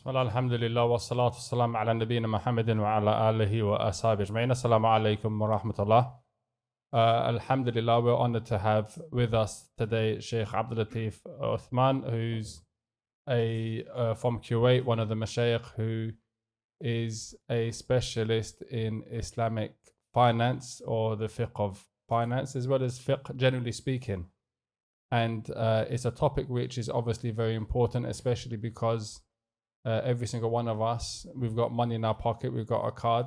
بسم الله الحمد لله والصلاة والسلام على نبينا محمد وعلى آله وأصحابه أجمعين. Assalamu alaikum wa rahmatullah. Alhamdulillah, we're honored to have with us today Shaykh Abdul-Latif Al-Othman, who's from Kuwait, one of the Mashaykh who is a specialist in Islamic finance or the Fiqh of finance, as well as Fiqh generally speaking. And it's a topic which is obviously very important, especially because every single one of us, we've got money in our pocket, we've got a card,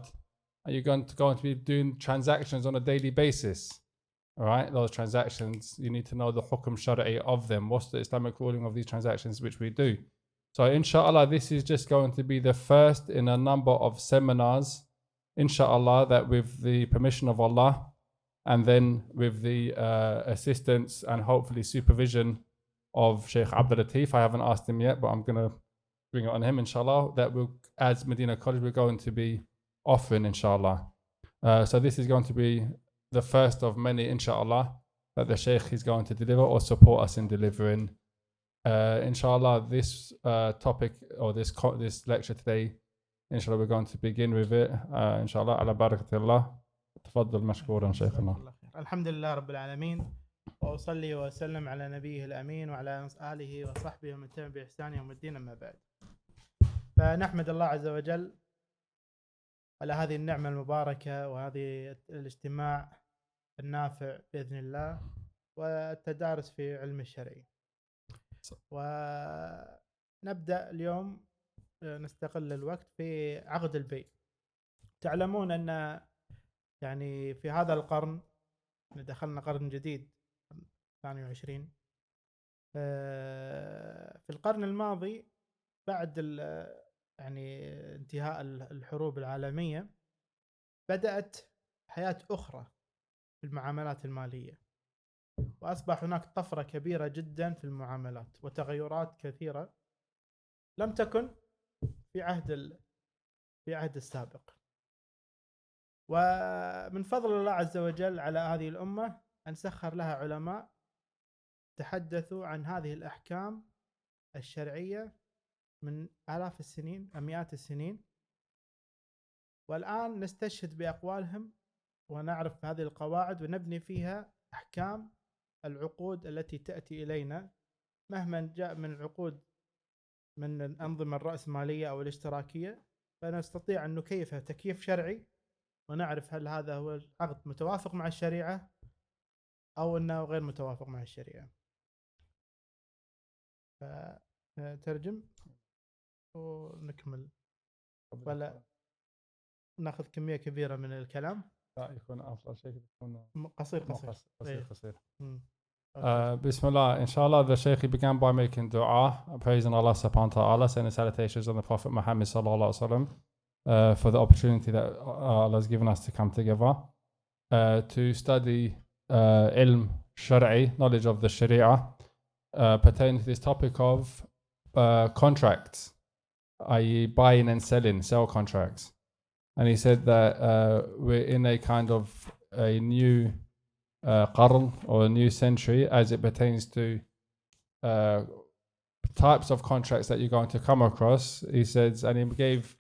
and you're going to be doing transactions on a daily basis. All right, those transactions, you need to know the hukum shari'i of them. What's the Islamic ruling of these transactions which we do? So inshallah, this is just going to be the first in a number of seminars, inshallah, that with the permission of Allah, and then with the assistance and hopefully supervision of Shaykh Abdul-Latif. I haven't asked him yet, but I'm going to bring it on him, inshallah, that will, as Madinah College, we're going to be offering, inshallah. So this is going to be the first of many, inshallah, that the Shaykh is going to deliver or support us in delivering. Inshallah, this topic or this lecture today, inshallah, we're going to begin with it. Inshallah, ala barakatillah. تفضل مشكورا شيخنا. الحمد لله رب العالمين وأصلي وأسلم على نبيه الأمين وعلى آله وصحبه ومن تبعهم بإحسان يوم الدين أما بعد. فنحمد الله عز وجل على هذه النعمة المباركة وهذه الاجتماع النافع بإذن الله والتدارس في علم الشرعي. ونبدأ اليوم نستغل الوقت في عقد البيع. تعلمون أن يعني في هذا القرن دخلنا قرن جديد 22. في القرن الماضي بعد يعني انتهاء الحروب العالمية بدأت حياة أخرى في المعاملات المالية، وأصبح هناك طفرة كبيرة جدا في المعاملات وتغيرات كثيرة لم تكن في عهد السابق. ومن فضل الله عز وجل على هذه الأمة أن سخر لها علماء تحدثوا عن هذه الأحكام الشرعية من آلاف السنين مئات السنين، والآن نستشهد بأقوالهم ونعرف هذه القواعد ونبني فيها أحكام العقود التي تأتي إلينا مهما جاء من عقود من الأنظمة الرأسمالية أو الاشتراكية، فنستطيع أن نكيفها تكييف شرعي ونعرف هل هذا هو العقد متوافق مع الشريعة أو أنه غير متوافق مع الشريعة. فترجم ونكمل ولا ناخذ كمية كبيرة من الكلام؟ لا، يكون أفضل شيء يكون قصير. Bismillah. Inshallah, the Shaykh began by making dua, praising Allah subhanahu wa ta'ala, sending salutations on the Prophet Muhammad sallallahu alaihi wasallam. For the opportunity that Allah has given us to come together to study ilm shari'i, knowledge of the sharia, pertaining to this topic of contracts, i.e. buying and selling, sell contracts. And he said that we're in a kind of a new qarn or a new century as it pertains to types of contracts that you're going to come across. He says, and he gave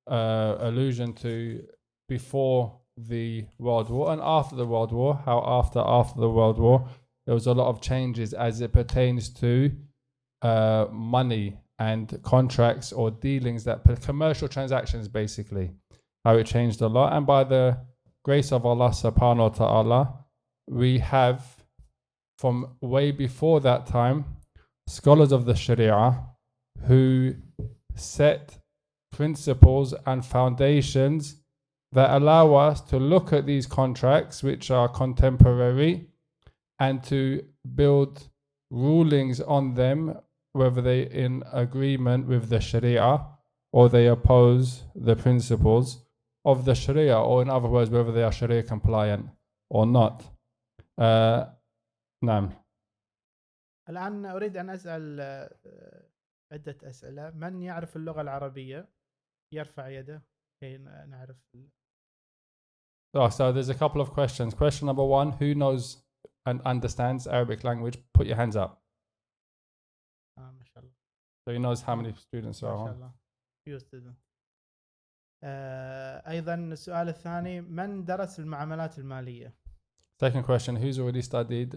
allusion to before the World War and after the World War, how after the World War there was a lot of changes as it pertains to money and contracts or dealings, that commercial transactions basically, how it changed a lot. And by the grace of Allah subhanahu wa ta'ala, we have from way before that time scholars of the Sharia who set principles and foundations that allow us to look at these contracts which are contemporary and to build rulings on them, whether they in agreement with the Sharia or they oppose the principles of the Sharia, or in other words, whether they are Sharia compliant or not. نعم. الآن أريد أن أسأل عدة أسئلة. من يعرف اللغة العربية يرفع يده كي نعرف. So there's a couple of questions. Question number one, who knows and understands Arabic language? Put your hands up. ما شاء الله. So he knows how many students are ما شاء on. الله. few students. أيضا السؤال الثاني من درس المعاملات المالية؟ Second question, who's already studied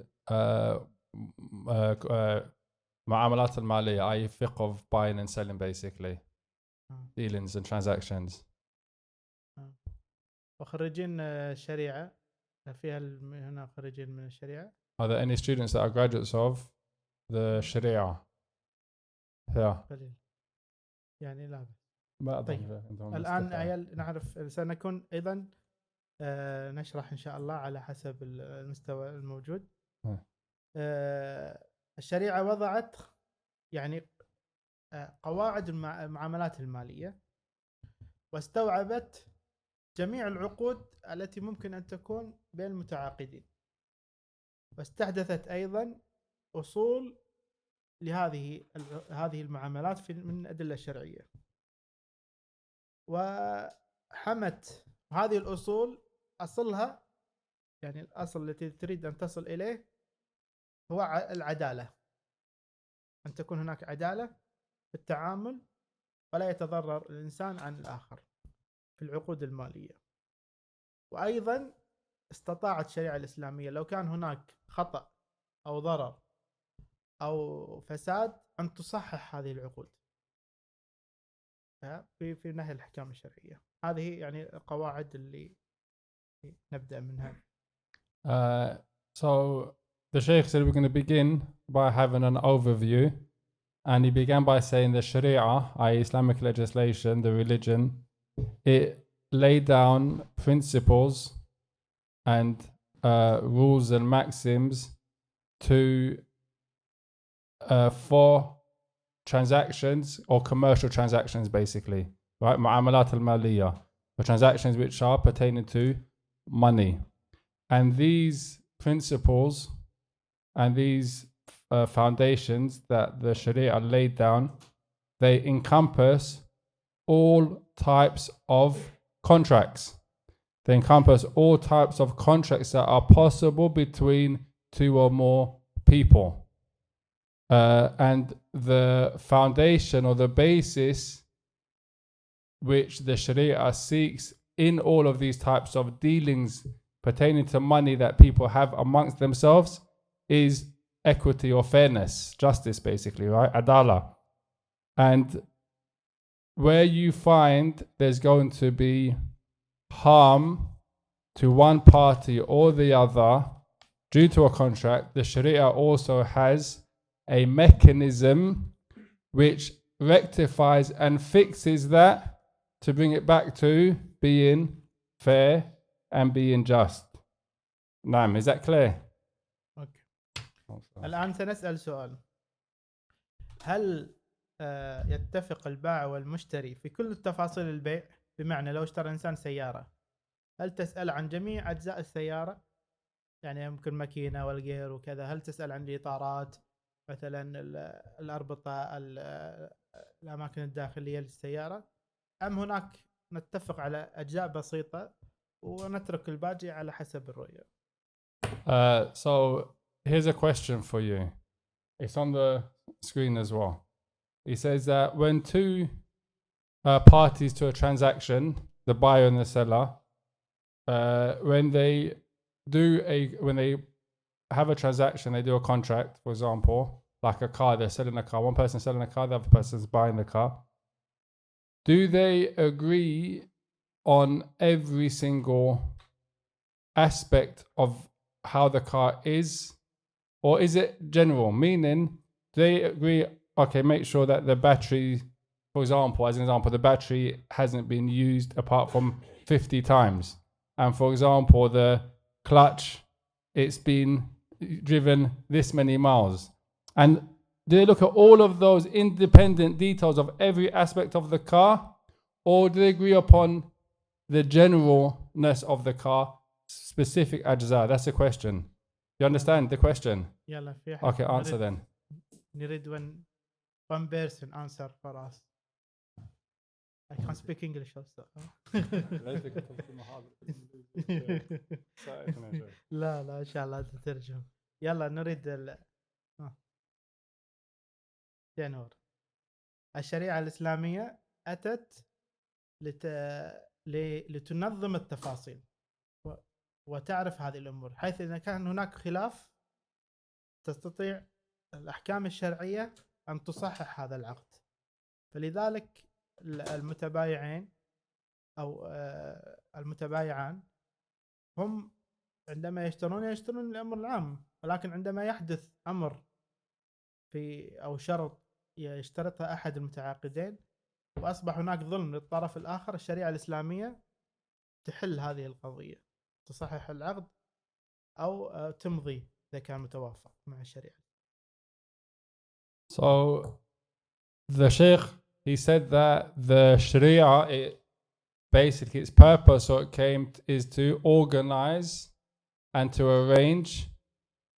معاملات المالية, i.e. fiqh of buying and selling basically, dealings and transactions. وخريجين الشريعة فيها هنا خريجين من الشريعة. Are there any students that are graduates of the Sharia? Yeah. يعني لا. طيب. الآن عيال نعرف سنكون أيضا نشرح إن شاء الله على حسب المستوى الموجود. الشريعة وضعت يعني قواعد المعاملات المالية واستوعبت جميع العقود التي ممكن أن تكون بين المتعاقدين، واستحدثت أيضا أصول لهذه المعاملات من الأدلة الشرعية، وحمت هذه الأصول أصلها، يعني الأصل التي تريد أن تصل إليه هو العدالة، أن تكون هناك عدالة في التعامل ولا يتضرر الإنسان عن الآخر في العقود المالية. وأيضا استطاعت الشريعة الإسلامية لو كان هناك خطأ أو ضرر أو فساد أن تصحح هذه العقود في نهي الأحكام الشرعية. هذه يعني القواعد اللي نبدأ منها. So the Shaykh said we're going to begin by having an overview, and he began by saying the Sharia, i.e. Islamic legislation, the religion, it laid down principles and rules and maxims for transactions or commercial transactions basically, right? Mu'amalat al-maliyah, for transactions which are pertaining to money. And these principles and these foundations that the Sharia laid down, they encompass all types of contracts. They encompass all types of contracts that are possible between two or more people. And the foundation or the basis which the Sharia seeks in all of these types of dealings pertaining to money that people have amongst themselves is equity or fairness, justice basically, right? Adala. And where you find there's going to be harm to one party or the other due to a contract, the Sharia also has a mechanism which rectifies and fixes that to bring it back to being fair and being just. نعم, is that clear? Okay. الآن سنسأل سؤال. هل يتفق البائع والمشتري في كل تفاصيل البيع؟ بمعنى لو اشترى إنسان سيارة، هل تسأل عن جميع أجزاء السيارة؟ يعني ممكن ماكينة والغير وكذا. هل تسأل عن الإطارات مثلا، الأربطة، الأماكن الداخلية للسيارة، أم هناك نتفق على أجزاء بسيطة ونترك الباقي على حسب الرؤية؟ So here's a question for you. It's on the screen as well. He says that when two parties to a transaction, the buyer and the seller, when they have a transaction, they do a contract, for example, like a car, they're selling a car, one person's selling a car, the other person's buying the car. Do they agree on every single aspect of how the car is, or is it general? Meaning, do they agree, okay, make sure that the battery, for example, as an example, the battery hasn't been used apart from 50 times. And for example, the clutch, it's been driven this many miles. And do they look at all of those independent details of every aspect of the car, or do they agree upon the generalness of the car, specific ajza? That's the question. You understand the question? Okay, answer then. نريد one person answer for us. I can't speak English also. لا إن شاء الله تترجم. يلا نريد نور. الشريعة الإسلامية أتت لتنظم التفاصيل وتعرف هذه الأمور، حيث إذا كان هناك خلاف تستطيع الأحكام الشرعية أن تصحح هذا العقد. فلذلك المتبايعين أو المتبايعان هم عندما يشترون الأمر العام، ولكن عندما يحدث أمر أو شرط يشترطها أحد المتعاقدين وأصبح هناك ظلم للطرف الآخر، الشريعة الإسلامية تحل هذه القضية، تصحح العقد أو تمضي إذا كان متوافق مع الشريعة. So the Shaykh, he said that the Sharia, basically its purpose, or it came, is to organize and to arrange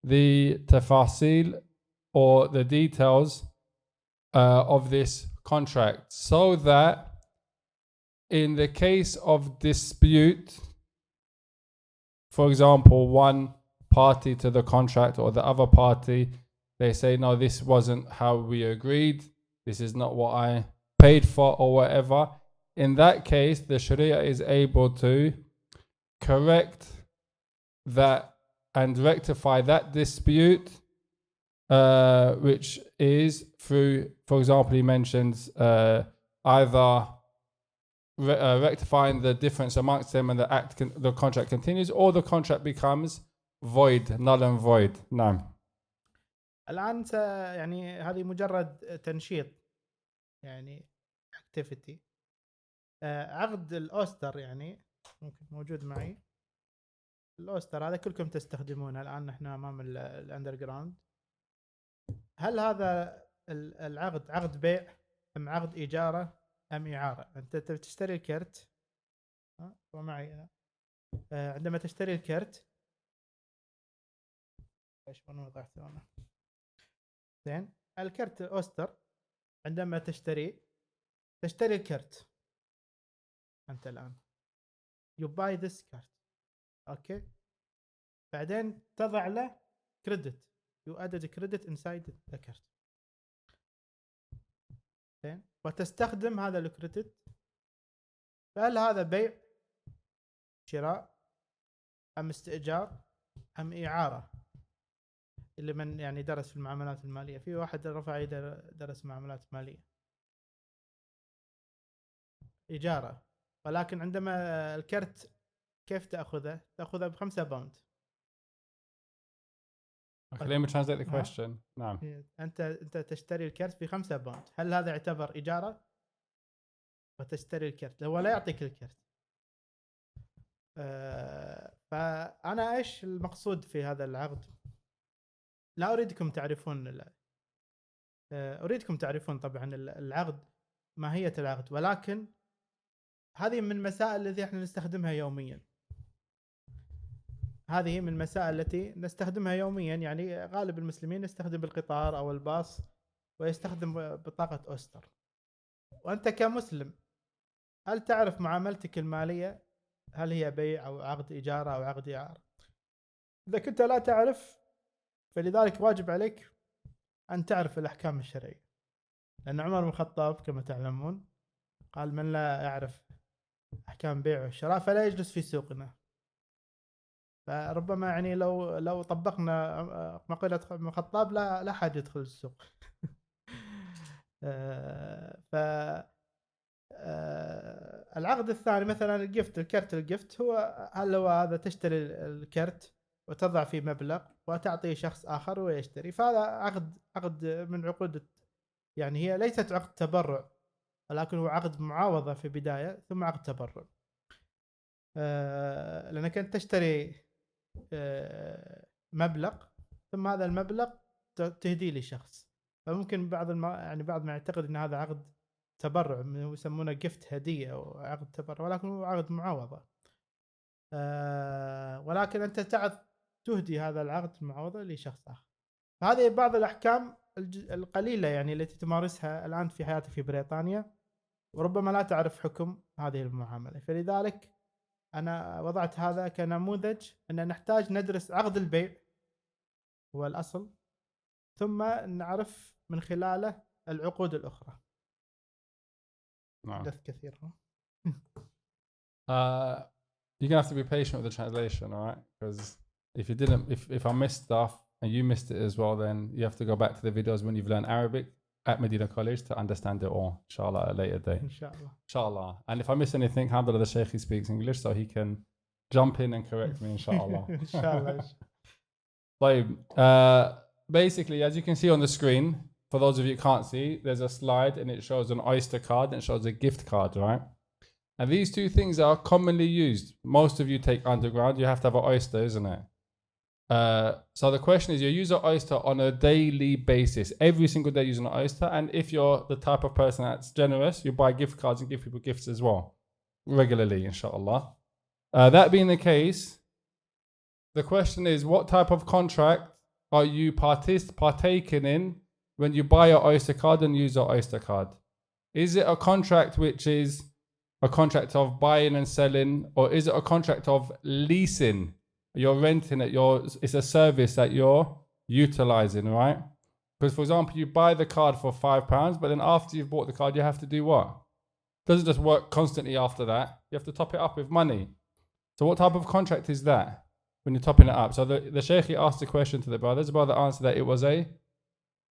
the tafasil, or the details of this contract, so that in the case of dispute, for example, one party to the contract or the other party, they say, no, this wasn't how we agreed, this is not what I paid for, or whatever. In that case, the Sharia is able to correct that and rectify that dispute, which is through, for example, he mentions either rectifying the difference amongst them and the contract continues, or the contract becomes void, null and void. نعم. الآن يعني هذه مجرد تنشيط، يعني activity. عقد الأوستر يعني ممكن موجود معي. الأوستر هذا كلكم تستخدمونه الآن، نحن أمام الأندرجراوند. هل هذا العقد عقد بيع أم عقد إجارة أم إعارة؟ أنت تشتري الكرت ومعي أنا. عندما تشتري الكرت، ايش انا وضعت انا زين، الكرت أوستر عندما تشتري الكرت أنت الآن you buy this card، أوكي، بعدين تضع له كريدت، you added credit inside the card، زين، وتستخدم هذا الكريدت. فهل هذا بيع، شراء، أم استئجار، أم إعارة؟ اللي من يعني درس في المعاملات المالية، في واحد رفع يده درس معاملات مالية. إجارة، ولكن عندما الكرت كيف تأخذه؟ تأخذه ب5 باوند. Okay, let me translate the question. نعم. أنت تشتري الكرت ب5 باوند، هل هذا يعتبر إجارة؟ وتشتري الكرت، هو لا يعطيك الكرت. فأنا إيش المقصود في هذا العقد؟ لا أريدكم تعرفون، أريدكم تعرفون طبعا العقد، ماهية العقد، ولكن هذه من المسائل التي احنا نستخدمها يوميا. هذه من المسائل التي نستخدمها يوميا، يعني غالب المسلمين يستخدم القطار أو الباص ويستخدم بطاقة أوستر. وأنت كمسلم هل تعرف معاملتك المالية هل هي بيع أو عقد إجارة أو عقد إعارة؟ إذا كنت لا تعرف، فلذلك واجب عليك أن تعرف الأحكام الشرعية، لأن عمر بن الخطاب كما تعلمون قال: من لا يعرف أحكام بيع والشراء فلا يجلس في سوقنا. فربما يعني لو طبقنا مقولة ابن الخطاب لا حد يدخل السوق. ف العقد الثاني مثلا الجفت، الكرت الجفت، هل هو هذا تشتري الكرت وتضع فيه مبلغ وتعطيه شخص آخر ويشتري، فهذا عقد من عقود، يعني هي ليست عقد تبرع، ولكن هو عقد معاوضة في بداية ثم عقد تبرع. لأنك أنت تشتري مبلغ ثم هذا المبلغ تهديه لشخص، فممكن بعض ما يعتقد ان هذا عقد تبرع، يسمونه جفت، هديه او عقد تبرع، ولكن هو عقد معاوضه. ولكن انت تهدي هذا العقد المعاوضه لشخص اخر. هذه بعض الاحكام القليله يعني التي تمارسها الان في حياتك في بريطانيا، وربما لا تعرف حكم هذه المعامله. فلذلك أنا وضعت هذا كنموذج أن نحتاج ندرس عقد البيع هو الأصل، ثم نعرف من خلاله العقود الأخرى. No. حدث كثير. You're gonna have to be patient with the translation, all right? Because if I missed stuff and you missed it as well, then you have to go back to the videos when you've learned Arabic at Madinah College to understand it all, inshallah, at a later date. Inshallah. And if I miss anything, alhamdulillah, the Shaykh, he speaks English, so he can jump in and correct me, inshallah. Inshallah. Basically, as you can see on the screen, for those of you who can't see, there's a slide and it shows an Oyster card and it shows a gift card, right? And these two things are commonly used. Most of you take undergrad, you have to have an Oyster, isn't it? So the question is, you use an Oyster on a daily basis, every single day using an Oyster. And if you're the type of person that's generous, you buy gift cards and give people gifts as well, regularly, inshallah. That being the case, the question is, what type of contract are you partaking in when you buy an Oyster card and use an Oyster card? Is it a contract which is a contract of buying and selling, or is it a contract of leasing? You're renting it, it's a service that you're utilizing, right? Because, for example, you buy the card for £5, but then after you've bought the card, you have to do what? It doesn't just work constantly after that. You have to top it up with money. So what type of contract is that when you're topping it up? So the Shaykh asked the question to the brothers. The brother answered that it was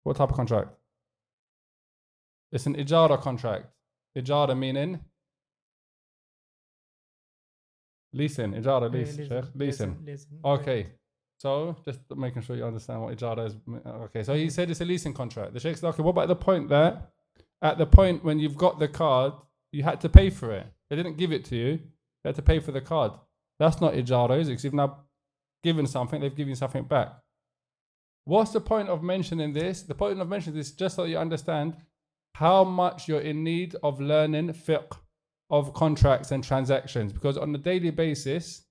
what type of contract? It's an ijara contract. Ijara meaning? Leasing. Ijara, leasing. Okay. So just making sure you understand what ijara is. Okay. So he said it's a leasing contract. The Shaykh said, okay, what about the point that at the point when you've got the card, you had to pay for it? They didn't give it to you. You had to pay for the card. That's not ijara, is it? Because you've now given something, they've given you something back. What's the point of mentioning this? The point of mentioning this is just so you understand how much you're in need of learning fiqh of contracts and transactions. Because on a daily basis,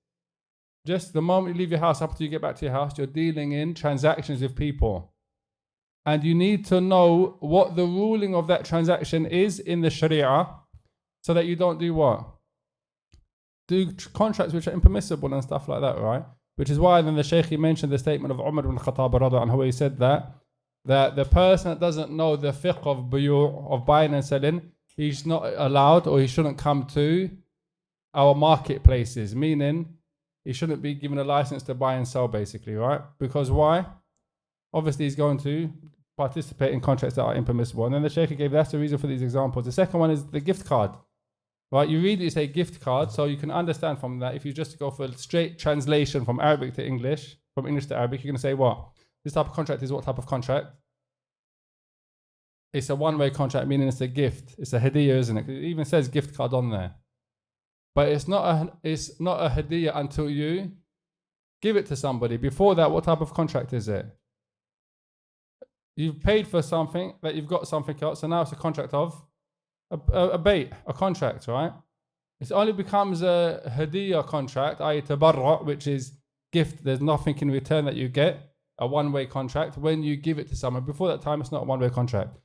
just the moment you leave your house up until you get back to your house, you're dealing in transactions with people. And you need to know what the ruling of that transaction is in the Sharia so that you don't do what? Do contracts which are impermissible and stuff like that, right? Which is why then the Shaykh mentioned the statement of Umar ibn Khattab radhiallahu anhu, where he said that the person that doesn't know the fiqh of buyu', of buying and selling, he's not allowed, or he shouldn't come to our marketplaces, meaning he shouldn't be given a license to buy and sell, basically, right? Because why? Obviously, he's going to participate in contracts that are impermissible. And then the Shaykh gave that's the reason for these examples. The second one is the gift card, right? You read it, you say gift card, so you can understand from that. If you just go for a straight translation from Arabic to English, from English to Arabic, you're going to say what? This type of contract is what type of contract? It's a one-way contract, meaning it's a gift. It's a hadiyah, isn't it? It even says gift card on there. But it's not a hadiyah until you give it to somebody. Before that, what type of contract is it? You've paid for something, that you've got something else, so now it's a contract of a contract, right? It only becomes a hadiyah contract, i.e. tabarra', which is gift. There's nothing in return that you get, a one-way contract, when you give it to someone. Before that time, it's not a one-way contract.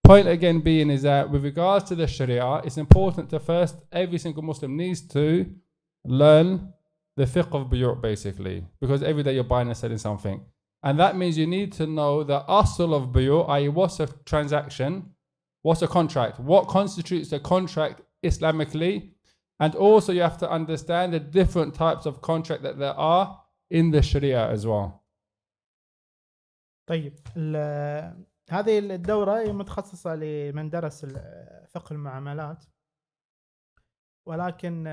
Point again being is that with regards to the Sharia, it's important to first, every single Muslim needs to learn the fiqh of buyu', basically, because every day you're buying and selling something. And that means you need to know the asl of buyu', i.e. what's a transaction, what's a contract, what constitutes a contract Islamically, and also you have to understand the different types of contract that there are in the Sharia as well. طيب هذه الدورة هي متخصصة لمن درس فقه المعاملات، ولكن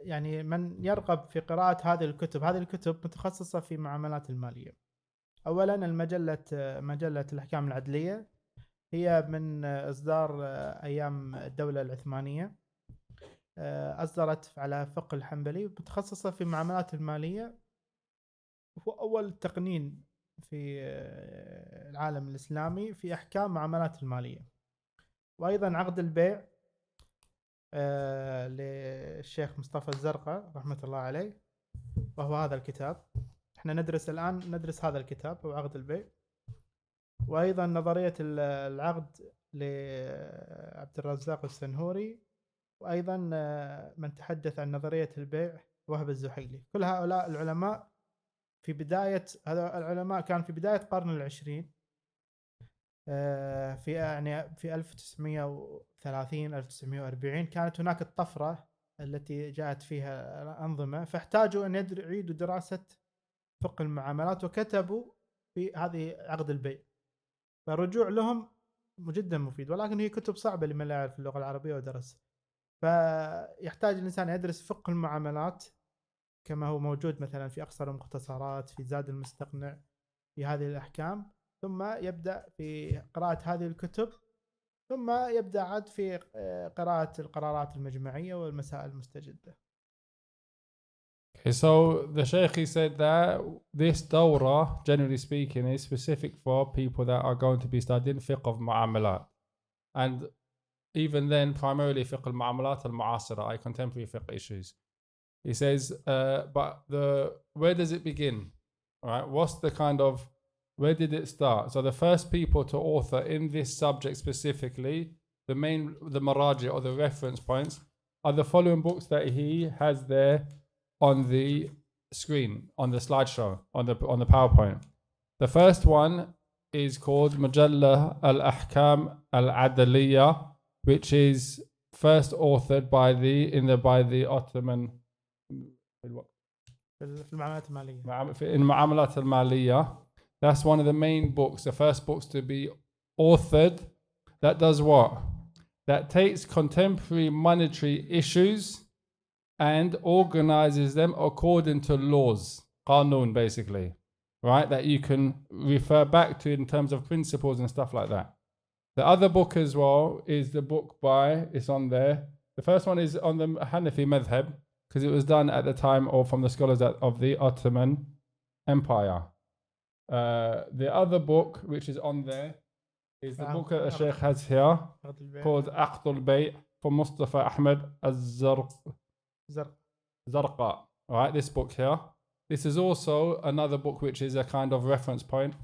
يعني من يرغب في قراءة هذه الكتب متخصصة في معاملات المالية. أولا مجلة الأحكام العدلية هي من إصدار أيام الدولة العثمانية، أصدرت على فقه الحنبلي، متخصصة في معاملات المالية. هو أول تقنين في العالم الإسلامي في أحكام معاملات المالية. وأيضا عقد البيع للشيخ مصطفى الزرقاء رحمة الله عليه، وهو هذا الكتاب. احنا ندرس هذا الكتاب هو عقد البيع. وأيضا نظرية العقد لعبد الرزاق السنهوري، وأيضا من تحدث عن نظرية البيع وهب الزحيلي. كل هؤلاء العلماء في بداية، هذا العلماء كان في بداية القرن العشرين، في 1930 1940 كانت هناك الطفرة التي جاءت فيها الأنظمة، فاحتاجوا أن يعيدوا دراسة فقه المعاملات، وكتبوا في هذه عقد البيع. فالرجوع لهم جدا مفيد، ولكن هي كتب صعبة لمن لا يعرف اللغة العربية ودرس. فيحتاج الإنسان يدرس فقه المعاملات كما هو موجود مثلا في أقصر المختصرات، في زاد المستقنع، في هذه الأحكام، ثم يبدأ في قراءة هذه الكتب، ثم يبدأ عاد في قراءة القرارات المجمعية والمسائل المستجدة. Okay, so the Shaykh, he said that this dawrah, generally speaking, is specific for people that are going to be studying fiqh of mu'amalat. And even then, primarily fiqh al-mu'amalat al-mu'asira, contemporary fiqh issues. He says, but where does it begin? All right, what's the kind of, where did it start? So the first people to author in this subject specifically, the maraji or the reference points, are the following books that he has there on the screen, on the slideshow, on the PowerPoint. The first one is called Mujalla al-Ahkam al-Adaliyya, which is first authored by the Ottoman في المعاملات المالية. in المعاملات المالية. That's one of the main books, the first books to be authored. That does what? That takes contemporary monetary issues and organizes them according to laws, qanun basically, right? That you can refer back to in terms of principles and stuff like that. The other book as well is the book it's on there. The first one is on the Hanafi madhab, because it was done at the time or from the scholars of the Ottoman Empire. The other book which is on there is the book that the Shaykh has here called Aqeedah al-Bayt from Mustafa Ahmed Zarqa. Alright, this book here. This is also another book which is a kind of reference point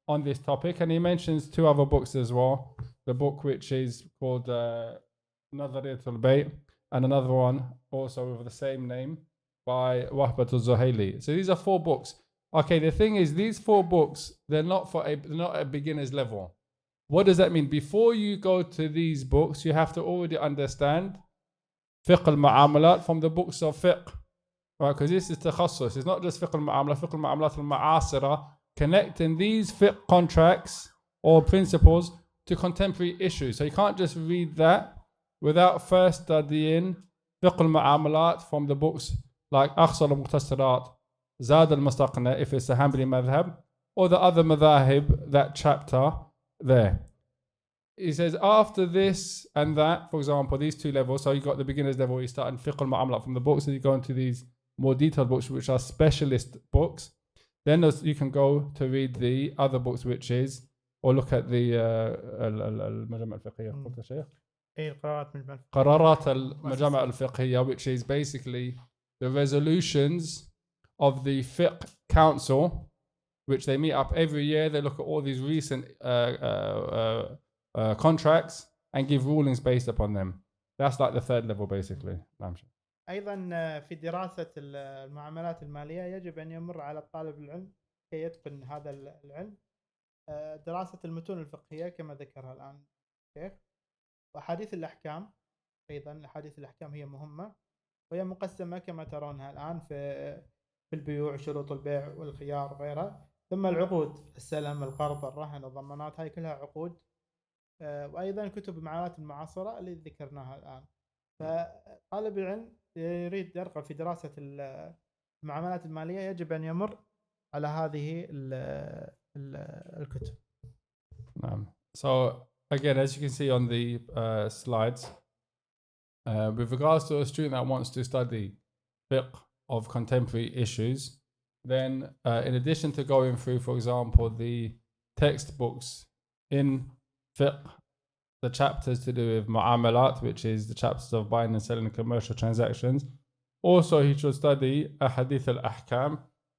on this topic, and he mentions two other books as well. The book which is called Nazariyat al-Bayt, and another one also with the same name by Wahbat al-Zuhaili. So these are 4 books. Okay, the thing is, these 4 books, they're not at a beginner's level. What does that mean? Before you go to these books, you have to already understand fiqh al-mu'amalat from the books of fiqh, right? Because this is takhassus. It's not just fiqh al-mu'amalat al-ma'asira, connecting these fiqh contracts or principles to contemporary issues. So you can't just read that without first studying fiqh al-mu'amalat from the books like Akhsar al-Muqtasirat, Zad al-Mustaqna, if it's a Hanbali madhab, or the other madhahib, that chapter there. He says after this and that, for example, these 2 levels, so you got the beginner's level, you start in fiqh al-mu'amalat from the books, and you go into these more detailed books which are specialist books. Then you can go to read the other books, which is, or look at the المجامع الفقهية. قلت يا شيخ؟ قرارات المجامع الفقهية, which is basically the resolutions of the fiqh council, which they meet up every year. They look at all these recent contracts and give rulings based upon them. That's like the 3rd level basically. أيضا في دراسة المعاملات المالية يجب أن يمر على طالب العلم كي يتقن هذا العلم دراسة المتون الفقهية كما ذكرها الآن الشيخ، وأحاديث الأحكام. أيضا أحاديث الأحكام هي مهمة، وهي مقسمة كما ترونها الآن في البيوع، شروط البيع والخيار وغيرها. ثم العقود، السلم، القرض، الرهن، الضمانات، هاي كلها عقود. وأيضا كتب المعاملات المعاصرة اللي ذكرناها الآن. فطالب العلم يريد يرغب في دراسة المعاملات المالية يجب أن يمر على هذه الكتب. So again, as you can see on the slides, with regards to a student that wants to study fiqh of contemporary issues, then in addition to going through, for example, the textbooks in fiqh, the chapters to do with mu'amalat, which is the chapters of buying and selling commercial transactions, also he should study ahadith al-ahkam,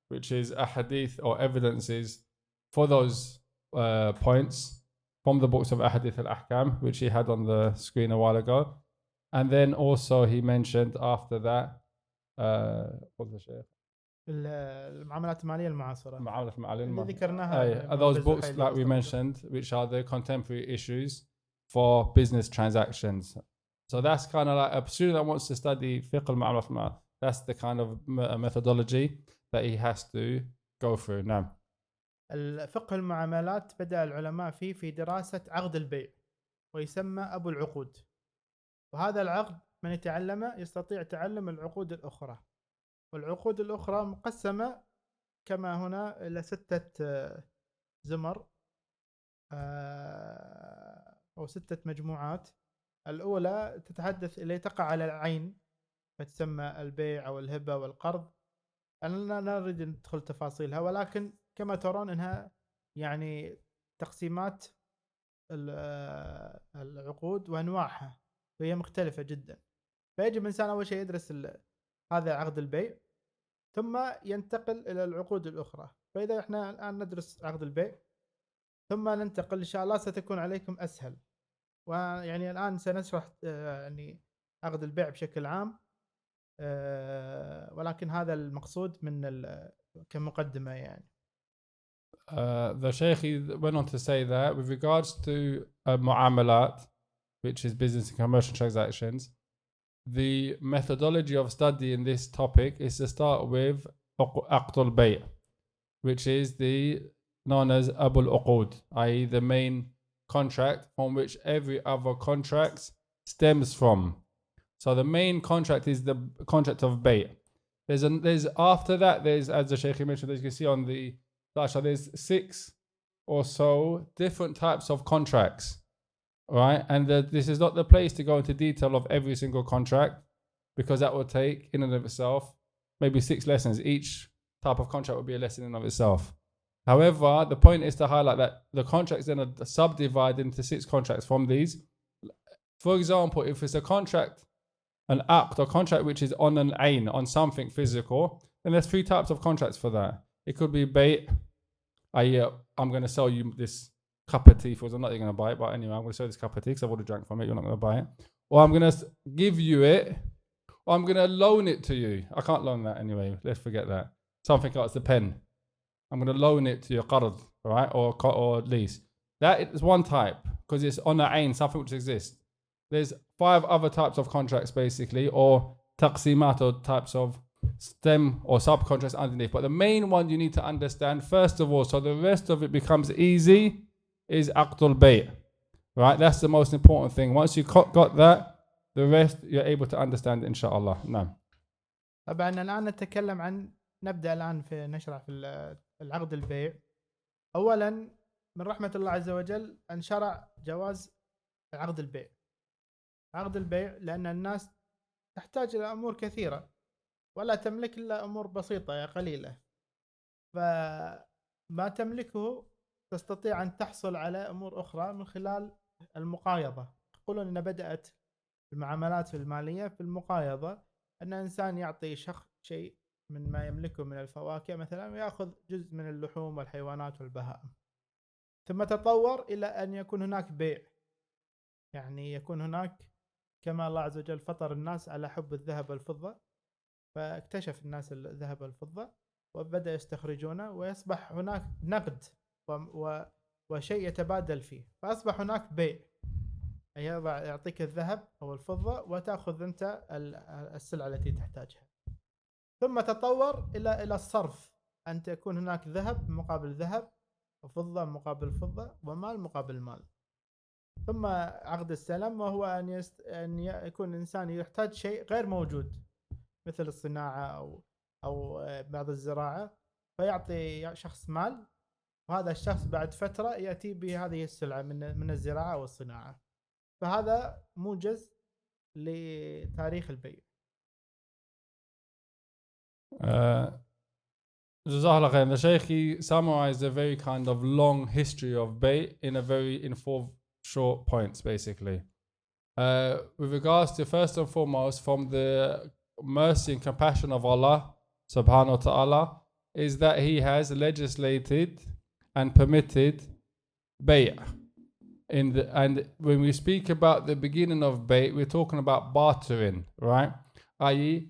which is ahadith or evidences for those points from the books of ahadith al-ahkam, which he had on the screen a while ago. And then also he mentioned after that المعاملات المالية المعاصرة معاملة المالية اللي المعاصرة. ذكرناها Are those books like we mentioned, which are the contemporary issues for business transactions. So that's kind of like a student that wants to study fiqh al-mu'amalat al-mal. That's the kind of methodology that he has to go through. نعم. الفقه المعاملات بدأ العلماء فيه في دراسة عقد البيع، ويسمى أبو العقود. وهذا العقد من يتعلمه يستطيع تعلم العقود الأخرى، والعقود الأخرى مقسمة كما هنا إلى 6 زمر أو 6 مجموعات. الأولى تتحدث اللي تقع على العين فتسمى البيع أو الهبة والقرض. أنا لا نريد أن ندخل تفاصيلها، ولكن كما ترون أنها يعني تقسيمات العقود وأنواعها، وهي مختلفة جدا. فيجب الإنسان أول شيء يدرس هذا عقد البيع، ثم ينتقل إلى العقود الأخرى. فإذا إحنا الآن ندرس عقد البيع ثم ننتقل، إن شاء الله ستكون عليكم أسهل. ويعني الآن سنشرح يعني عقد البيع بشكل عام، ولكن هذا المقصود من كمقدمة يعني. The Shaykh went on to say that with regards to mu'amalat, which is business and commercial transactions, the methodology of studying this topic is to start with Aqd al-Bay', which is known as Abu al-Uqud, i.e. the main contract from which every other contract stems from. So the main contract is the contract of Bay'. There's after that, there's, as the Shaykh mentioned, as you can see on the slideshow, there's 6 or so different types of contracts, right? And this is not the place to go into detail of every single contract, because that will take in and of itself maybe 6 lessons. Each type of contract will be a lesson in and of itself. However, the point is to highlight that the contracts then are subdivided into 6 contracts from these. For example, if it's a contract, an aqd, a contract which is on an ain, on something physical, then there's 3 types of contracts for that. It could be bay', I'm going to sell you this cup of tea, for I'm not going to buy it, but anyway, I'm going to sell this cup of tea because I've already drank from it, you're not going to buy it. Or I'm going to give you it, or I'm going to loan it to you. I can't loan that anyway, let's forget that. Something like the pen. I'm going to loan it to your qard, right? Or lease. That is one type, because it's on a ain, something which exists. There's 5 other types of contracts basically, or taqsimat, or types of stem or subcontracts underneath. But the main one you need to understand first of all, so the rest of it becomes easy, is Aqd al-Bay', right? That's the most important thing. Once you got that, the rest you're able to understand inshallah. نعم. طبعا الآن نبدأ الآن في نشرح في العقد البيع. أولا من رحمة الله عز وجل أن شرع جواز عقد البيع. عقد البيع لأن الناس تحتاج إلى أمور كثيرة ولا تملك إلا أمور بسيطة قليلة، فما تملكه تستطيع أن تحصل على أمور أخرى من خلال المقايضة. يقولون أن بدأت المعاملات المالية في المقايضة، أن إنسان يعطي شخص شيء من ما يملكه من الفواكه مثلا، ويأخذ جزء من اللحوم والحيوانات والبهائم. ثم تطور إلى أن يكون هناك بيع، يعني يكون هناك كما الله عز وجل فطر الناس على حب الذهب والفضة، فاكتشف الناس الذهب والفضة وبدأ يستخرجونه، ويصبح هناك نقد وشيء يتبادل فيه، فأصبح هناك بيع، أي يعطيك الذهب أو الفضة وتأخذ أنت السلعة التي تحتاجها. ثم تطور إلى الصرف، أن تكون هناك ذهب مقابل ذهب، وفضة مقابل فضة، ومال مقابل مال. ثم عقد السلم، وهو أن يكون الإنسان يحتاج شيء غير موجود مثل الصناعة أو بعض الزراعة، فيعطي شخص مال، وهذا الشخص بعد فترة يأتي بهذه السلعة من الزراعة والصناعة. فهذا موجز لتاريخ البيع. Jazakallah khair. The Shaykh summarized a very kind of long history of bay' in 4 short points basically. With regards to, first and foremost, from the mercy and compassion of Allah subhanahu wa ta'ala, is that He has legislated and permitted bay'. And when we speak about the beginning of bay', we're talking about bartering, right? I.e.,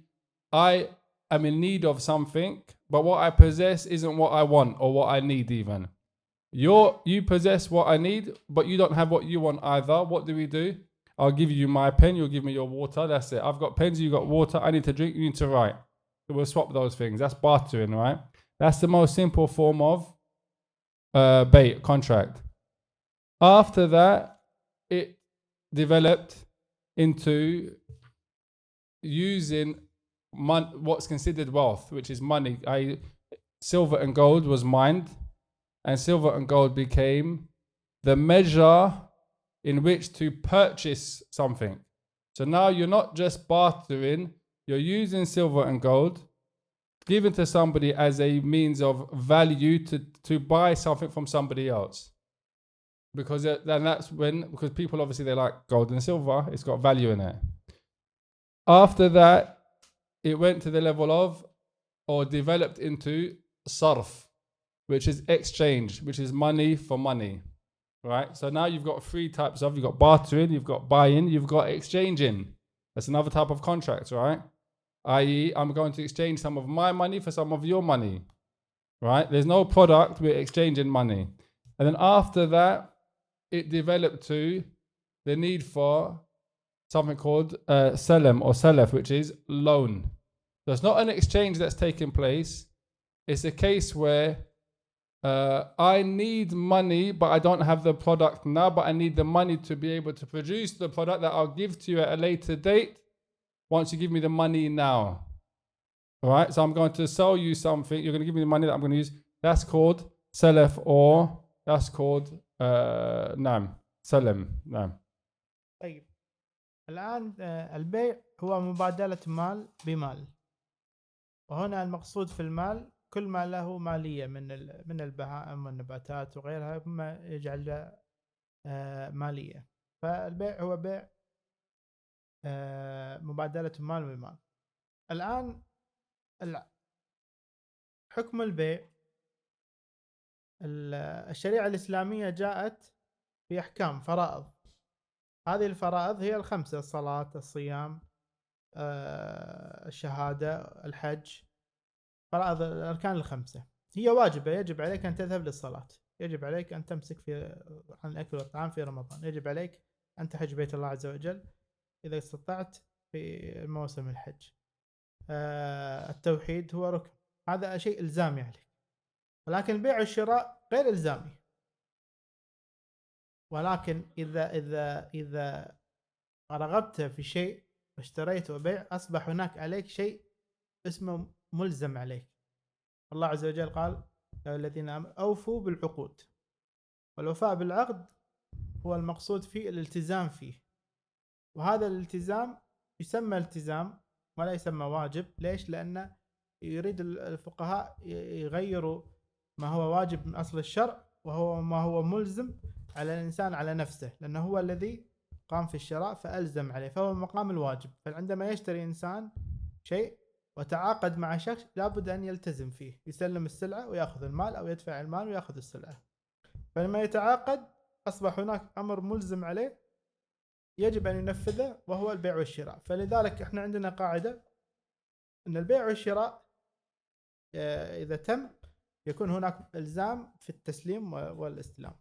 I am in need of something, but what I possess isn't what I want or what I need even. You possess what I need, but you don't have what you want either. What do? I'll give you my pen, you'll give me your water. That's it. I've got pens, you got water. I need to drink, you need to write. So we'll swap those things. That's bartering, right? That's the most simple form of bait contract. After that, it developed into using what's considered wealth, which is money. Silver and gold was mined, and silver and gold became the measure in which to purchase something. So now you're not just bartering, you're using silver and gold given to somebody as a means of value to buy something from somebody else. Because then that's because people obviously they like gold and silver, it's got value in it. After that, it went to the level of, or developed into sarf, which is exchange, which is money for money, right? So now you've got three types of, you've got bartering, you've got buying, you've got exchanging. That's another type of contract, right? I.e., I'm going to exchange some of my money for some of your money, right? There's no product, we're exchanging money. And then after that, it developed to the need for something called salam or salaf, which is loan. So it's not an exchange that's taking place. It's a case where I need money, but I don't have the product now, but I need the money to be able to produce the product that I'll give to you at a later date once you give me the money now. All right, so I'm going to sell you something. You're going to give me the money that I'm going to use. That's called salaf, or that's called نعم سلم. نعم. طيب الآن البيع هو مبادلة مال بمال، وهنا المقصود في المال كل ما له مالية من البهائم والنباتات وغيرها مما يجعل مالية. فالبيع هو بيع مبادلة مال بمال. الآن حكم البيع، الشريعة الإسلامية جاءت في أحكام فرائض. هذه الفرائض هي الخمسة: الصلاة، الصيام، الشهادة، الحج. فرائض الأركان الخمسة هي واجبة. يجب عليك أن تذهب للصلاة، يجب عليك أن تمسك عن الأكل والطعام في رمضان، يجب عليك أن تحج بيت الله عز وجل إذا استطعت في موسم الحج. التوحيد هو ركن، هذا شيء إلزامي عليك. ولكن البيع والشراء غير إلزامي. ولكن إذا رغبت في شيء واشتريت وبيع، أصبح هناك عليك شيء اسمه ملزم عليك. الله عز وجل قال: يا الذين آمنوا أوفوا بالعقود. والوفاء بالعقد هو المقصود فيه الالتزام فيه، وهذا الالتزام يسمى التزام ولا يسمى واجب. ليش؟ لأن يريد الفقهاء يغيروا ما هو واجب من أصل الشرع وهو ما هو ملزم على الإنسان على نفسه، لأنه هو الذي قام في الشراء فألزم عليه، فهو مقام الواجب. فعندما يشتري إنسان شيء وتعاقد مع شخص لابد أن يلتزم فيه، يسلم السلعة ويأخذ المال، أو يدفع المال ويأخذ السلعة. فلما يتعاقد أصبح هناك أمر ملزم عليه يجب أن ينفذه، وهو البيع والشراء. فلذلك احنا عندنا قاعدة أن البيع والشراء إذا تم يكون هناك إلزام في التسليم والاستلام.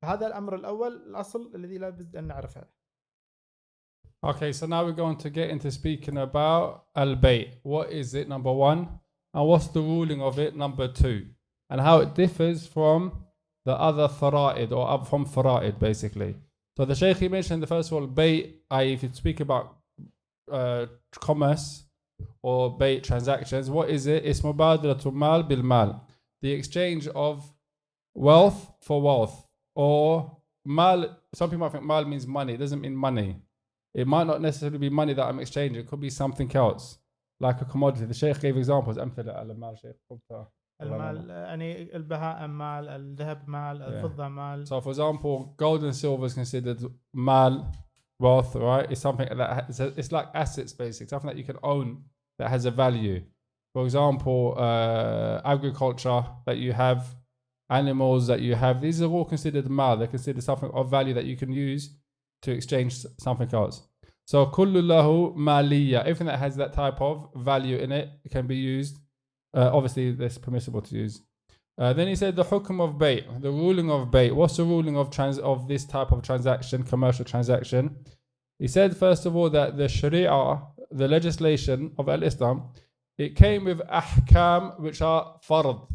فهذا الأمر الأول، الأصل الذي لابد أن نعرفه. Okay, so now we're going to get into speaking about al-bay'. What is it, number one? And what's the ruling of it, number two? And how it differs from the other fara'id, or from fara'id, basically. So the Shaykh, he mentioned, the first of all, bay', i.e. if you speak about commerce or bay' transactions, what is it? It's mubadalatul mal bil mal. The exchange of wealth for wealth. Or mal, some people might think mal means money. It doesn't mean money. It might not necessarily be money that I'm exchanging. It could be something else, like a commodity. The Shaykh gave examples. أمثلة على المال شيخ. المال يعني البهائم مال، الذهب مال، الفضة مال. So for example, gold and silver is considered mal, wealth, right? It's something that it's like assets, basically, something that you can own that has a value. For example, agriculture that you have, animals that you have, these are all considered mal. They're considered something of value that you can use to exchange something else. So kullu lahu maliyya, everything that has that type of value in it can be used Obviously, it's permissible to use. Then he said the hukm of bay', the ruling of bay'. What's the ruling of this type of transaction, commercial transaction? He said, first of all, that the sharia, the legislation of al-Islam, it came with ahkam which are fard.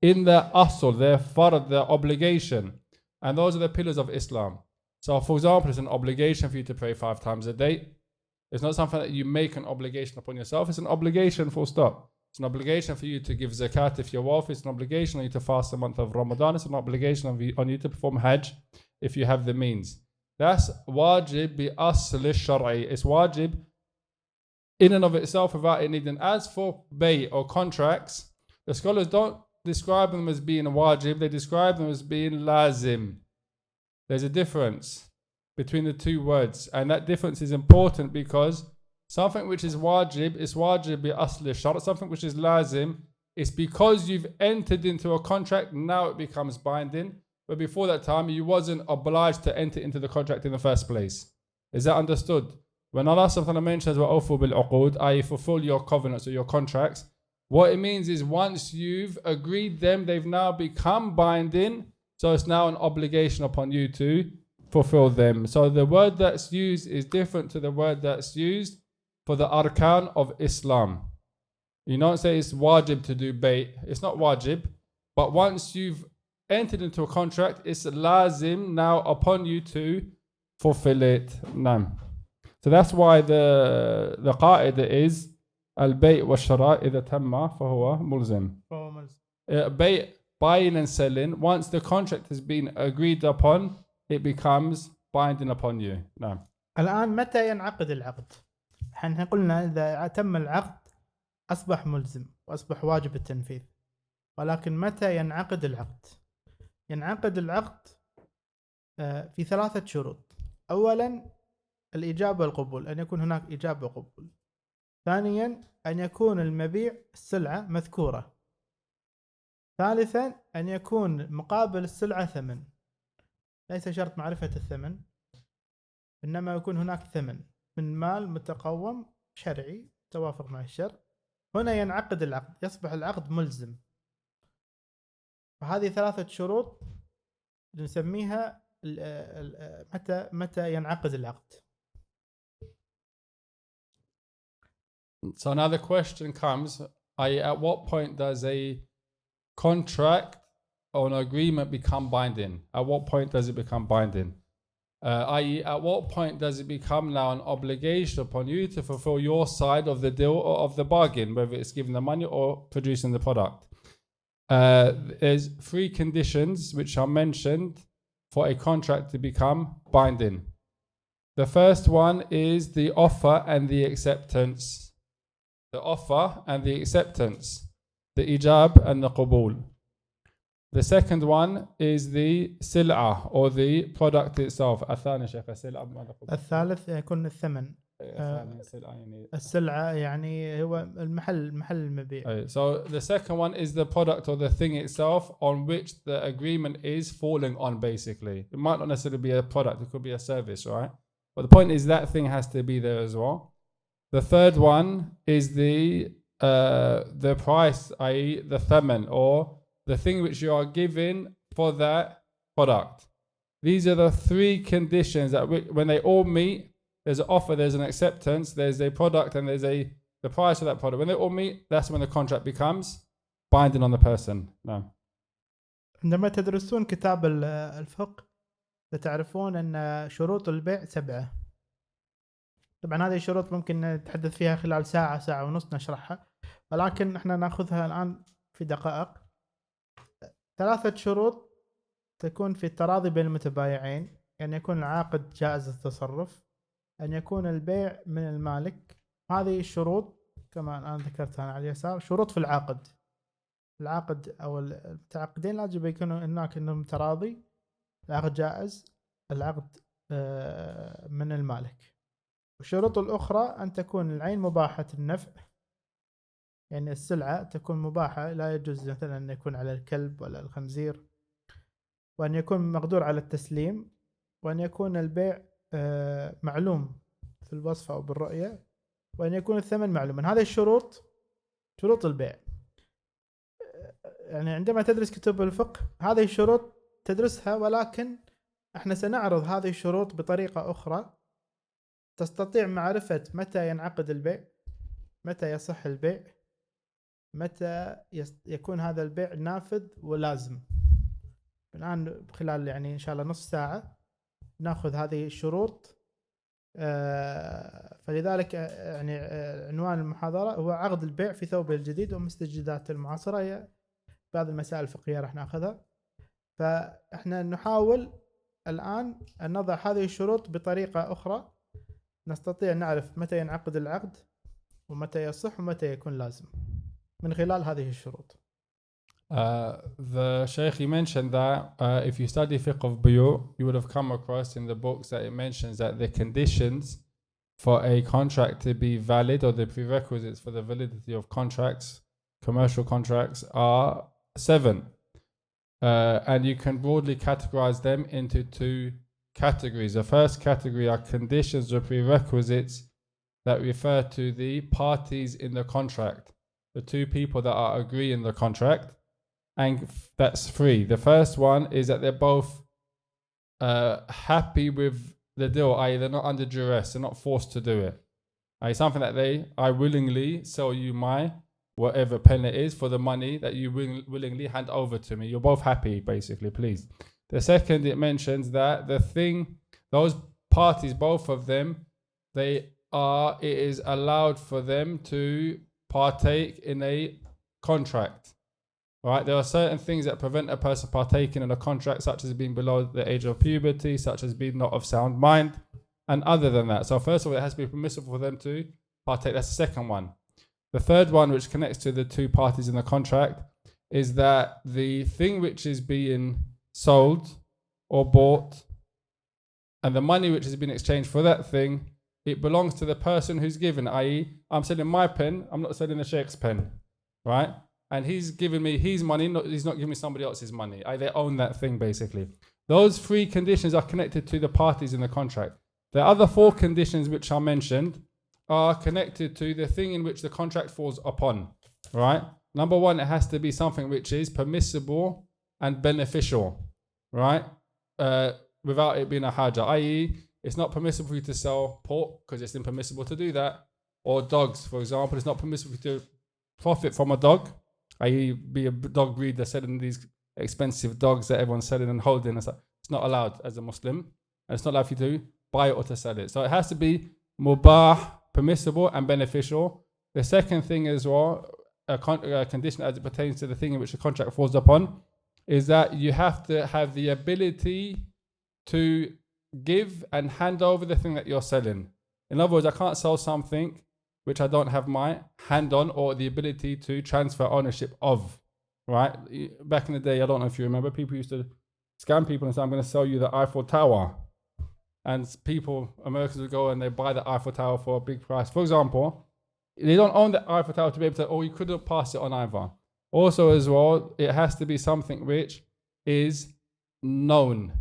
In their asl, their fard, their obligation. And those are the pillars of Islam. So, for example, it's an obligation for you to pray 5 times a day. It's not something that you make an obligation upon yourself. It's an obligation, full stop. It's an obligation for you to give zakat if you're wealthy. It's an obligation on you to fast the month of Ramadan. It's an obligation on you to perform hajj if you have the means. That's wajib bi asl al-shar'i. It's wajib in and of itself without it needing. As for bay' or contracts, the scholars don't describe them as being wajib. They describe them as being lazim. There's a difference between the two words, and that difference is important because something which is wajib is wajib bi asl al-shar'. Something which is lazim, it's because you've entered into a contract, now it becomes binding. But before that time, you wasn't obliged to enter into the contract in the first place. Is that understood? When Allah subhanahu wa ta'ala mentions وَأَوْفُوا بِالْعُقُودِ, i.e. fulfill your covenants or your contracts, what it means is once you've agreed them, they've now become binding. So it's now an obligation upon you to fulfill them. So the word that's used is different to the word that's used for the arkan of Islam. You don't say it's wajib to do bay'. It's not wajib. But once you've entered into a contract, it's lazim now upon you to fulfill it. No. So that's why the qaida is al-bay' wa shara' idha tamma fahuwa mulzim. Bay', buying and selling, once the contract has been agreed upon, it becomes binding upon you. No. الآن متى ينعقد العقد؟ احنا قلنا إذا تم العقد أصبح ملزم وأصبح واجب التنفيذ. ولكن متى ينعقد العقد؟ ينعقد العقد في 3 شروط. أولا الإجابة والقبول، أن يكون هناك إجابة وقبول. ثانيا أن يكون المبيع السلعة مذكورة. ثالثا أن يكون مقابل السلعة ثمن، ليس شرط معرفة الثمن، إنما يكون هناك ثمن من مال متقوم شرعي توافق مع الشرع. هنا ينعقد العقد، يصبح العقد ملزم. فهذه 3 شروط نسميها متى ينعقد العقد. So now the question comes, at what point does a contract or an agreement become binding? At what point does it become binding? I.e., at what point does it become now an obligation upon you to fulfill your side of the deal or of the bargain, whether it's giving the money or producing the product? There's 3 conditions which are mentioned for a contract to become binding. The first one is the offer and the acceptance. The offer and the acceptance. The ijab and the qabul. The second one is the sil'ah or the product itself. الثالث يكون الثمن. السلعة يعني هو محل المبيع. So the second one is the product or the thing itself on which the agreement is falling on, basically. It might not necessarily be a product, it could be a service, right? But the point is that thing has to be there as well. The third one is the price, i.e. the thaman, or the thing which you are given for that product. These are the 3 conditions that when they all meet, there's an offer, there's an acceptance, there's a product, and there's the price of that product. When they all meet, that's when the contract becomes binding on the person. No. عندما تدرسون كتاب الفقه تعرفون أن شروط البيع 7. طبعا هذه الشروط ممكن نتحدث فيها خلال ساعة ونص نشرحها، ولكن احنا ناخذها الآن في دقائق. 3 شروط تكون في التراضي بين المتبايعين، يعني يكون العاقد جائز التصرف، أن يكون البيع من المالك. هذه الشروط كما الآن ذكرتها على اليسار شروط في العقد أو المتعاقدين لازم يكونوا هناك إنهم تراضي، العقد جائز، العقد من المالك. والشروط الأخرى أن تكون العين مباحة النفع، يعني السلعة تكون مباحة، لا يجوز مثلا أن يكون على الكلب ولا الخنزير، وأن يكون مقدور على التسليم، وأن يكون البيع معلوم في الوصف أو بالرؤية، وأن يكون الثمن معلوما. هذه الشروط شروط البيع. يعني عندما تدرس كتب الفقه هذه الشروط تدرسها، ولكن احنا سنعرض هذه الشروط بطريقة أخرى تستطيع معرفة متى ينعقد البيع، متى يصح البيع، متى يكون هذا البيع نافذ ولازم. الآن خلال يعني إن شاء الله نص ساعة نأخذ هذه الشروط. فلذلك يعني عنوان المحاضرة هو عقد البيع في ثوبه الجديد ومستجدات المعاصرة. هي بعض المسائل الفقهية راح نأخذها. فإحنا نحاول الآن أن نضع هذه الشروط بطريقة أخرى نستطيع نعرف متى ينعقد العقد ومتى يصح ومتى يكون لازم من خلال هذه الشروط. The Shaykh, he mentioned that if you study Fiqh of Buyu, you would have come across in the books that it mentions that the conditions for a contract to be valid, or the prerequisites for the validity of contracts, commercial contracts, are 7. And you can broadly categorize them into 2 categories. The first category are conditions or prerequisites that refer to the parties in the contract, the 2 people that are agreeing the contract. And that's 3. The first one is that they're both happy with the deal, i.e. they're not under duress, they're not forced to do it. I something that I willingly sell you my whatever pen it is for the money that you willingly hand over to me. You're both happy, basically, please. The second, it mentions that those parties, both of them, it is allowed for them to partake in a contract. Right, there are certain things that prevent a person partaking in a contract, such as being below the age of puberty, such as being not of sound mind, and other than that. So first of all, it has to be permissible for them to partake. That's the second one. The third one, which connects to the 2 parties in the contract, is that the thing which is being sold or bought and the money which has been exchanged for that thing, it belongs to the person who's given, i.e. I'm selling my pen, I'm not selling the Shaykh's pen, right? And he's giving me his money, he's not giving me somebody else's money. They own that thing, basically. Those 3 conditions are connected to the parties in the contract. The other 4 conditions which are mentioned are connected to the thing in which the contract falls upon, right? Number 1, it has to be something which is permissible and beneficial, right? Without it being a haja, i.e. it's not permissible for you to sell pork because it's impermissible to do that. Or dogs, for example, it's not permissible to profit from a dog, i.e. be a dog breeder selling these expensive dogs that everyone's selling and holding. It's not allowed as a Muslim, and it's not allowed for you to buy it or to sell it. So it has to be mubah, permissible and beneficial. The second thing as well, a condition as it pertains to the thing in which the contract falls upon, is that you have to have the ability to give and hand over the thing that you're selling. In other words, I can't sell something which I don't have my hand on or the ability to transfer ownership of, right? Back in the day, I don't know if you remember, people used to scam people and say, I'm going to sell you the Eiffel Tower. And Americans would go and they buy the Eiffel Tower for a big price. For example, they don't own the Eiffel Tower to be able to, or you couldn't pass it on either. Also as well, it has to be something which is known,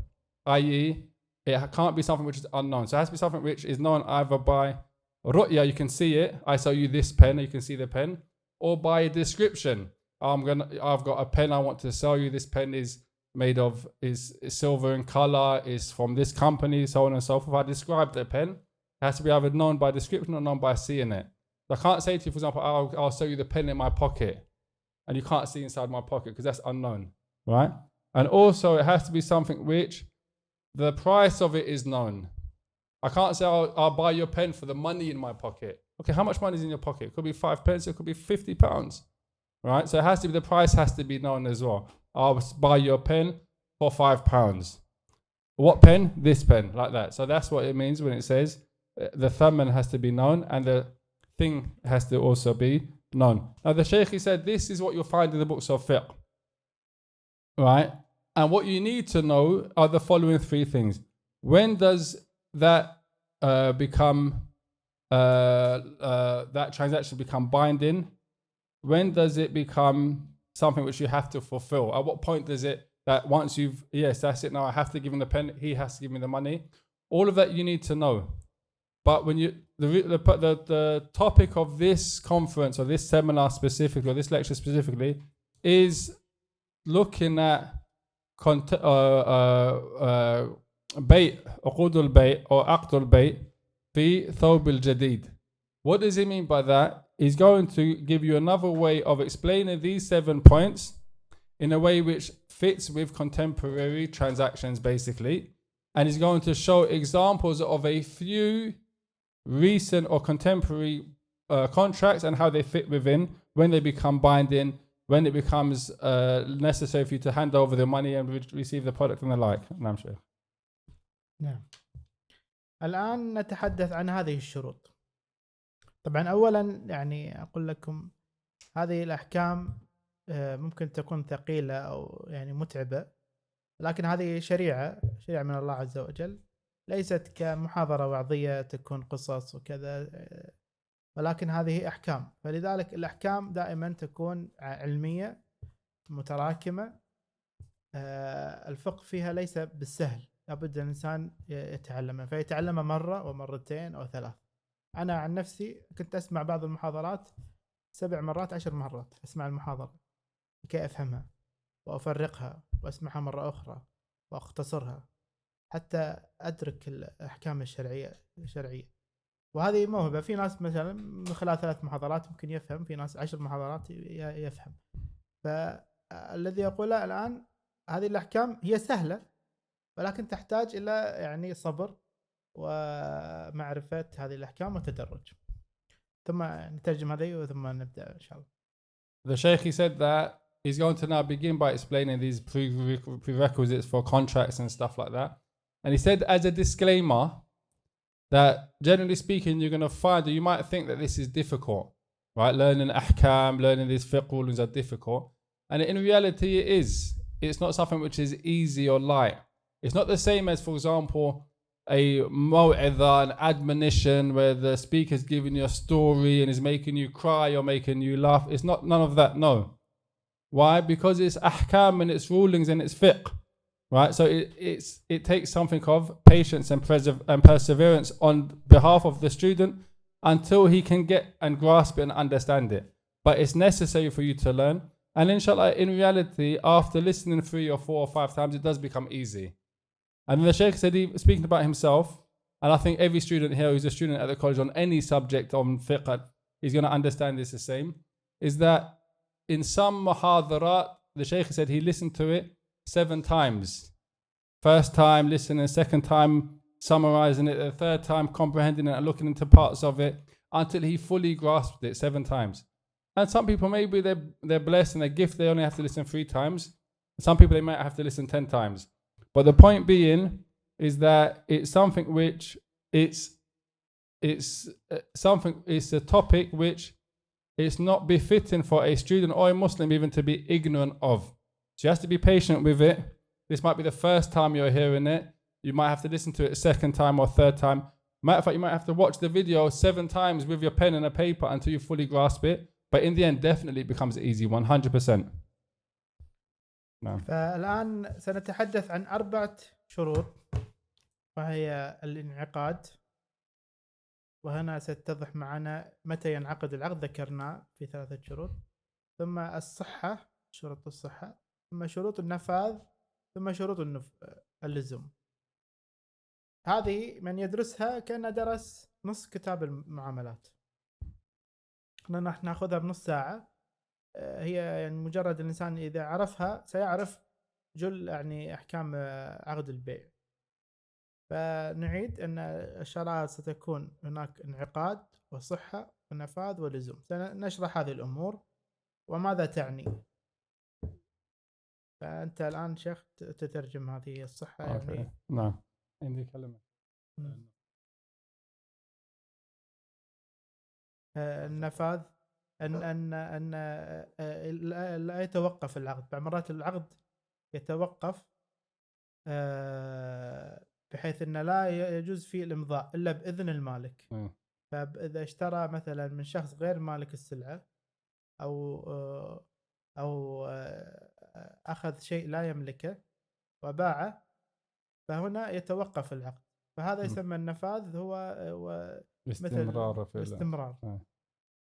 i.e. it can't be something which is unknown. So it has to be something which is known either by ru'ya, you can see it, I sell you this pen, you can see the pen, or by a description. I've got a pen I want to sell you. This pen is made of, is silver in color, is from this company, so on and so forth. I describe the pen. It has to be either known by description or known by seeing it. So I can't say to you, for example, I'll sell you the pen in my pocket, and you can't see inside my pocket because that's unknown, right? And also it has to be something which the price of it is known. I can't say I'll buy your pen for the money in my pocket. Okay, how much money is in your pocket? It could be 5 pence, it could be £50, right? So it has to be, the price has to be known as well. I'll buy your pen for £5. What pen? This pen, like that. So that's what it means when it says the thaman has to be known and the thing has to also be known. Now the Shaykh, he said, this is what you'll find in the books of fiqh, right? And what you need to know are the following 3 things. When does that that transaction become binding? When does it become something which you have to fulfill? At what point does it, that once you've, yes, that's it, now I have to give him the pen, he has to give me the money? All of that you need to know. But when you, the topic of this conference or this seminar specifically, or this lecture specifically, is looking at بيع عقود البيع or عقد البيع في ثوب الجديد. What does he mean by that? He's going to give you another way of explaining these 7 points in a way which fits with contemporary transactions basically, and he's going to show examples of a few recent or contemporary contracts and how they fit within, when they become binding, when it becomes necessary for you to hand over the money and receive the product and the like. نعم شيخ. نعم. الآن نتحدث عن هذه الشروط. طبعا أولا يعني أقول لكم هذه الأحكام ممكن تكون ثقيلة أو يعني متعبة، لكن هذه شريعة من الله عز وجل، ليست كمحاضرة وعظية تكون قصص وكذا، ولكن هذه أحكام. فلذلك الأحكام دائما تكون علمية متراكمة. الفقه فيها ليس بالسهل، لابد الإنسان يتعلمه، فيتعلمه مرة ومرتين أو 3. أنا عن نفسي كنت أسمع بعض المحاضرات 7 مرات 10 مرات، أسمع المحاضرة لكي أفهمها وأفرقها وأسمعها مرة أخرى وأختصرها حتى أدرك الأحكام الشرعية. وهذه موهبة. في ناس مثلا من خلال 3 محاضرات ممكن يفهم، في ناس 10 محاضرات يفهم. فالذي أقوله الآن هذه الأحكام هي سهلة، ولكن تحتاج إلى يعني صبر ومعرفة هذه الأحكام وتدرج. ثم نترجم هذه ثم نبدأ إن شاء الله. The Shaykh, he said that he's going to now begin by explaining these prerequisites for contracts and stuff like that. And he said as a disclaimer that generally speaking you're going to find that you might think that this is difficult, right? Learning ahkam, learning these fiqh rulings are difficult. And in reality it is. It's not something which is easy or light. It's not the same as, for example, a maw'idha, an admonition where the speaker's giving you a story and is making you cry or making you laugh. It's not none of that, no. Why? Because it's ahkam and it's rulings and it's fiqh, right? So it takes something of patience and perseverance on behalf of the student until he can get and grasp it and understand it. But it's necessary for you to learn. And inshallah, in reality, after listening 3 or 4 or 5 times, it does become easy. And the Shaykh said, speaking about himself, and I think every student here who's a student at the college on any subject on fiqh is going to understand this the same, is that in some muhadarat, the Shaykh said he listened to it 7 times. First time listening, second time summarizing it, the third time comprehending it and looking into parts of it until he fully grasped it 7 times. And some people, maybe they're blessed and they're gifted, they only have to listen 3 times. Some people, they might have to listen 10 times. But the point being is that it's something which it's a topic which it's not befitting for a student or a Muslim even to be ignorant of. So you have to be patient with it. This might be the first time you're hearing it. You might have to listen to it a second time or third time. Matter of fact, you might have to watch the video 7 times with your pen and a paper until you fully grasp it. But in the end, definitely it becomes easy, 100%. نعم. فالآن سنتحدث عن 4 شروط، وهي الانعقاد، وهنا ستتضح معنا متى ينعقد العقد، ذكرنا في 3 شروط، ثم الصحة، شروط الصحة، ثم شروط النفاذ، ثم شروط اللزوم. هذه من يدرسها كأنه درس نص كتاب المعاملات. نحن ناخذها بنص ساعة. هي يعني مجرد الإنسان إذا عرفها سيعرف جل يعني أحكام عقد البيع. فنعيد أن الشرائط ستكون هناك انعقاد وصحة ونفاذ ولزوم. سنشرح هذه الأمور وماذا تعني. فأنت الآن شيخ تترجم هذه الصحة يعني. نعم. عندي كلمة. النفاذ أن لا يتوقف العقد. بعض مرات العقد يتوقف بحيث أن لا يجوز فيه الإمضاء إلا بإذن المالك. فإذا اشترى مثلا من شخص غير مالك السلعة أو أخذ شيء لا يملكه وباعه، فهنا يتوقف العقد. فهذا يسمى النفاذ، هو استمرار.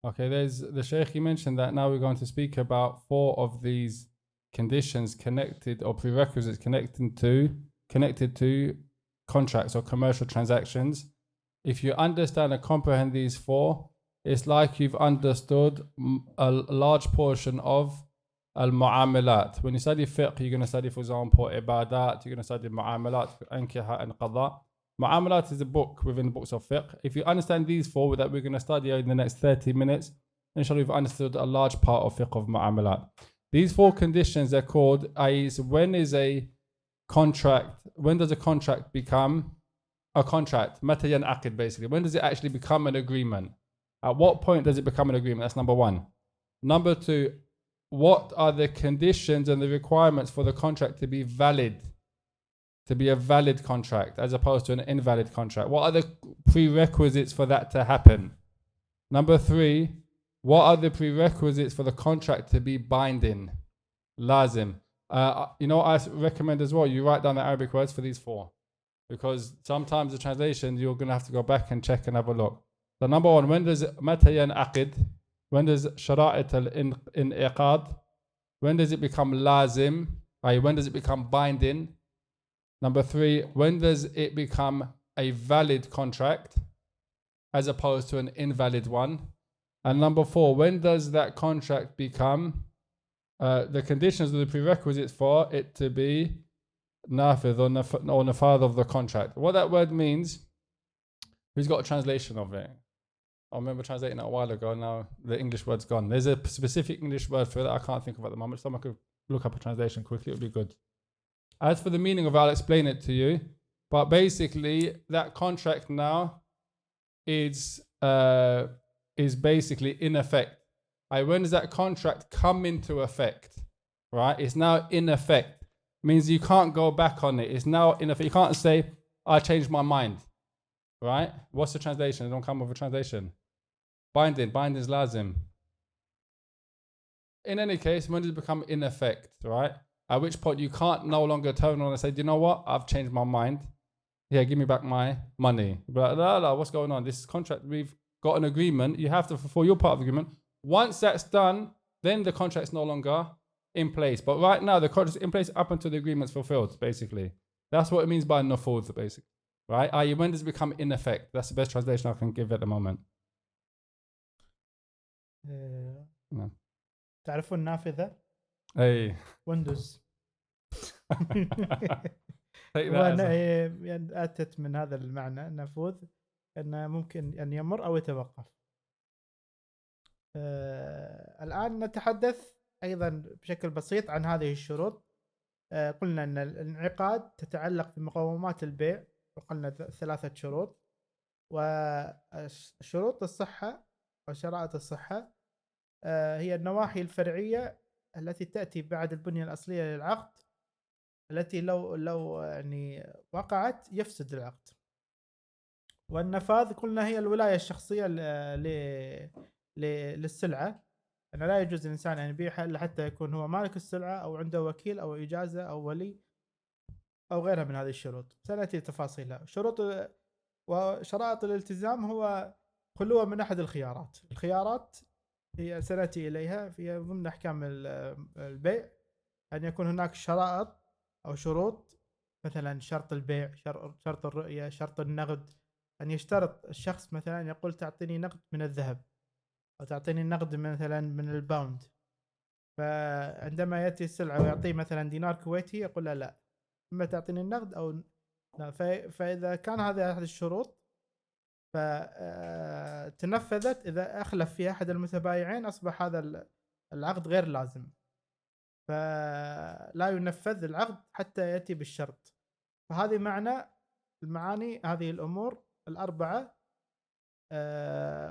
Okay, there's the Shaykh, he mentioned that now we're going to speak about 4 of these conditions connected or prerequisites connected to contracts or commercial transactions. If you understand and comprehend these four, it's like you've understood a large portion of al-mu'amalat. When you study fiqh, you're going to study, for example, ibadat, you're going to study mu'amalat, ankiha and qada. Mu'amalat is a book within the books of fiqh. If you understand these four that we're going to study in the next 30 minutes, inshallah, you've understood a large part of fiqh of mu'amalat. These four conditions are called, when is a contract, when does a contract become a contract? Mata yan'aqid, basically. When does it actually become an agreement? At what point does it become an agreement? That's number one. Number two, what are the conditions and the requirements for the contract to be valid? To be a valid contract as opposed to an invalid contract? What are the prerequisites for that to happen? Number three, what are the prerequisites for the contract to be binding? Lazim. You know what I recommend as well? You write down the Arabic words for these four, because sometimes the translation you're going to have to go back and check and have a look. So number one, when does mata yan'aqid? When does shara'it al-in'iqad? When does it become lazim? When does it become binding? Number three, when does it become a valid contract as opposed to an invalid one? And number four, when does that contract become the conditions or the prerequisites for it to be nafidh or nafadh of the contract? What that word means, who's got a translation of it? I remember translating it a while ago, now the English word's gone. There's a specific English word for it that I can't think of at the moment. Someone could look up a translation quickly, it would be good. As for the meaning of it, I'll explain it to you. But basically, that contract now is basically in effect. When does that contract come into effect? Right? It's now in effect. Means you can't go back on it. It's now in effect. You can't say, I changed my mind. Right? What's the translation? It don't come with a translation. Binding is lazim. In any case, when does it become in effect? Right? At which point you can't no longer turn on and say, do you know what? I've changed my mind. Yeah, give me back my money. But what's going on? This contract, we've got an agreement. You have to fulfill your part of the agreement. Once that's done, then the contract's no longer in place. But right now, the contract's in place up until the agreement's fulfilled, basically. That's what it means by nufudh, basically. Right? When does it become in effect? That's the best translation I can give at the moment. No. تعرفون النافذة؟ أي. ويندوز. أتت من هذا المعنى نفوذ، أنه ممكن أن يمر أو يتوقف. الآن نتحدث أيضا بشكل بسيط عن هذه الشروط. قلنا أن الانعقاد تتعلق بمقومات البيع، وقلنا 3 شروط. وشروط الصحة أو شرائط الصحة هي النواحي الفرعية التي تأتي بعد البنية الأصلية للعقد، التي لو يعني وقعت يفسد العقد. والنفاذ قلنا هي الولاية الشخصية للسلعة، أنه لا يجوز الإنسان أن يبيعها إلا حتى يكون هو مالك السلعة أو عنده وكيل أو إجازة أو ولي أو غيرها من هذه الشروط. سنأتي تفاصيلها. شروط وشرائط الالتزام هو خلوة من أحد الخيارات. الخيارات هي سنأتي إليها في ضمن أحكام البيع، أن يكون هناك شرائط أو شروط، مثلا شرط البيع، شرط الرؤية، شرط النقد. أن يشترط الشخص مثلا يقول تعطيني نقد من الذهب أو تعطيني نقد مثلا من الباوند. فعندما يأتي السلعة ويعطيه مثلا دينار كويتي يقول لا، إما تعطيني النقد أو لا. فإذا كان هذه الشروط فتنفذت، إذا أخلف فيها أحد المتبايعين أصبح هذا العقد غير لازم، فلا ينفذ العقد حتى يأتي بالشرط. فهذه المعاني هذه الأمور 4.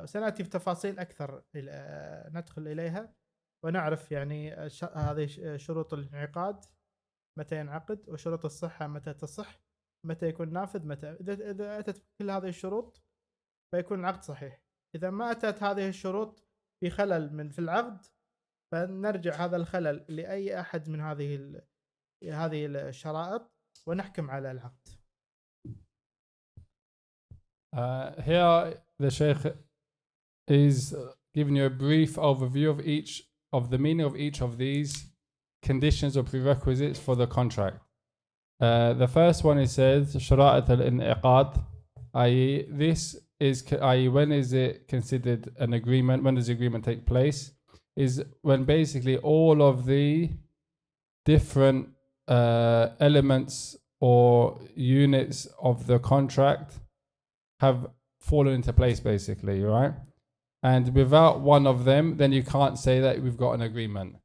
سنأتي بتفاصيل أكثر ندخل إليها ونعرف يعني هذه شروط الانعقاد متى ينعقد، وشروط الصحة متى تصح، متى يكون نافذ، متى إذا أتت كل هذه الشروط فيكون العقد صحيح. إذا ما أتت هذه الشروط في خلل في العقد، فنرجع هذا الخلل لأي أحد من هذه الشرائط ونحكم على العقد. Here the Shaykh is giving you a brief overview of the meaning of each of these conditions or prerequisites for the contract. The first one, it says شرائط الانعقاد, i.e. this is, i.e. when is it considered an agreement? When does the agreement take place? Is when basically all of the different elements or units of the contract have fallen into place, basically, right? And without one of them, then you can't say that we've got an agreement.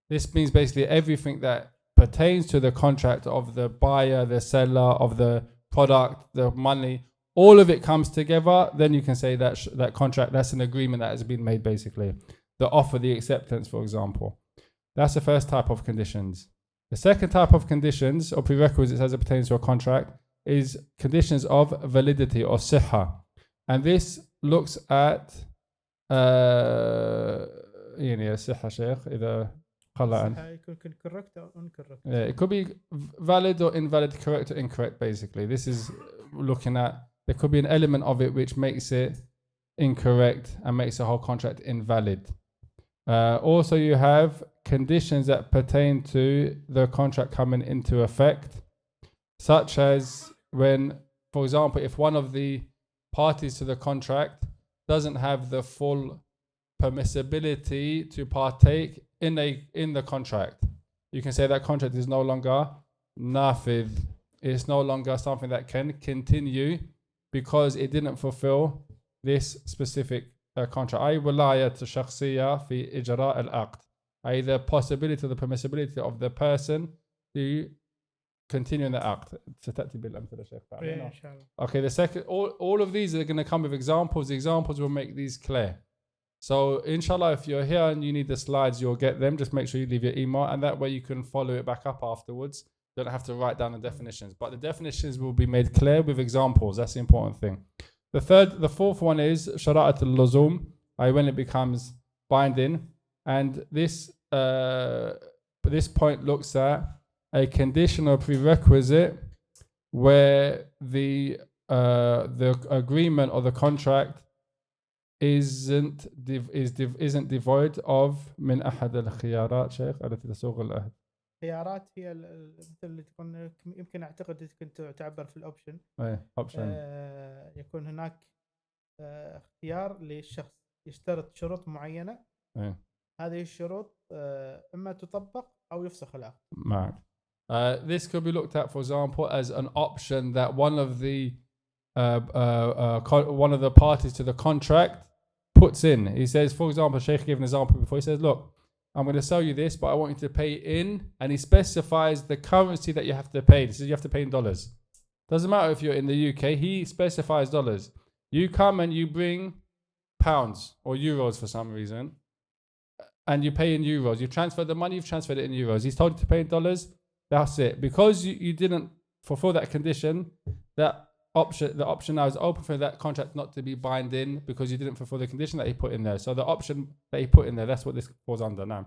This means basically everything that pertains to the contract of the buyer, the seller, of the product, the money, all of it comes together, then you can say that that contract, that's an agreement that has been made, basically. The offer, the acceptance, for example. That's the first type of conditions. The second type of conditions or prerequisites as it pertains to a contract is conditions of validity or sihha. And this looks at صحة شيخ إذا قلعا. يكون correct or incorrect. Yeah, it could be valid or invalid, correct or incorrect, basically. This is looking at, there could be an element of it which makes it incorrect and makes the whole contract invalid. Also, you have conditions that pertain to the contract coming into effect, such as when, for example, if one of the parties to the contract doesn't have the full permissibility to partake in the contract, you can say that contract is no longer nafidh. It's no longer something that can continue because it didn't fulfill this specific contract. أي ولاية شخصية في إجراء العقد. أي the possibility, the permissibility of the person to continue in the act. ستأتي بالأمثلة شيخ. Okay, the second, all of these are going to come with examples. The examples will make these clear. So inshallah, if you're here and you need the slides, you'll get them. Just make sure you leave your email, and that way you can follow it back up afterwards. You don't have to write down the definitions, but the definitions will be made clear with examples. That's the important thing. The fourth one is شرائط اللزوم, when it becomes binding, and this point looks at a condition or prerequisite where the agreement or the contract isn't devoid of من أحد الخيارات شيخ التي تسوغ العهد. خيارات هي مثل اللي تكون يمكن اعتقد كنت تعبر في الاوبشن. يكون هناك اختيار للشخص يشترط شروط معينة. هذه الشروط اما تطبق او يفسخ العقد. معك. This could be looked at, for example, as an option that one of the parties to the contract puts in. He says, for example, Shaykh gave an example before. He says, look, I'm going to sell you this, but I want you to pay in, and he specifies the currency that you have to pay. He says you have to pay in dollars. Doesn't matter if you're in the UK, he specifies dollars. You come and you bring pounds or euros for some reason, and you pay in euros. You transfer the money, you've transferred it in euros. He's told you to pay in dollars. That's it. Because you didn't fulfill that condition, the option now is open for that contract not to be binding because you didn't fulfill the condition that he put in there. So the option that he put in there, that's what this falls under now.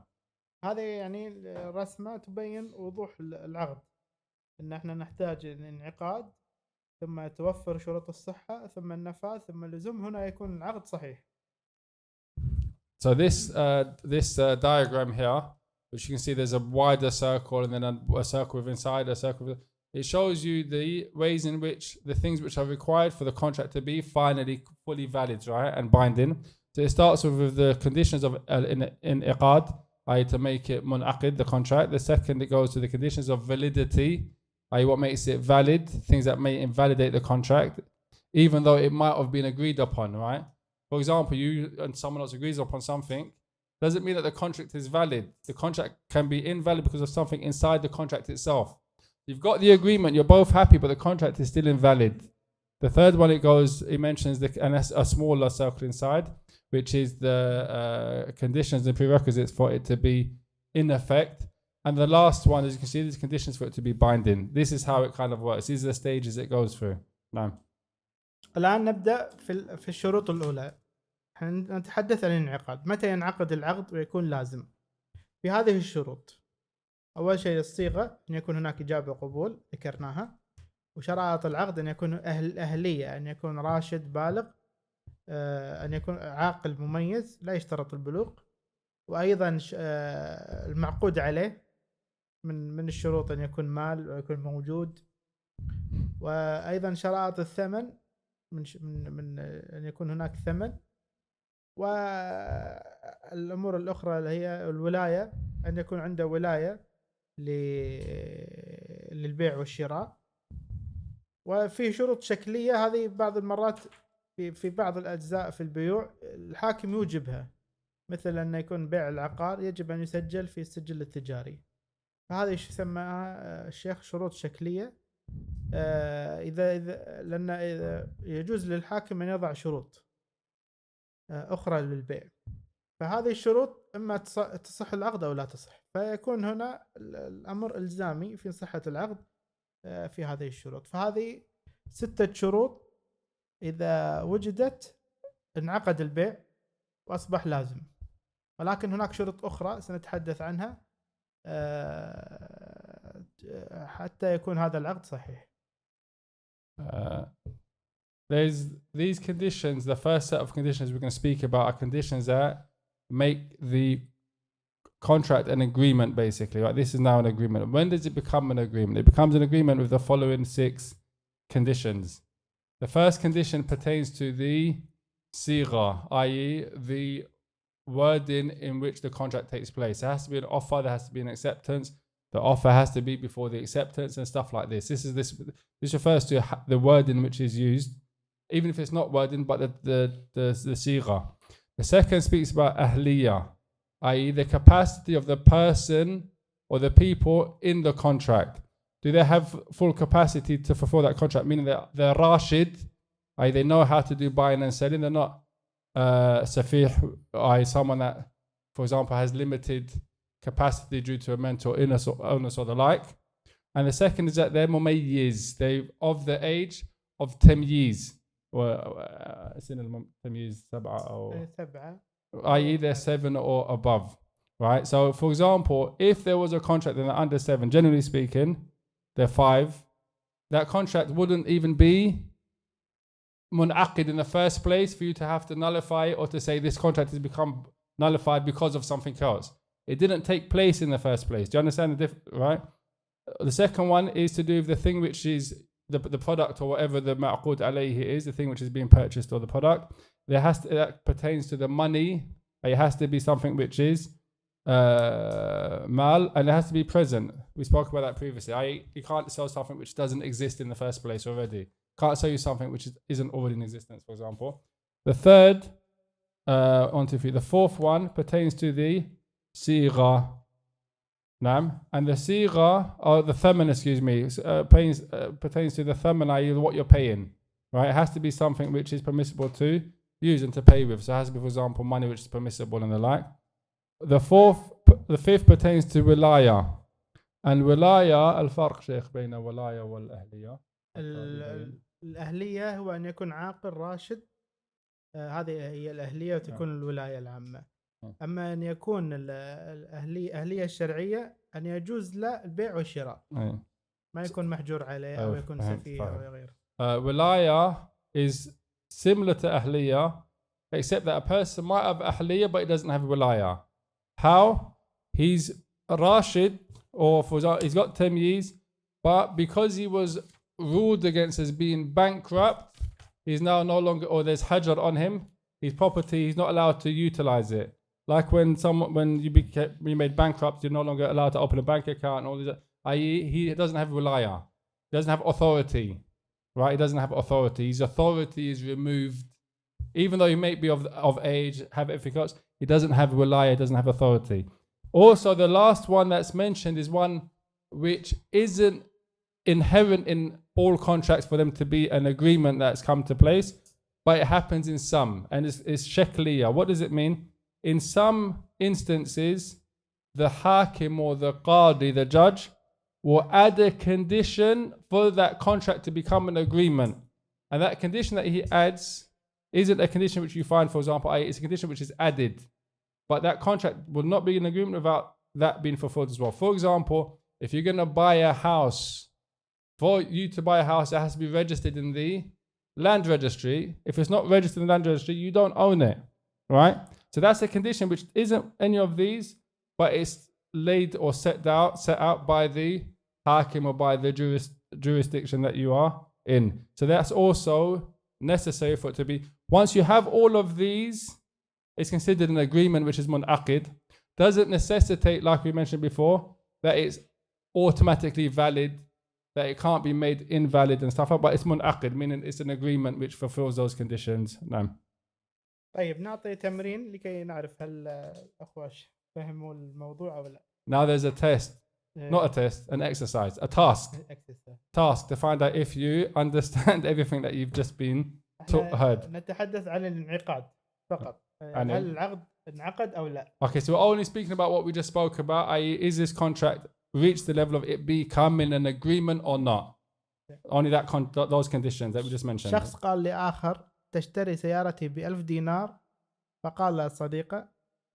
هذه يعني رسمة تبين وضوح العقد. إن احنا نحتاج الانعقاد ثم توفر شروط الصحة ثم النفاذ ثم اللزوم. هنا يكون العقد صحيح. So this diagram here, which you can see there's a wider circle and then a circle with inside, a circle with, it shows you the ways in which the things which are required for the contract to be finally fully valid, right, and binding. So it starts with the conditions of in'iqad, i.e. to make it mun'aqid, the contract. The second, it goes to the conditions of validity, i.e. what makes it valid, things that may invalidate the contract, even though it might have been agreed upon, right? For example, you and someone else agrees upon something, doesn't mean that the contract is valid. The contract can be invalid because of something inside the contract itself. You've got the agreement, you're both happy, but the contract is still invalid. The third one, it mentions and a smaller circle inside, which is the conditions and prerequisites for it to be in effect. And the last one, as you can see, there's conditions for it to be binding. This is how it kind of works. These are the stages it goes through. Now, الآن نبدأ في الشروط الأولى. نتحدث عن الانعقاد. متى ينعقد العقد ويكون لازم؟ في هذه الشروط. أول شيء الصيغة، أن يكون هناك إجابة وقبول ذكرناها. وشرائط العقد أن يكون أهلية، أن يكون راشد بالغ، أن يكون عاقل مميز لا يشترط البلوغ. وأيضا المعقود عليه من الشروط أن يكون مال ويكون موجود. وأيضا شرائط الثمن من أن يكون هناك ثمن. والأمور الأخرى اللي هي الولاية، أن يكون عنده ولاية للبيع والشراء. وفي شروط شكلية، هذه بعض المرات في بعض الأجزاء في البيوع الحاكم يوجبها، مثل أن يكون بيع العقار يجب أن يسجل في السجل التجاري. فهذه يسمىها الشيخ شروط شكلية. لأن إذا يجوز للحاكم أن يضع شروط أخرى للبيع، فهذه الشروط إما تصح العقد أو لا تصح، فيكون هنا الأمر إلزامي في صحة العقد في هذه الشروط. فهذه 6 شروط إذا وجدت انعقد البيع وأصبح لازم. ولكن هناك شروط أخرى سنتحدث عنها حتى يكون هذا العقد صحيح. There's these conditions. The first set of conditions we're going to speak about are conditions that make the contract an agreement, basically. Right? This is now an agreement. When does it become an agreement? It becomes an agreement with the following 6 conditions. The first condition pertains to the sigha, i.e. the wording in which the contract takes place. There has to be an offer, there has to be an acceptance. The offer has to be before the acceptance and stuff like this. This refers to the wording which is used, even if it's not wording, but the sigha. The second speaks about ahliyah, i.e. the capacity of the person or the people in the contract. Do they have full capacity to fulfill that contract? Meaning that they're rashid, i.e. they know how to do buying and selling. They're not safih, i.e. someone that, for example, has limited capacity due to a mental illness or the like. And the second is that they're mumayyiz, they of the age of tamyiz, i.e. they're 7 or above. Right? So for example, if there was a contract and they're under 7, generally speaking, they're 5, that contract wouldn't even be munaqid in the first place for you to have to nullify it or to say this contract has become nullified because of something else. It didn't take place in the first place. Do you understand the difference? Right? The second one is to do with the thing which is the product or whatever the ma'qud alayhi is, the thing which is being purchased or the product. That pertains to the money. It has to be something which is mal, and it has to be present. We spoke about that previously. You can't sell something which doesn't exist in the first place already. Can't sell you something which isn't already in existence, for example. The third, 1, 2, 3. The fourth one pertains to the sigha. And the sigha, or the thaman, pertains to the thaman, i.e. what you're paying. Right? It has to be something which is permissible to use and to pay with. So it has to be, for example, money which is permissible and the like. The fifth pertains to wilaya. And wilaya, al-farq shaykh bayna wilaya wal-ahliyah. الأهلية هو أن يكون عاقل راشد، هذه هي الأهلية وتكون الولاية العامة. أما أن يكون الأهلية الشرعية أن يجوز له البيع والشراء، ما يكون محجور عليه أو يكون سفيه أو غيره. Wilaya is similar to Ahliya, except that a person might have Ahliya but he doesn't have Wilaya. How? He's Rashid, or for example, he's got 10 years, but because he was ruled against as being bankrupt, he's now no longer, or there's hajar on him, his property, he's not allowed to utilize it. Like when you made bankrupt, you're no longer allowed to open a bank account and all this, i.e. he doesn't have wilaya, he doesn't have authority, right? He doesn't have authority. His authority is removed. Even though he may be of age, have everything else, he doesn't have wilaya, he doesn't have authority. Also, the last one that's mentioned is one which isn't inherent in all contracts for them to be an agreement that's come to place, but it happens in some, and it's shakliya. What does it mean? In some instances, the hakim or the qadi, the judge, will add a condition for that contract to become an agreement. And that condition that he adds isn't a condition which you find, for example, it's a condition which is added. But that contract will not be an agreement without that being fulfilled as well. For example, if you're going to buy a house, for you to buy a house, it has to be registered in the land registry. If it's not registered in the land registry, you don't own it, right? So that's a condition which isn't any of these, but it's laid or set out by the hakim or by the jurisdiction that you are in. So that's also necessary for it to be. Once you have all of these, it's considered an agreement which is munaqid. Doesn't necessitate, like we mentioned before, that it's automatically valid, that it can't be made invalid and stuff, but it's munaqid, meaning it's an agreement which fulfills those conditions. No. طيب نعطي تمرين لكي نعرف هل الأخوة فهموا الموضوع أو لا. Now there's a test, not a test, an exercise, a task to find out if you understand everything that you've just been heard. نتحدث عن الانعقاد فقط. هل العقد انعقد أو لا? Okay, so we're only speaking about what we just spoke about, i.e. is this contract reached the level of it becoming an agreement or not? Only those conditions that we just mentioned. شخص قال لآخر تشتري سيارتي ب1000 دينار، فقال له صديقه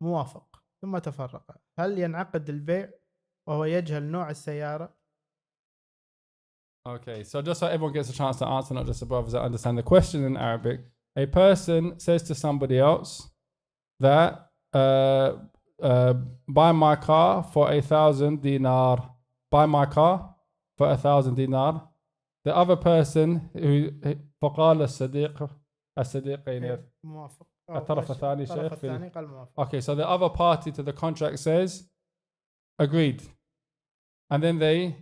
موافق، ثم تفرق. هل ينعقد البيع وهو يجهل نوع السيارة؟ Okay, so just so everyone gets a chance to answer, not just the brothers that understand the question in Arabic, a person says to somebody else that buy my car for 1,000 dinar. Buy my car for 1,000 dinar. The other person who فقال الصديق موافق. الطرف الثاني شيخ. Okay, so the other party to the contract says agreed, and then they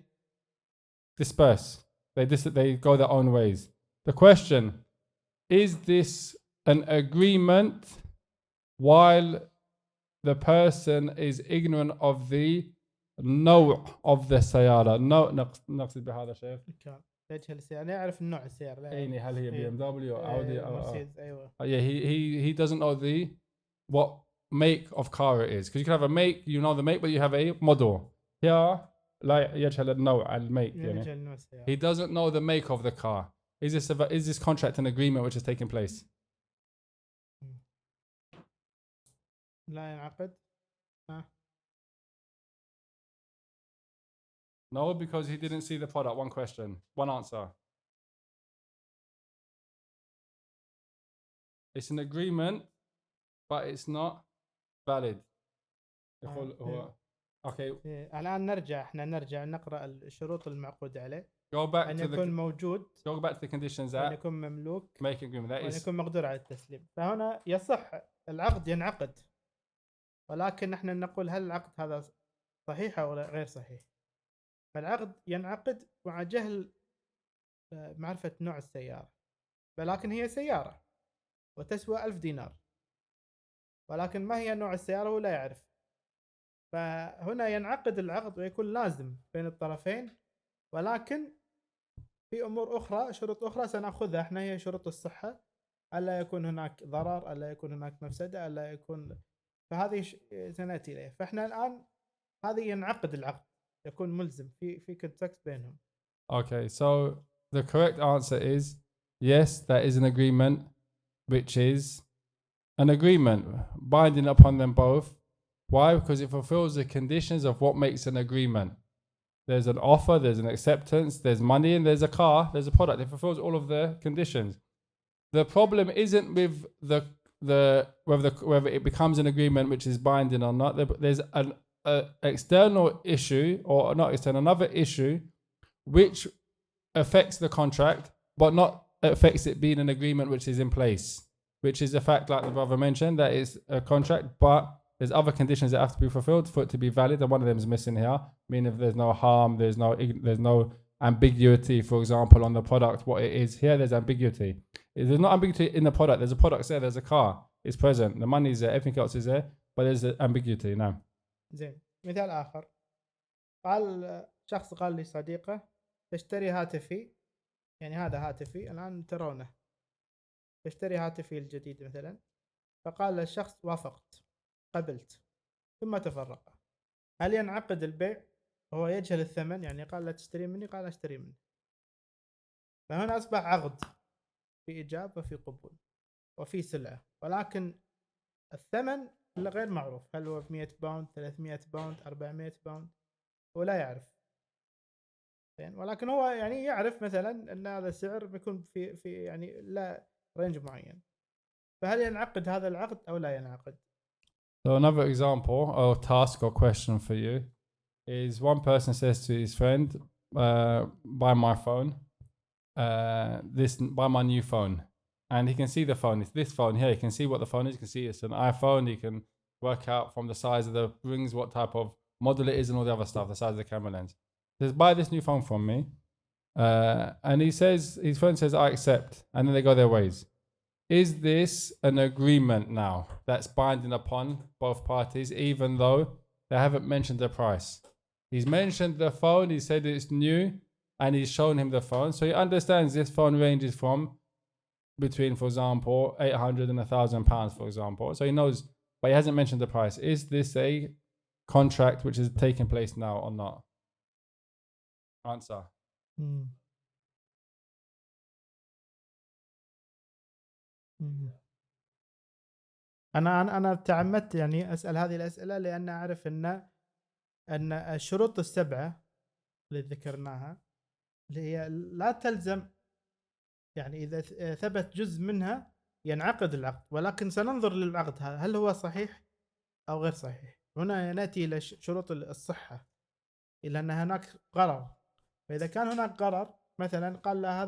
disperse. They go their own ways. The question is: this an agreement while the person is ignorant of the نوع of the سيارة؟ نقصد بهذا شيء. يجهل السيارة، يعرف النوع السيارة. يعني هل هي BMW or Audi or Mercedes؟ أيوة. Yeah, he doesn't know what make of car it is, because you can have a make, you know the make, but you have a model. Here لا يجهل النوع المake. He doesn't know the make of the car. Is this contract an agreement which is taking place? لا ينعقد. No, because he didn't see the product. One question, one answer. It's an agreement, but it's not valid. Okay. الآن احنا نرجع نقرأ الشروط المعقود عليه. Go back أن to يكون موجود. Go back to the conditions أن that يكون مملوك. make agreement. That وأن is. يكون مقدور على التسليم. فهنا يصح العقد ينعقد، ولكن نحن نقول هل العقد هذا صحيح أو غير صحيح. فالعقد ينعقد مع جهل معرفة نوع السيارة، ولكن هي سيارة وتسوى 1000 دينار، ولكن ما هي نوع السيارة هو لا يعرف. فهنا ينعقد العقد ويكون لازم بين الطرفين، ولكن في أمور أخرى، شروط أخرى سنأخذها احنا، هي شروط الصحة، ألا يكون هناك ضرر، ألا يكون هناك مفسدة، ألا يكون، فهذه سنأتي إليه. فإحنا الآن هذه ينعقد العقد، يكون ملزم في كونتاكت بينهم. Okay, so the correct answer is yes, that is an agreement, which is an agreement binding upon them both. Why? Because it fulfills the conditions of what makes an agreement. There's an offer, there's an acceptance, there's money, and there's a car, there's a product. It fulfills all of the conditions. The problem isn't with whether it becomes an agreement which is binding or not. There's an external issue, or not external, another issue which affects the contract, but not affects it being an agreement which is in place, which is the fact, like the brother mentioned, that it's a contract, but there's other conditions that have to be fulfilled for it to be valid, and one of them is missing here, meaning if there's no harm, there's no ambiguity, for example, on the product, what it is. Here there's ambiguity. There's not ambiguity in the product. There's a product there, there's a car, it's present, the money is there, everything else is there, but there's ambiguity now. زين. مثال آخر، قال شخص قال لي صديقه تشتري هاتفي، يعني هذا هاتفي الآن ترونه، تشتري هاتفي الجديد مثلا، فقال الشخص وافقت، قبلت، ثم تفرق. هل ينعقد البيع وهو يجهل الثمن؟ يعني قال لا تشتري مني، قال اشتري مني. فهنا أصبح عقد في إيجاب وفي قبول وفي سلعة، ولكن الثمن غير معروف، هل هو 100 باوند 300 باوند 400 باوند، هو لا يعرف. ولكن هو يعني يعرف مثلا أن هذا السعر بيكون في يعني لا رينج معين. فهل ينعقد هذا العقد أو لا ينعقد؟ So another example or task or question for you is one person says to his friend, buy my phone, buy my new phone. And he can see the phone. It's this phone here. You can see what the phone is. You can see it's an iPhone. You can work out from the size of the rings what type of model it is and all the other stuff, the size of the camera lens. He says, buy this new phone from me. And he says, his friend says, I accept. And then they go their ways. Is this an agreement now that's binding upon both parties, even though they haven't mentioned the price? He's mentioned the phone, he said it's new, and he's shown him the phone. So he understands this phone ranges from between, for example, 800 and £1,000, for example. So he knows, but he hasn't mentioned the price. Is this a contract which is taking place now or not? Answer. أنا تعمدت يعني أسأل هذه الأسئلة لأن أعرف أن الشروط السبعة اللي ذكرناها اللي هي لا تلزم، يعني إذا ثبت جزء منها ينعقد العقد، ولكن سننظر للعقد هذا هل هو صحيح أو غير صحيح. هنا نأتي إلى شروط الصحة، إلى أن هناك غرر. فإذا كان هناك غرر، مثلا قال له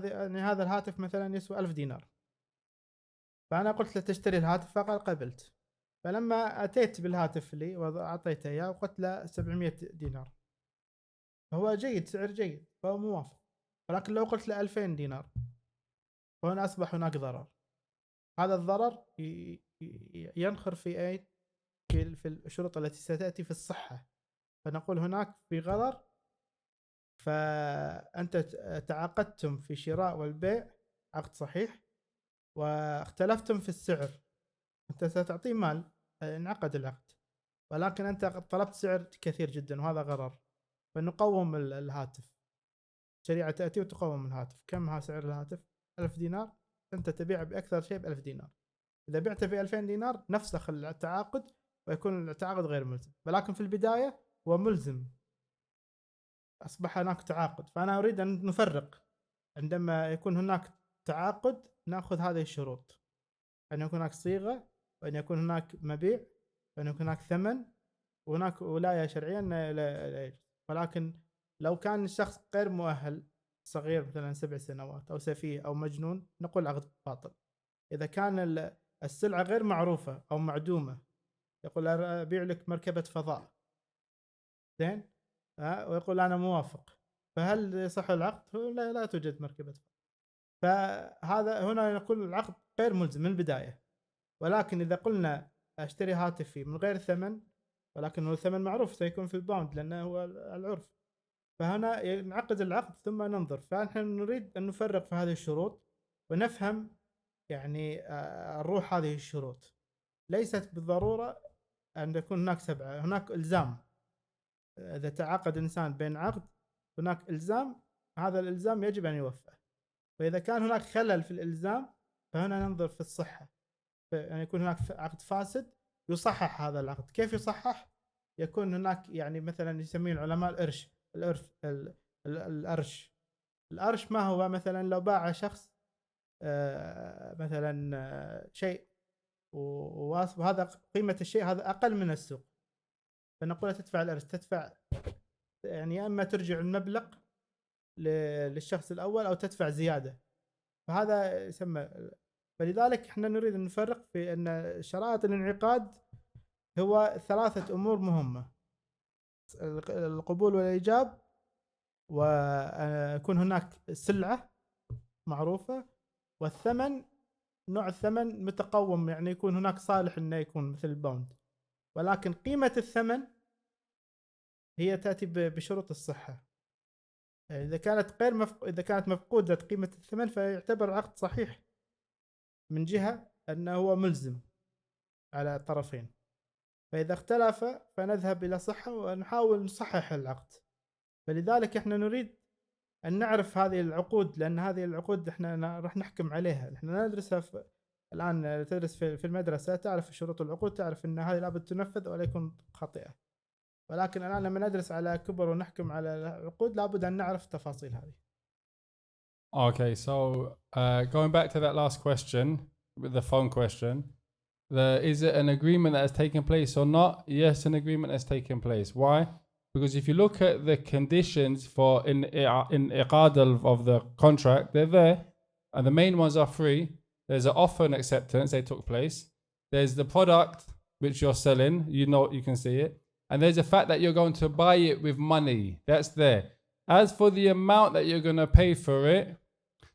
هذا الهاتف مثلا يسوى 1000 دينار، فأنا قلت له تشتري الهاتف، فقال قبلت. فلما أتيت بالهاتف لي وأعطيته إياه وقلت له 700 دينار، فهو جيد، سعر جيد، فهو موافق. ولكن لو قلت له 2000 دينار، فهنا أصبح هناك ضرر. هذا الضرر ينخر في أي في الشروط التي ستأتي في الصحة. فنقول هناك في غرر، فأنت تعاقدتم في شراء والبيع عقد صحيح، واختلفتم في السعر، أنت ستعطيه مال، انعقد العقد، ولكن أنت طلبت سعر كثير جدا وهذا غرر، فنقوم الهاتف. شريعة تأتي وتقوم الهاتف. كم ها سعر الهاتف؟ 1000 دينار، أنت تبيع بأكثر شيء ب1000 دينار. إذا بعت ب 2000 دينار نفسخ التعاقد ويكون التعاقد غير ملزم، ولكن في البداية هو ملزم، أصبح هناك تعاقد. فأنا أريد أن نفرق عندما يكون هناك تعاقد، نأخذ هذه الشروط: أن يكون هناك صيغة، وأن يكون هناك مبيع، وأن يكون هناك ثمن، وهناك ولاية شرعية لا يجوز. ولكن لو كان الشخص غير مؤهل، صغير مثلا 7 سنوات أو سفيه أو مجنون، نقول عقد باطل. إذا كان السلعة غير معروفة أو معدومة، يقول أبيع لك مركبة فضاء، زين، ويقول أنا موافق، فهل يصح العقد؟ لا توجد مركبة فضاء. فهذا هنا نقول العقد غير ملزم من البداية. ولكن إذا قلنا أشتري هاتفي من غير ثمن، ولكن هو الثمن معروف سيكون في الباوند لأنه هو العرف، فهنا ينعقد العقد ثم ننظر. فنحن نريد أن نفرق في هذه الشروط ونفهم يعني الروح هذه الشروط. ليست بالضرورة أن يكون هناك 7، هناك إلزام. إذا تعاقد إنسان بين عقد، هناك إلزام، هذا الإلزام يجب أن يوفى. فإذا كان هناك خلل في الإلزام، فهنا ننظر في الصحة، يعني يكون هناك عقد فاسد، يصحح هذا العقد. كيف يصحح؟ يكون هناك يعني مثلا يسميه العلماء الأرش. ما هو؟ مثلا لو باع شخص مثلا شيء، وهذا قيمة الشيء هذا أقل من السوق، فنقول تدفع الأرش، تدفع يعني أما ترجع المبلغ للشخص الأول أو تدفع زيادة، فهذا يسمى. فلذلك احنا نريد أن نفرق في أن شرائط الانعقاد هو 3 أمور مهمة: القبول والإيجاب، ويكون هناك سلعة معروفة، والثمن، نوع الثمن متقوم، يعني يكون هناك صالح أنه يكون مثل الباوند. ولكن قيمة الثمن هي تأتي بشروط الصحة. إذا كانت إذا كانت مفقودة قيمة الثمن، فيعتبر عقد صحيح من جهة أنه هو ملزم على الطرفين. فإذا اختلف فنذهب إلى صحة ونحاول نصحح العقد. فلذلك احنا نريد أن نعرف هذه العقود، لأن هذه العقود احنا راح نحكم عليها. احنا ندرسها الآن، تدرس في المدرسة، تعرف شروط العقود، تعرف أن هذه لابد تنفذ ولا يكون خاطئة. ولكن الآن لما ندرس على كبر ونحكم على العقود، لابد أن نعرف تفاصيل هذه. Okay, so going back to that last question, with the phone question, is it an agreement that has taken place or not? Yes, an agreement has taken place. Why? Because if you look at the conditions for in Iqeedah of the contract, they're there, and the main ones are three. There's an offer and acceptance, they took place. There's the product which you're selling, you can see it. And there's the fact that you're going to buy it with money. That's there. As for the amount that you're going to pay for it,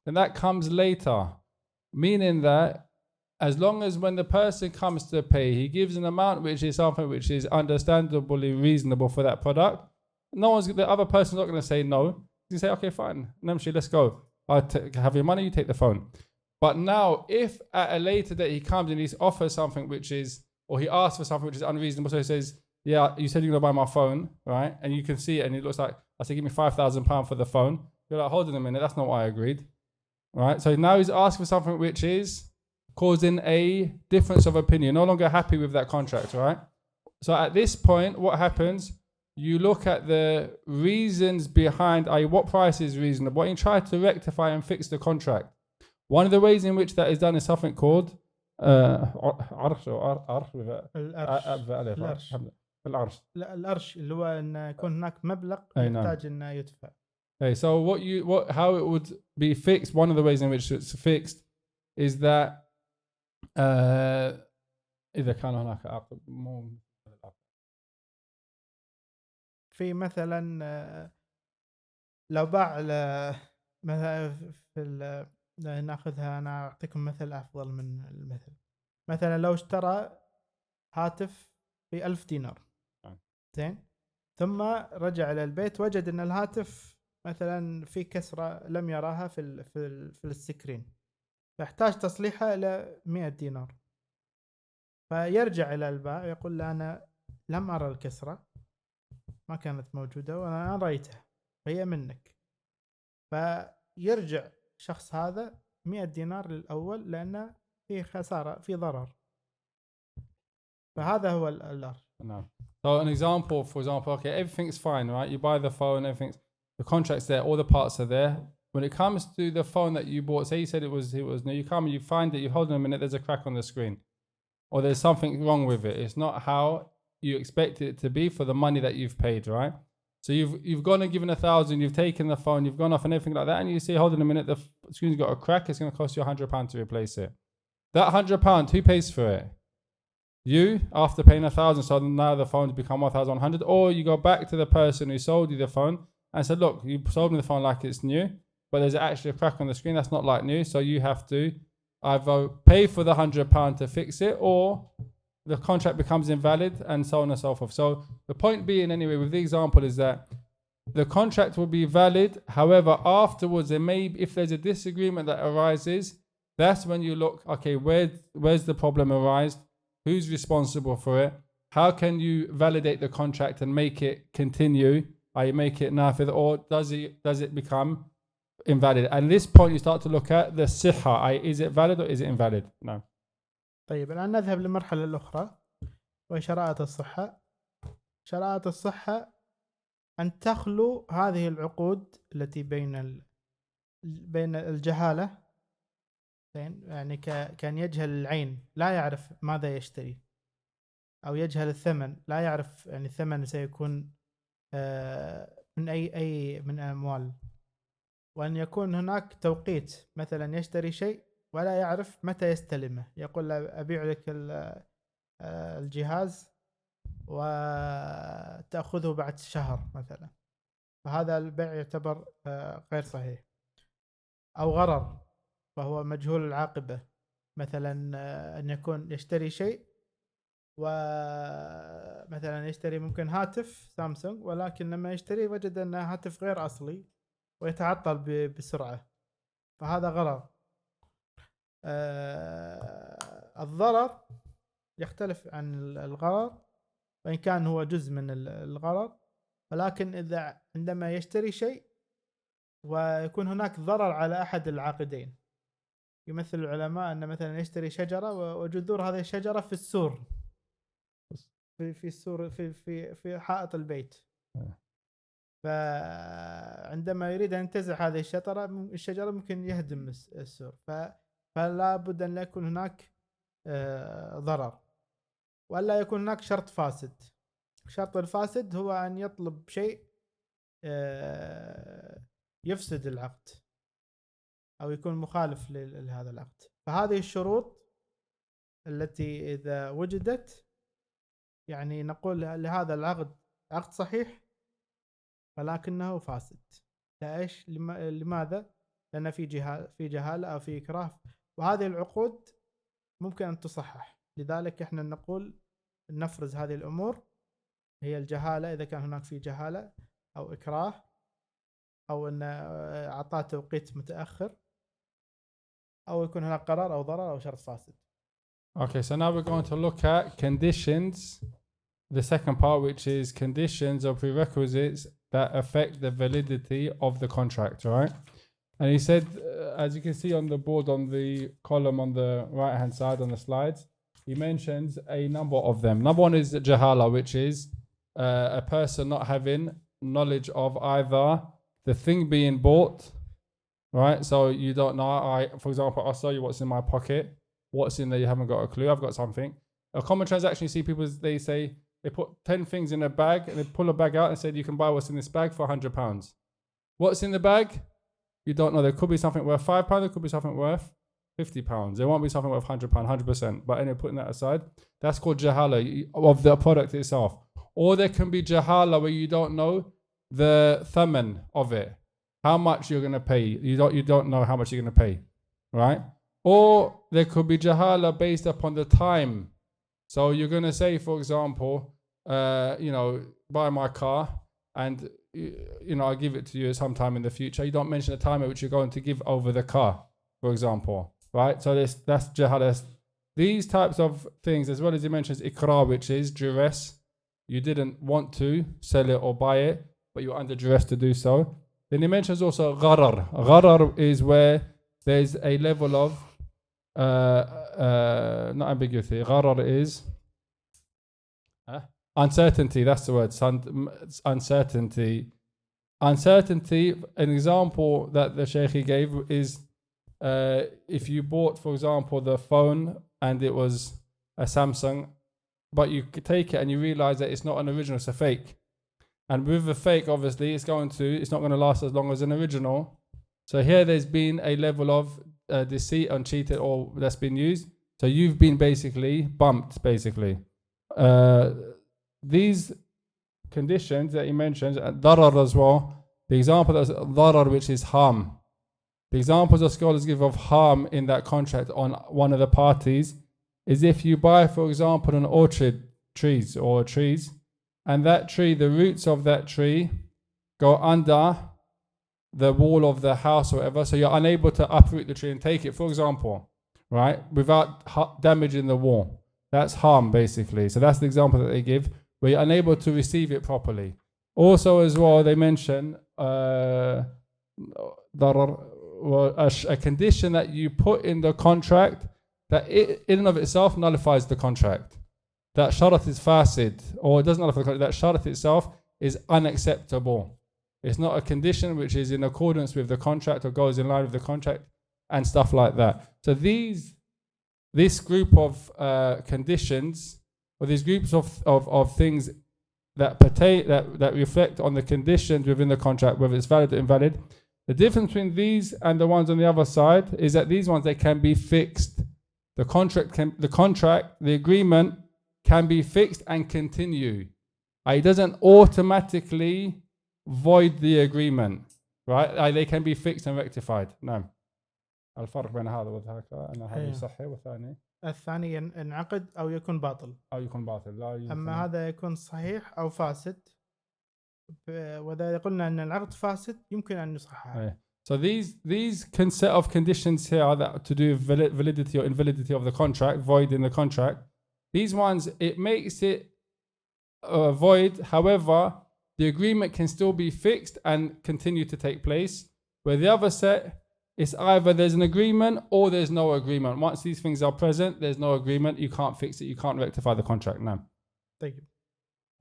then that comes later. Meaning that as long as when the person comes to pay, he gives an amount which is something which is understandably reasonable for that product, the other person's not going to say no. You say, okay, fine. Namshi, let's go. I'll have your money, you take the phone. But now, if at a later date he comes and he offers something which is, or he asks for something which is unreasonable, so he says, yeah, you said you're going to buy my phone, right? And you can see it and it looks like, I said, give me £5,000 for the phone. You're like, hold on a minute, that's not what I agreed, right? So now he's asking for something which is causing a difference of opinion, no longer happy with that contract, right? So at this point, what happens? You look at the reasons behind, what price is reasonable, and you try to rectify and fix the contract. One of the ways in which that is done is something called العرش اللي هو ان يكون هناك مبلغ يحتاج انه يدفع. Okay, so how it would be fixed, one of the ways in which it's fixed is that إذا كان هناك عقد في مثلا لو باع مثلا ناخذها، انا اعطيكم مثل افضل من المثل. مثلا لو اشترى هاتف ب 1000 دينار زين، ثم رجع الى البيت وجد ان الهاتف مثلا في كسرة لم يراها في السكرين، فاحتاج تصليحها الى 100 دينار. فيرجع الى البائع يقول له انا لم ارى الكسرة، ما كانت موجودة وانا رأيتها فهي منك. فيرجع الشخص هذا 100 دينار للأول لأنه في خسارة، في ضرر. فهذا هو الأمر. No. So an example, for example, okay, everything's fine, right? You buy the phone, the contract's there, all the parts are there. When it comes to the phone that you bought, say you said it was new, you come and you find that you hold on a minute, there's a crack on the screen, or there's something wrong with it. It's not how you expect it to be for the money that you've paid, right? So you've gone and given 1,000, you've taken the phone, you've gone off and everything like that, and you say, hold on a minute, the screen's got a crack, it's going to cost you £100 to replace it. That £100, who pays for it? You, after paying 1,000, so now the phone's become 1,100, or you go back to the person who sold you the phone and said, look, you sold me the phone like it's new, but there's actually a crack on the screen that's not like new, so you have to either pay for the £100 to fix it, or the contract becomes invalid, and so on and so forth. So the point being, anyway, with the example is that the contract will be valid. However, afterwards, if there's a disagreement that arises, that's when you look, okay, where's the problem arise? Who's responsible for it? How can you validate the contract and make it continue? Make it nafid, or does it become invalid? At this point, you start to look at the sihha. Is it valid or is it invalid? No. طيب الآن نذهب للمرحلة الأخرى وهي شرائط الصحة. شرائط الصحة أن تخلو هذه العقود التي بين الجهالة، يعني كان يجهل العين لا يعرف ماذا يشتري، أو يجهل الثمن لا يعرف يعني الثمن سيكون من أي من الأموال، وأن يكون هناك توقيت، مثلا يشتري شيء ولا يعرف متى يستلمه، يقول له أبيع لك الجهاز وتأخذه بعد شهر مثلا، فهذا البيع يعتبر غير صحيح. أو غرر وهو مجهول العاقبة، مثلا أن يكون يشتري شيء ومثلا يشتري ممكن هاتف سامسونج، ولكن لما يشتري وجد أنه هاتف غير أصلي ويتعطل بسرعة، فهذا غرر. الضرر يختلف عن الغرر، وإن كان هو جزء من الغرر، ولكن إذا عندما يشتري شيء ويكون هناك ضرر على أحد العاقدين، يمثل العلماء أن مثلا يشتري شجرة وجذور هذه الشجرة في السور، في السور في حائط البيت، فعندما يريد أن ينتزع هذه الشجرة ممكن يهدم السور، فلا بد أن يكون هناك ضرر، ولا يكون هناك شرط فاسد. الشرط الفاسد هو أن يطلب شيء يفسد العقد أو يكون مخالف لهذا العقد. فهذه الشروط التي إذا وجدت يعني نقول لهذا العقد عقد صحيح ولكنه فاسد. لإيش؟ لماذا؟ لأن في جهالة أو في إكراه، وهذه العقود ممكن أن تصحح. لذلك إحنا نقول نفرز هذه الأمور، هي الجهالة إذا كان هناك في جهالة أو إكراه أو أن أعطاه توقيت متأخر أو يكون هناك قرار أو ضرر أو شرط فاسد. Okay, so now we're going to look at conditions, the second part, which is conditions or prerequisites that affect the validity of the contract, right? And he said, as you can see on the board on the column on the right hand side on the slides, he mentions a number of them. Number one is jahala, which is a person not having knowledge of either the thing being bought, right? So you don't know, for example, I'll show you what's in my pocket. What's in there, you haven't got a clue. I've got something. A common transaction, you see people, they say, they put 10 things in a bag and they pull a bag out and say, you can buy what's in this bag for £100. What's in the bag? You don't know. There could be something worth £5, there could be something worth £50. There won't be something worth £100, 100%. But anyway, putting that aside, that's called jahala of the product itself. Or there can be jahala where you don't know the thaman of it, how much you're going to pay. You don't know how much you're going to pay, right? Or there could be jahala based upon the time. So you're going to say, for example, buy my car and I'll give it to you sometime in the future. You don't mention the time at which you're going to give over the car, for example, right? So that's jahala. These types of things, as well as he mentions ikrar, which is duress. You didn't want to sell it or buy it, but you're under duress to do so. Then he mentions also gharar. Gharar is where there's a level of not ambiguity. Gharar is uncertainty. That's the word. Uncertainty. Uncertainty. An example that the Shaykh gave is if you bought, for example, the phone and it was a Samsung, but you take it and you realize that it's not an original, it's a fake. And with a fake, obviously, it's not going to last as long as an original. So here there's been a level of deceit and cheated, or that's been used. So you've been basically bumped, basically. These conditions that he mentions, darar as well. The example is darar, which is harm. The examples that scholars give of harm in that contract on one of the parties is if you buy, for example, an orchard, trees, and that tree, the roots of that tree go under the wall of the house or whatever, so you're unable to uproot the tree and take it, for example, right, without damaging the wall. That's harm, basically. So that's the example that they give, where you're unable to receive it properly. Also, as well, they mention a condition that you put in the contract that it, in and of itself nullifies the contract. That sharat is fasid, or it doesn't nullify the contract. That sharat itself is unacceptable. It's not a condition which is in accordance with the contract or goes in line with the contract and stuff like that. So this group of conditions, or these groups of things that pertain, that reflect on the conditions within the contract, whether it's valid or invalid. The difference between these and the ones on the other side is that these ones, they can be fixed. The agreement can be fixed and continue. It doesn't automatically void the agreement, right? They can be fixed and rectified. نعم. الفرق بين هذا وذاك أن هذا يصح والثاني. الثاني ينعقد أو يكون باطل. أو يكون باطل. لا أما هذا يكون صحيح أو فاسد. وإذا قلنا أن العقد فاسد يمكن أن يصحح. So these set of conditions here that to do with validity or invalidity of the contract, void in the contract. These ones, it makes it void. However, the agreement can still be fixed and continue to take place. Where the other set, it's either there's an agreement or there's no agreement. Once these things are present, there's no agreement. You can't fix it. You can't rectify the contract. No. طيب.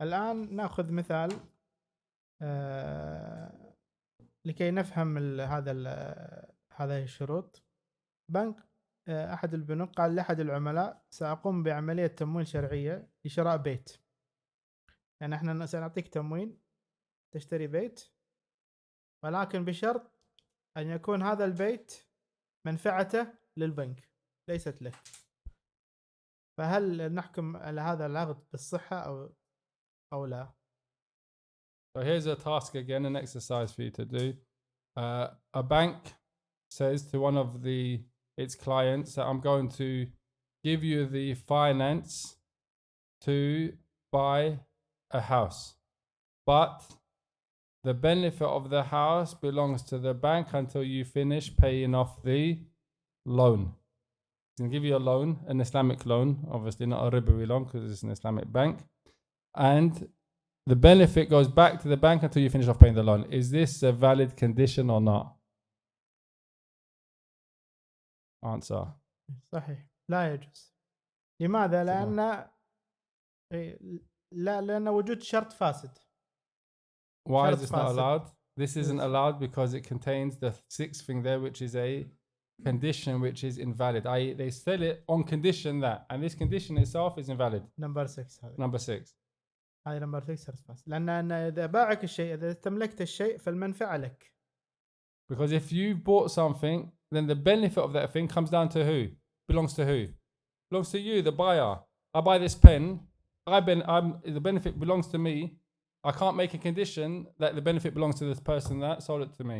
الآن نأخذ مثال لكي نفهم هذه الشروط. بنك أحد البنوك قال لأحد العملاء سأقوم بعملية تمويل شرعية لشراء بيت. يعني احنا سنعطيك تموين تشتري بيت، ولكن بشرط أن يكون هذا البيت منفعته للبنك ليست لك. فهل نحكم على هذا العقد بالصحة أو لا؟ So here's a task again, an exercise for you to do. A bank says to one of its clients that I'm going to give you the finance to buy a house, but the benefit of the house belongs to the bank until you finish paying off the loan. It's going to give you a loan, an Islamic loan, obviously not a ribawi loan because it's an Islamic bank, and the benefit goes back to the bank until you finish off paying the loan. Is this a valid condition or not? Answer. صحيح، لا يجوز. لماذا؟ لأن وجود شرط فاسد. Why is this not allowed? This isn't allowed because it contains the sixth thing there, which is a condition which is invalid. I.e., they sell it on condition that, and this condition itself is invalid. Number 6 هذا. Number 6. هاي نمبر 6 شرط فاسد. لأن إذا باعك الشيء، إذا استملكت الشيء فالمنفعة لك. Because if you bought something, then the benefit of that thing comes down to who? Belongs to who? Belongs to you, the buyer. I buy this pen. The benefit belongs to me. I can't make a condition that the benefit belongs to this person that sold it to me.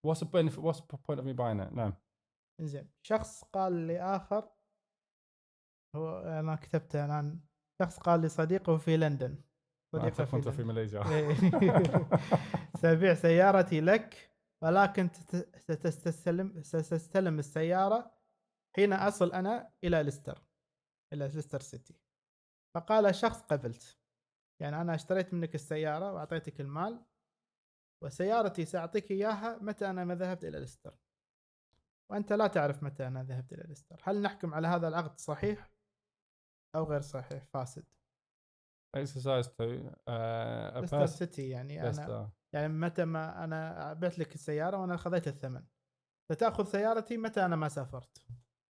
What's the benefit? What's the point of me buying it? No. إنزين، شخص قال لآخر، هو أنا كتبته الآن. شخص قال لصديقه في لندن. صديقه في ماليزيا. سأبيع سيارتي لك، ولكن ستستلم السيارة حين أصل أنا إلى ليستر سيتي. فقال شخص قبلت، يعني أنا اشتريت منك السيارة وأعطيتك المال، وسيارتي سأعطيك إياها متى أنا ما ذهبت إلى ليستر، وأنت لا تعرف متى أنا ذهبت إلى ليستر. هل نحكم على هذا العقد صحيح أو غير صحيح فاسد؟ Exercise 2. ليستر سيتي يعني أنا يعني متى ما أنا بعت لك السيارة وأنا خذيت الثمن، فتأخذ سيارتي متى أنا ما سافرت.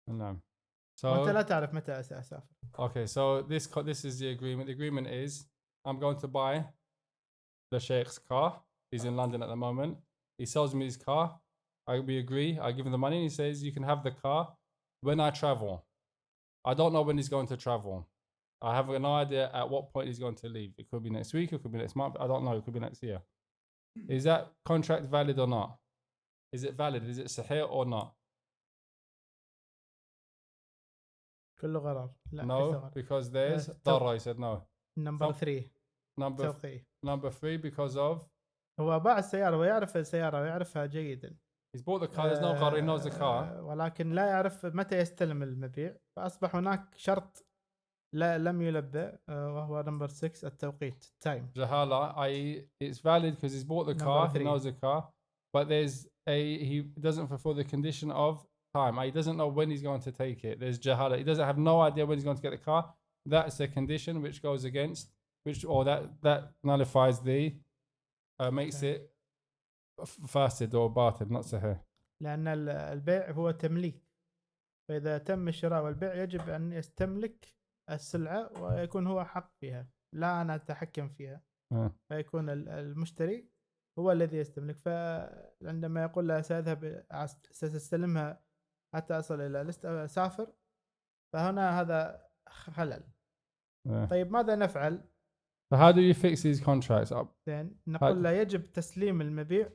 نعم. وأنت لا تعرف متى سأسافر. Okay, so this is the agreement. The agreement is I'm going to buy the Shaykh's car. He's in London at the moment. He sells me his car. We agree. I give him the money. And he says you can have the car when I travel. I don't know when he's going to travel. I have no idea at what point he's going to leave. It could be next week. It could be next month. I don't know. It could be next year. Is that contract valid or not? Is it valid? Is it sahih or not? كله غرر. No, because there's ضرر. He said no. Number 3. Number 3 because of هو باع السيارة ويعرف السيارة ويعرفها جيدا. He's bought the car. There's no غرر. He knows the car. ولكن لا يعرف متى يستلم المبيع، فأصبح هناك شرط لم يلبى، وهو number 6 التوقيت. Time. Jahala, i.e. it's valid because he's bought the car. He knows the car, but he doesn't fulfill the condition of time. He doesn't know when he's going to take it. There's jahala. He doesn't have no idea when he's going to get the car. That's a condition which goes against that nullifies makes it fasid or batil, not sahih. لأن البيع هو تمليك، فإذا تم الشراء والبيع يجب أن يستملك السلعة ويكون هو حق فيها، لا أنا أتحكم فيها. فيكون المشتري هو الذي يستملك. فعندما يقول له سأستلمها حتى أصل إلى سافر، فهنا هذا خلل. طيب ماذا نفعل؟ So how do you fix these contracts up? نقول له يجب تسليم المبيع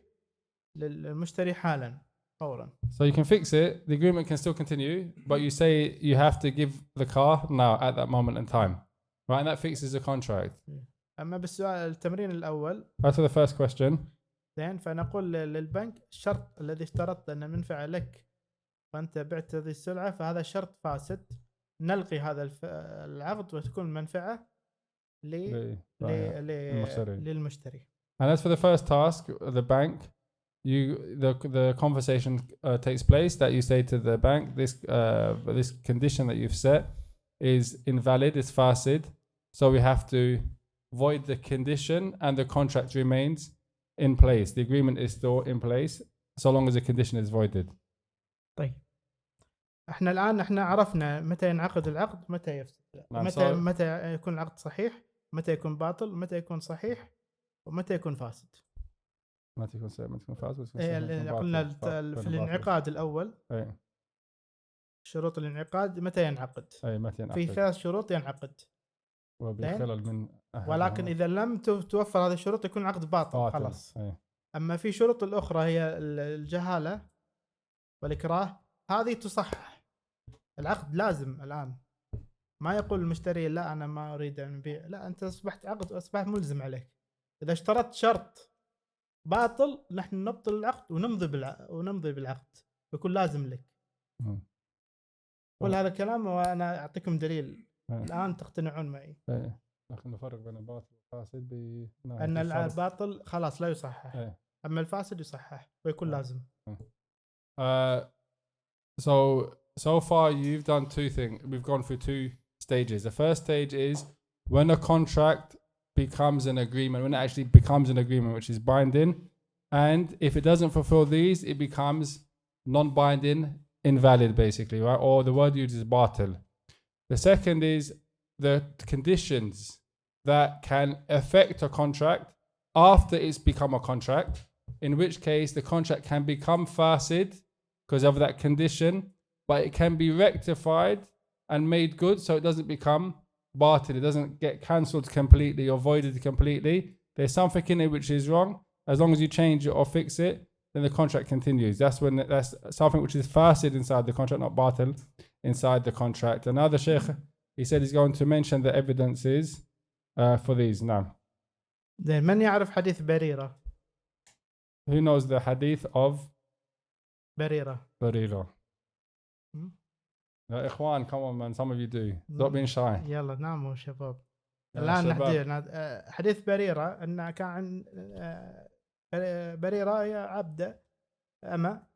للمشتري حالا فورا. So you can fix it. The agreement can still continue, but you say you have to give the car now at that moment in time, right? And that fixes the contract. أما بالسؤال التمرين الأول. As for the first question. فنقول للبنك الشرط الذي اشترطت أن منفعة لك وأنت بعت هذه السلعة فهذا شرط فاسد. نلغي هذا العقد وتكون منفعة للمشتري. And as for the first task, the bank, the conversation takes place that you say to the bank, this condition that you've set is invalid, it's fasid, so we have to void the condition and the contract remains in place. The agreement is still in place so long as the condition is voided. طيب احنا الآن عرفنا متى ينعقد العقد، متى يفسد، نعم. متى يكون العقد صحيح، متى يكون باطل، متى يكون صحيح، ومتى يكون فاسد. متى يكون صحيح، متى يكون فاسد، قلنا في الانعقاد الأول شروط الانعقاد متى ينعقد. في 3 شروط ينعقد وبخلل من ولكن إذا لم توفر هذه الشروط يكون العقد باطل خلاص. أما في شروط الأخرى هي الجهالة والإكراه، هذه تصحح العقد. لازم الآن ما يقول المشتري لا أنا ما أريد أن أبيع، لا، أنت أصبحت عقد وأصبح ملزم عليك. إذا اشترطت شرط باطل نحن نبطل العقد ونمضي بالعقد، يكون لازم لك. كل هذا الكلام وأنا أعطيكم دليل الآن تقتنعون معي. لكن نفرق بين الباطل والفاسد أن الباطل خلاص لا يصحح، أما الفاسد يصحح ويكون لازم. So far you've done 2 things. We've gone through 2 stages. The first stage is when a contract becomes an agreement, when it actually becomes an agreement which is binding, and if it doesn't fulfill these, it becomes non-binding, invalid basically, right? Or the word used is batil. The second is the conditions that can affect a contract after it's become a contract, in which case the contract can become fasid because of that condition, but it can be rectified and made good so it doesn't become batil, it doesn't get cancelled completely or voided completely. There's something in it which is wrong. As long as you change it or fix it, then the contract continues. That's something which is fasid inside the contract, not batil inside the contract. And now the Shaykh, he said he's going to mention the evidences for these now. من يعرف حديث بريرة؟ Who knows the hadith of بريرة؟ يا إخوان, come on man, some of you do. Stop being shy. يلا ناموا شباب. الآن نحضر حديث بريرة أن كان بريرة هي عبدة أما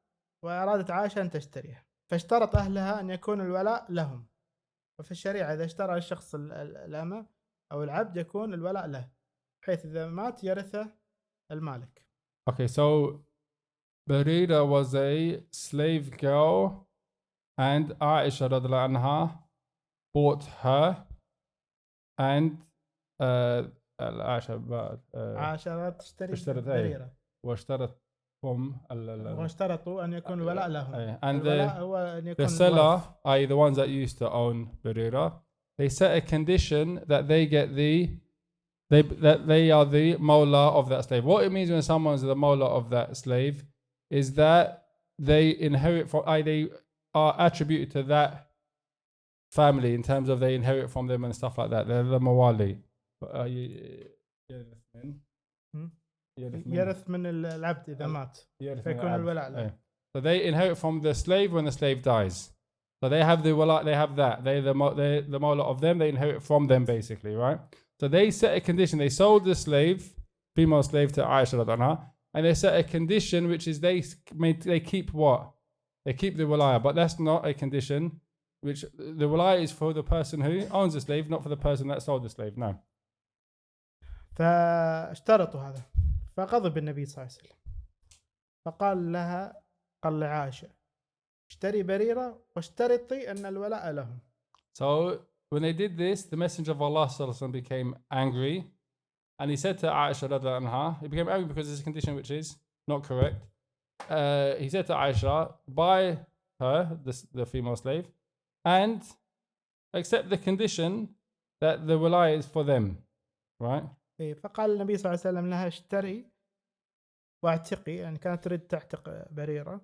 وأرادت عائشة أن تشتريها، فاشترط أهلها أن يكون الولاء لهم. وفي الشريعة إذا اشترى الشخص الأمة أو العبد يكون الولاء له، بحيث إذا مات يرثه المالك. Okay, so Barira was a slave girl and Aisha radiallahu anha bought her and عائشة تشتري بريرة واشترطوا أن يكون الولاء لهم. And the seller, i.e. the ones that used to own Barira, they set a condition that they get that they are the mawla of that slave. What it means when someone's the mawla of that slave is that they inherit from, they are attributed to that family in terms of they inherit from them and stuff like that. They're the mawali. يرث من العبد إذا مات فيكون الولاء له. So they inherit from the slave when the slave dies. So they have the wala, they have that. They're the mawla of them. They inherit from them basically, right? So they set a condition. They sold the slave, female slave, to Aisha radhiallahu anha, and they set a condition which is they keep what? They keep the walaya, but that's not a condition. Which the walaya is for the person who owns the slave, not for the person that sold the slave. No. فاشترطوا هذا، فغضب النبي صلى الله عليه وسلم، فقال لها، قال لعائشة اشتري بريرة واشترطي أن الولاء لهم. So when they did this, the Messenger of Allah sallallahu alaihi wasallam became angry, and he said to Aisha radhiallahu anha, he became angry because it's a condition which is not correct. He said to Aisha, buy her, the female slave, and accept the condition that the walaya is for them, right? فقال النبي صلى الله عليه وسلم لها اشتري واعتقي، يعني كانت تريد تعتق بريرة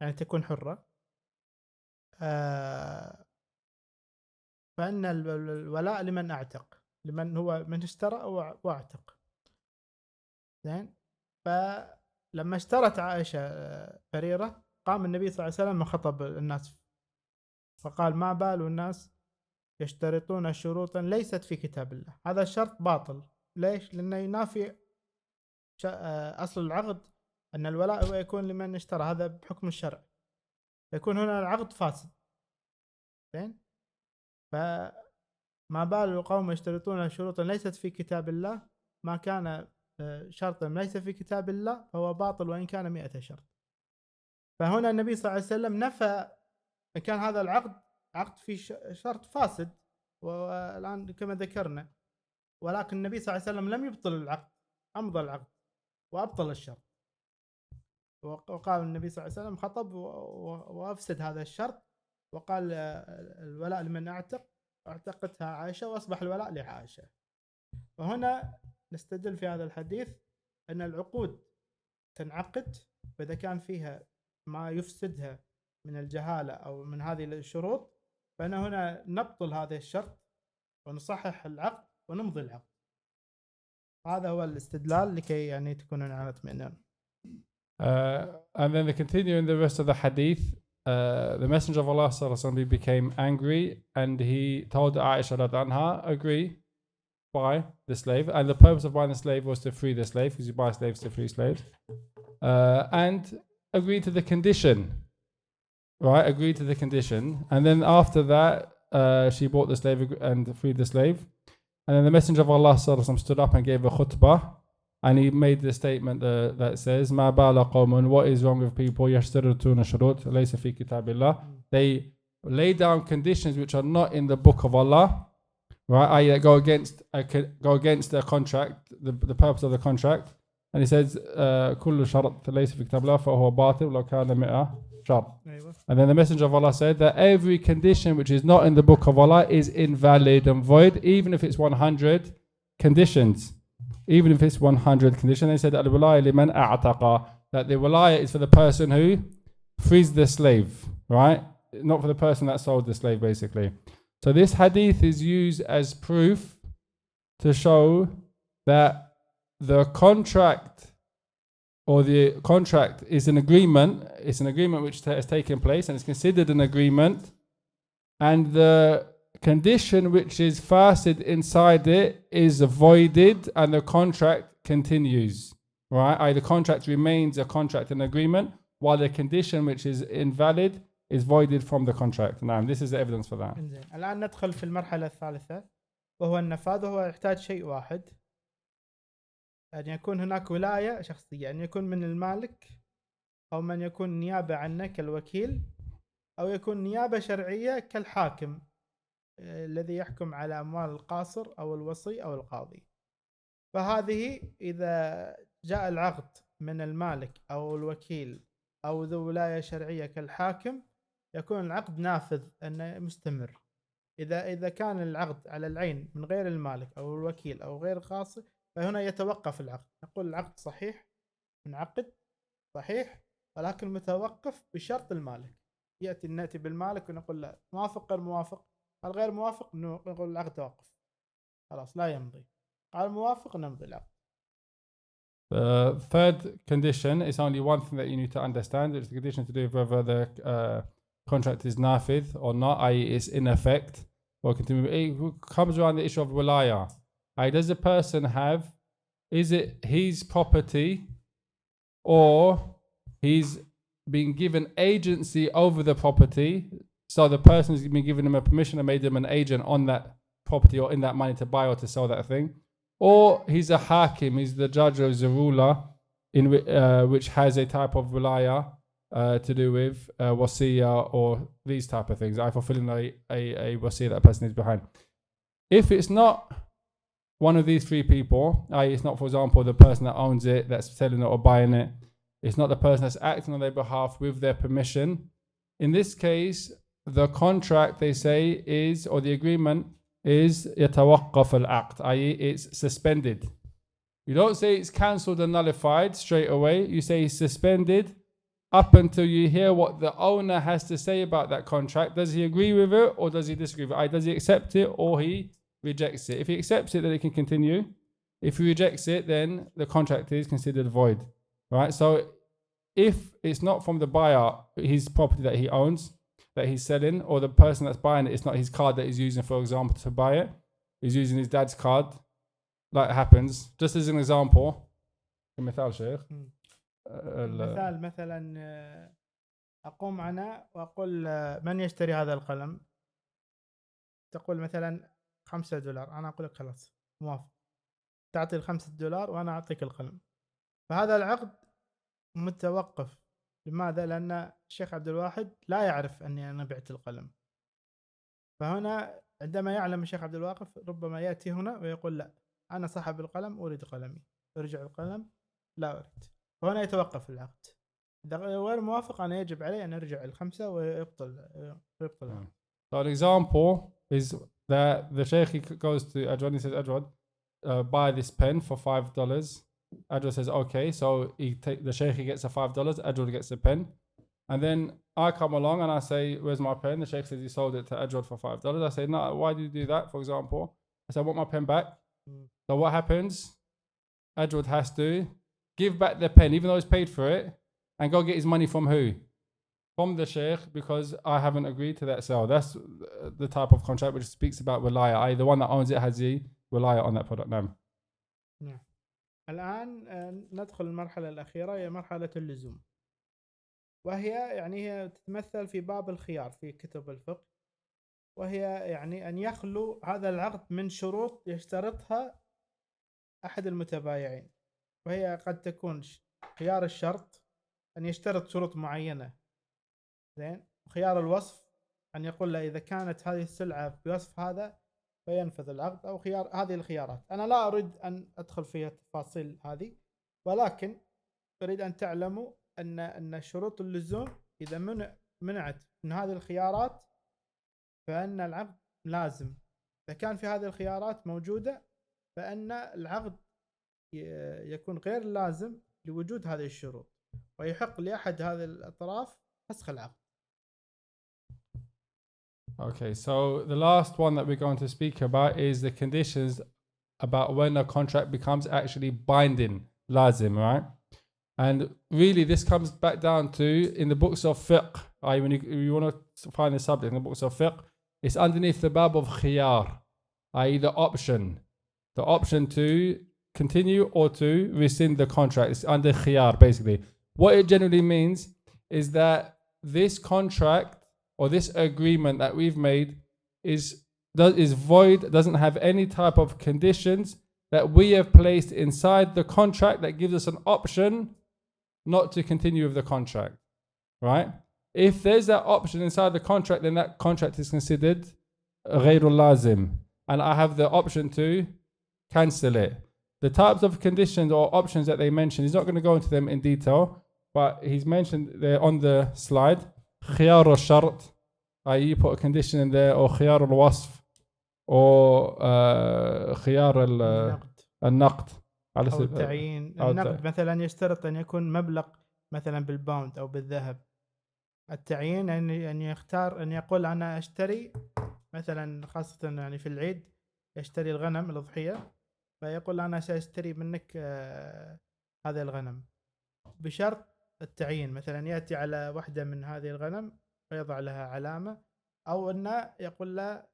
يعني تكون حرة، فإن الولاء لمن أعتق، لمن هو من اشترى واعتق. زين. فلما اشترت عائشة بريرة قام النبي صلى الله عليه وسلم وخطب الناس فقال ما بال الناس يشترطون شروطا ليست في كتاب الله. هذا الشرط باطل. ليش؟ لأنه ينافي أصل العقد أن الولاء هو يكون لمن اشترى، هذا بحكم الشرع، يكون هنا العقد فاسد. زين. فما بال القوم يشترطون شروطا ليست في كتاب الله، ما كان شرطا ليس في كتاب الله فهو باطل وإن كان 100 شرط. فهنا النبي صلى الله عليه وسلم نفى إن كان هذا العقد عقد فيه شرط فاسد، والآن كما ذكرنا، ولكن النبي صلى الله عليه وسلم لم يبطل العقد، أمضى العقد وأبطل الشرط، وقال النبي صلى الله عليه وسلم خطب وأفسد هذا الشرط، وقال الولاء لمن اعتقتها عائشة، وأصبح الولاء لعائشة. وهنا نستدل في هذا الحديث أن العقود تنعقد، وإذا كان فيها ما يفسدها من الجهالة أو من هذه الشروط، فإن هنا نبطل هذا الشرط ونصحح العقد ونمضي العقد. هذا هو الاستدلال لكي يعني تكونون على اطمئنان. And then they continue in the rest of the hadith. The Messenger of Allah sallallahu became angry, and he told Aisha anha, agree, buy the slave. And the purpose of buying the slave was to free the slave, because you buy slaves to free slaves. And agree to the condition, right? Agree to the condition. And then after that, she bought the slave and freed the slave. And then the Messenger of Allah stood up and gave a khutbah, and he made the statement that says, "Ma bala qawmun, what is wrong with people? Yashtarituna shurut, laysa fi kitabillah." They lay down conditions which are not in the book of Allah, right? I go against the contract, the purpose of the contract. And he says, "Kullu sharat laysa fi kitabillah, fa huwa batil law kana mi'a shart." And then the Messenger of Allah said that every condition which is not in the book of Allah is invalid and void, even if it's 100 conditions. Even if it's 100 conditions. They said al-wilaya liman a'taqa, that the wilaya is for the person who frees the slave, right? Not for the person that sold the slave, basically. So this hadith is used as proof to show that the contract is an agreement. It's an agreement which has taken place and it's considered an agreement, and the condition which is fasid inside it is voided, and the contract continues, right? The contract remains a contract, an agreement, while the condition which is invalid is voided from the contract. Now, this is the evidence for that. الآن ندخل في المرحلة الثالثة، وهو النفاذ. وهو يحتاج شيء واحد، أن يكون هناك ولاية شخصية، أن يكون من المالك أو من يكون نيابة عنه كالوكيل، أو يكون نيابة شرعية كالحاكم الذي يحكم على أموال القاصر أو الوصي أو القاضي. فهذه إذا جاء العقد من المالك أو الوكيل أو ذو ولاية شرعية كالحاكم، يكون العقد نافذ أنه مستمر. إذا كان العقد على العين من غير المالك أو الوكيل أو غير القاصر، فهنا يتوقف العقد. نقول العقد صحيح، منعقد صحيح، ولكن متوقف بشرط المالك. نأتي بالمالك ونقول لا، موافق غير موافق. قال غير موافق، نقول العقد توقف، خلاص لا يمضي. قال موافق، نمضي العقد. The third condition is only one thing that you need to understand. It's the condition to do with whether the contract is nafidh or not, i.e. is in effect or continue. It comes around the issue of wilaya. Does the person have, is it his property or he's been given agency over the property? So the person has been given him a permission and made him an agent on that property or in that money to buy or to sell that thing. Or he's a hakim, he's the judge or he's a ruler in which has a type of wilaya to do with wasiya or these type of things. I fulfilling a wasiya that a person is behind. If it's not one of these three people, i.e. it's not, for example, the person that owns it, that's selling it or buying it, it's not the person that's acting on their behalf with their permission. In this case, the contract, they say, is, or the agreement is يتوقف العقد, i.e. it's suspended. You don't say it's cancelled and nullified straight away. You say it's suspended up until you hear what the owner has to say about that contract. Does he agree with it or does he disagree with it? Does he accept it or he rejects it? If he accepts it, then it can continue. If he rejects it, then the contract is considered void. Right? So if it's not from the buyer, his property that he owns, that he's selling, or the person that's buying it, it's not his card that he's using, for example, to buy it. He's using his dad's card. Like it happens. Just as an example. مثال شيخ. مثال مثلا أقوم أنا وأقول من يشتري هذا القلم؟ تقول مثلا $5. أنا أقول لك خلاص موافق. تعطي $5 وأنا أعطيك القلم. فهذا العقد متوقف لماذا؟ لأن الشيخ عبد الواحد لا يعرف أني أنا بعت القلم، فهنا عندما يعلم الشيخ عبد الواقف ربما يأتي هنا ويقول لا، أنا صاحب القلم أريد قلمي، ارجع القلم لا أريد، فهنا يتوقف العقد. إذا غير موافق أنا يجب علي أن أرجع الخمسة ويبطل العقد. So an example is that the Shaykh goes to Ajwad and he says, Ajwad, buy this pen for $5. Ajwad says, okay. So the Shaykh gets the $5, Ajwad gets the pen. And then I come along and I say, where's my pen? The Shaykh says he sold it to Ajwad for $5. I say, no, why did you do that, for example? I said, I want my pen back. So what happens? Ajwad has to give back the pen, even though he's paid for it, and go get his money from who? From the Shaykh, because I haven't agreed to that sale. That's the type of contract which speaks about wilaya, i.e. the one that owns it has the wilaya on that product. نعم. الآن ندخل المرحلة الأخيرة، هي مرحلة اللزوم، وهي يعني هي تتمثل في باب الخيار في كتب الفقه، وهي يعني أن يخلو هذا العقد من شروط يشترطها أحد المتبايعين، وهي قد تكون خيار الشرط أن يشترط شروط معينة، زين، خيار الوصف أن يقول له إذا كانت هذه السلعة بوصف هذا فينفذ العقد، أو خيار هذه الخيارات. أنا لا أريد أن أدخل فيها التفاصيل هذه، ولكن أريد أن تعلموا أن شروط اللزوم إذا منعت من هذه الخيارات فإن العقد لازم. إذا كان في هذه الخيارات موجودة فإن العقد يكون غير لازم لوجود هذه الشروط، ويحق لأحد هذه الأطراف فسخ العقد. Okay, so the last one that we're going to speak about is the conditions about when a contract becomes actually binding, lazim, right? And really this comes back down to in the books of fiqh, when you want to find the subject in the books of fiqh, it's underneath the bab of khiyar, i.e. the option to continue or to rescind the contract. It's under khiyar basically. What it generally means is that this contract or this agreement that we've made is void, doesn't have any type of conditions that we have placed inside the contract that gives us an option not to continue with the contract, right? If there's that option inside the contract, then that contract is considered ghayrul lazim, and I have the option to cancel it. The types of conditions or options that they mention, he's not going to go into them in detail, but he's mentioned there on the slide. Khiyar al-shart, i.e. you put a condition in there, or khiyar al-wasf, or khiyar al-naqd. أو التعيين. النقد مثلا يشترط أن يكون مبلغ مثلا بالباوند أو بالذهب. التعيين أن يختار أن يقول أنا أشتري مثلا، خاصة يعني في العيد يشتري الغنم الأضحية، فيقول أنا سأشتري منك هذا الغنم بشرط التعيين، مثلا يأتي على واحدة من هذه الغنم ويضع لها علامة، أو أنه يقول له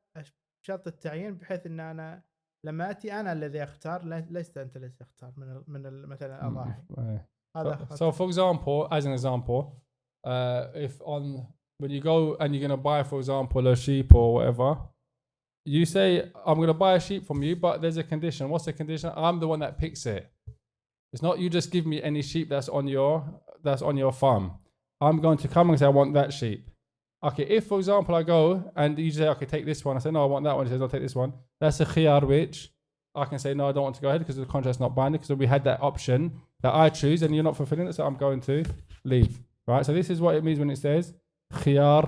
شرط التعيين بحيث أن أنا لما أتي أنا الذي أختار، ليس أنت الذي تختار من مثلا الأضاحي. So for example, as an example, if when you go and you're going to buy, for example, a sheep or whatever, you say, I'm going to buy a sheep from you, but there's a condition. What's the condition? I'm the one that picks it. It's not you just give me any sheep that's on your farm. I'm going to come and say, I want that sheep. Okay, if for example I go and you say, okay, take this one. I say, no, I want that one. He says, I'll take this one. That's a khiyar which I can say, no, I don't want to go ahead because the contract's not binding, because we had that option that I choose and you're not fulfilling it, so I'm going to leave. Right? So this is what it means when it says khiyar,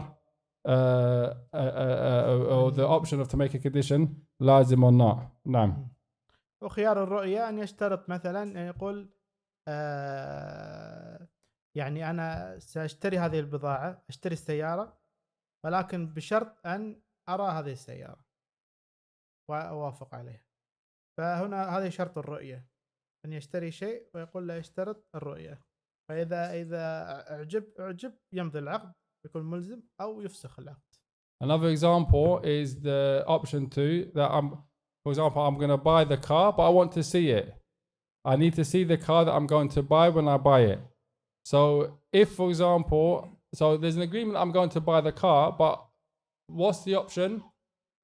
or the option of to make a condition, lazim or not. نعم. وخيار الرؤية أن يشترط مثلا يقول يعني أنا سأشتري هذه البضاعة، أشتري السيارة، ولكن بشرط أن أرى هذه السيارة وأوافق عليها. فهنا هذا شرط الرؤية، أن يشتري شيء ويقول له يشترط الرؤية، فإذا أعجب يمضي العقد يكون ملزم أو يفسخ العقد. Another example is the option 2 that for example, I'm going to buy the car, but I want to see it. I need to see the car that I'm going to buy when I buy it. So if, for example, so there's an agreement I'm going to buy the car, but what's the option?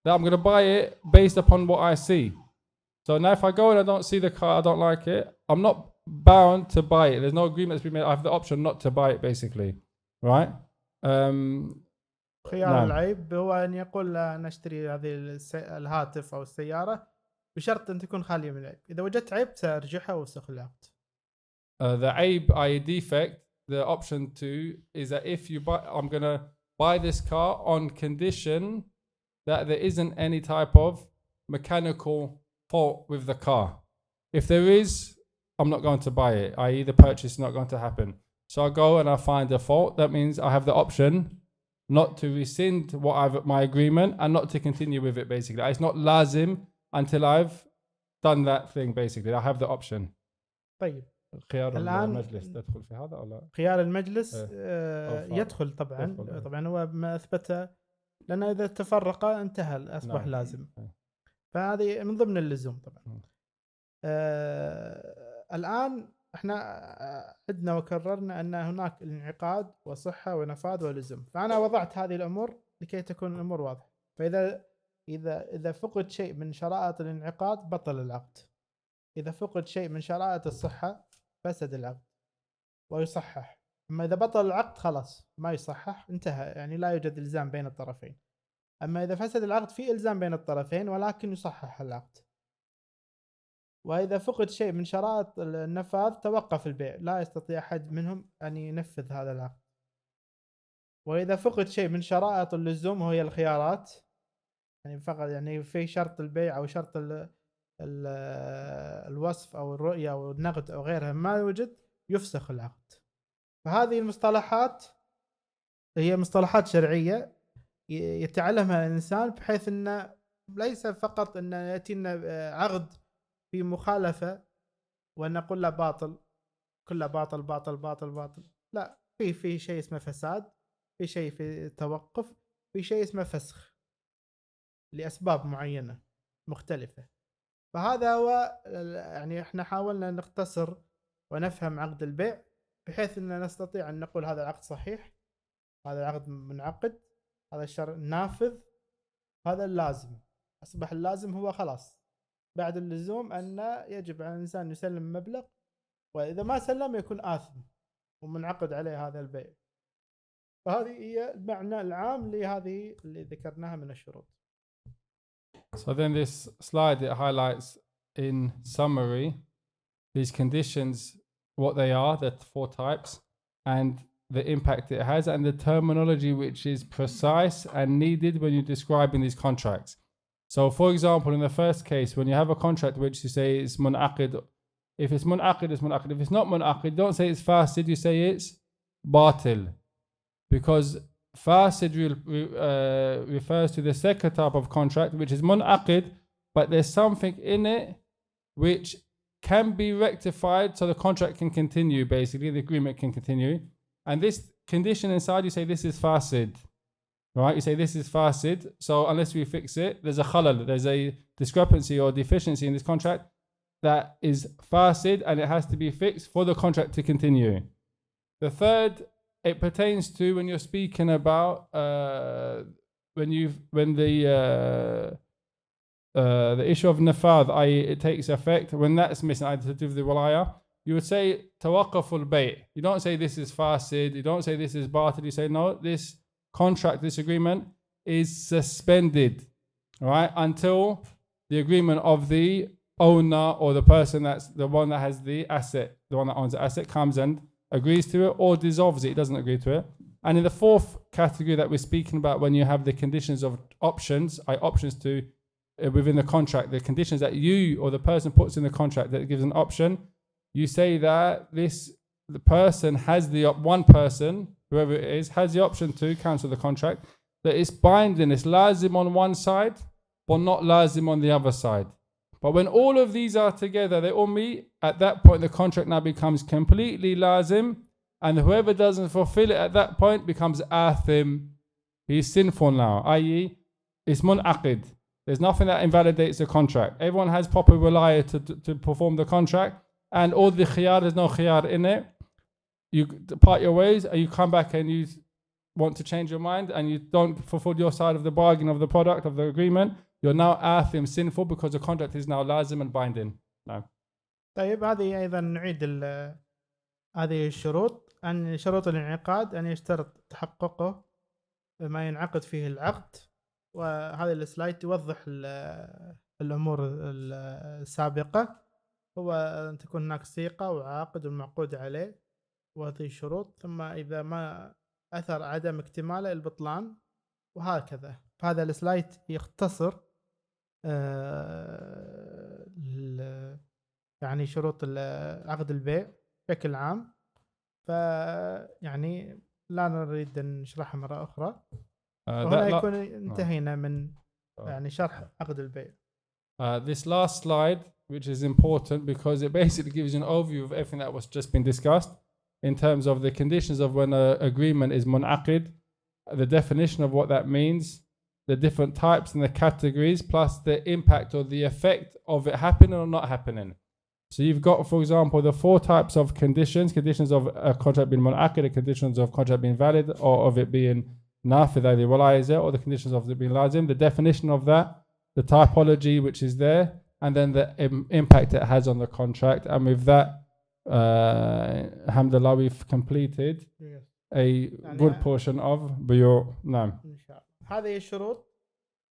That I'm going to buy it based upon what I see. So now if I go and I don't see the car, I don't like it, I'm not bound to buy it. There's no agreement that's been made. I have the option not to buy it, basically, right? خيار العيب هو أن يقول لا نشتري هذه الهاتف أو السيارة بشرط أن تكون خالية من العيب. إذا وجدت عيب سأرجعها وأفسخ العقد. The عيب, i.e. defect, the option 2 is that if you buy, I'm going to buy this car on condition that there isn't any type of mechanical fault with the car. If there is, I'm not going to buy it, i.e. the purchase is not going to happen. So I go and I find a fault. That means I have the option not to rescind my agreement and not to continue with it, basically. It's not lazim until I've done that thing, basically. I have the option. طيب. خيار المجلس تدخل في هذا ولا؟ خيار المجلس يدخل طبعا هو ما أثبته، لأن إذا تفرق انتهى أصبح لازم. فهذه من ضمن اللزوم طبعا. الآن احنا عدنا وكررنا أن هناك انعقاد وصحة ونفاذ ولزوم، فأنا وضعت هذه الأمور لكي تكون الأمور واضحة. فإذا إذا فقد شيء من شرائط الانعقاد بطل العقد. إذا فقد شيء من شرائط الصحة فسد العقد ويصحح. أما إذا بطل العقد خلاص ما يصحح، انتهى، يعني لا يوجد إلزام بين الطرفين. أما إذا فسد العقد في إلزام بين الطرفين ولكن يصحح العقد. وإذا فقد شيء من شرائط النفاذ توقف البيع، لا يستطيع أحد منهم أن ينفذ هذا العقد. وإذا فقد شيء من شرائط اللزوم وهي الخيارات، يعني فقط يعني في شرط البيع أو شرط الوصف أو الرؤية أو النقد أو غيرها ما يوجد، يفسخ العقد. فهذه المصطلحات هي مصطلحات شرعية يتعلمها الإنسان، بحيث أنه ليس فقط أن يأتينا عقد في مخالفة ونقول له باطل، كله باطل باطل باطل باطل. لا، في شيء اسمه فساد، في شيء في توقف، في شيء اسمه فسخ لأسباب معينة مختلفة. فهذا هو، يعني احنا حاولنا نختصر ونفهم عقد البيع بحيث أن نستطيع أن نقول هذا العقد صحيح، هذا العقد منعقد، هذا الشرط نافذ، هذا اللازم. أصبح اللازم هو خلاص بعد اللزوم أن يجب على الإنسان يسلم مبلغ، وإذا ما سلم يكون آثم ومنعقد عليه هذا البيع. فهذه هي المعنى العام لهذه اللي ذكرناها من الشروط. So then this slide, it highlights in summary these conditions, what they are, the 4 types, and the impact it has, and the terminology which is precise and needed when you're describing these contracts. So for example, in the first case, when you have a contract which you say is mun'aqid, if it's mun'aqid, it's mun'aqid. If it's not mun'aqid, don't say it's fasid, you say it's batil. Because fasid refers to the second type of contract, which is mun'aqid, but there's something in it which can be rectified so the contract can continue, basically, the agreement can continue. And this condition inside, you say this is fasid. Right, you say this is fasid, so unless we fix it, there's a khalal, there's a discrepancy or deficiency in this contract that is fasid, and it has to be fixed for the contract to continue. The third, it pertains to when you're speaking about when the issue of nafadh, i.e. it takes effect, when that's missing, either to do with the walaya, you would say tawaqqaful bay'. You don't say this is fasid, you don't say this is batil, you say no, this contract, this agreement is suspended, right, until the agreement of the owner or the person that's the one that has the asset, the one that owns the asset, comes and agrees to it or dissolves it, doesn't agree to it. And in the fourth category that we're speaking about, when you have the conditions of options, options to within the contract, the conditions that you or the person puts in the contract that gives an option, you say that the person has one person, whoever it is, has the option to cancel the contract, that it's binding, it's lazim on one side, but not lazim on the other side. But when all of these are together, they all meet, at that point the contract now becomes completely lazim, and whoever doesn't fulfill it at that point becomes athim. He's sinful now, i.e. it's mun'aqid. There's nothing that invalidates the contract. Everyone has proper walaya to perform the contract, and all the khiyar, there's no khiyar in it. You part your ways and you come back and you want to change your mind and you don't fulfill your side of the bargain of the product, of the agreement, you're now athim, sinful, because the contract is now lazim and binding. No. طيب هذه أيضا نعيد هذه الشروط. أن شروط الانعقاد أن يشترط تحققه ما ينعقد فيه العقد. وهذا السلايد يوضح الأمور السابقة. هو أن تكون هناك صيغة وعاقد والمعقود عليه وهذه الشروط، ثم إذا ما أثر عدم اكتماله البطلان، وهكذا. فهذا السلايد يختصر يعني شروط عقد البيع بشكل عام. فيعني لا نريد أن نشرحها مرة أخرى. وهنا يكون انتهينا من يعني شرح عقد البيع. This last slide, which is important because it basically gives you an overview of everything that was just been discussed in terms of the conditions of when an agreement is munaqid, the definition of what that means, the different types and the categories, plus the impact or the effect of it happening or not happening. So you've got, for example, the 4 types of conditions of a contract being munaqid, the conditions of contract being valid, or of it being nafid, either walaiza, or the conditions of it being lazim, the definition of that, the typology which is there, and then the impact it has on the contract. And with that, alhamdulillah, we've completed a good portion of بيوع. نعم. إن شاء الله. هذه الشروط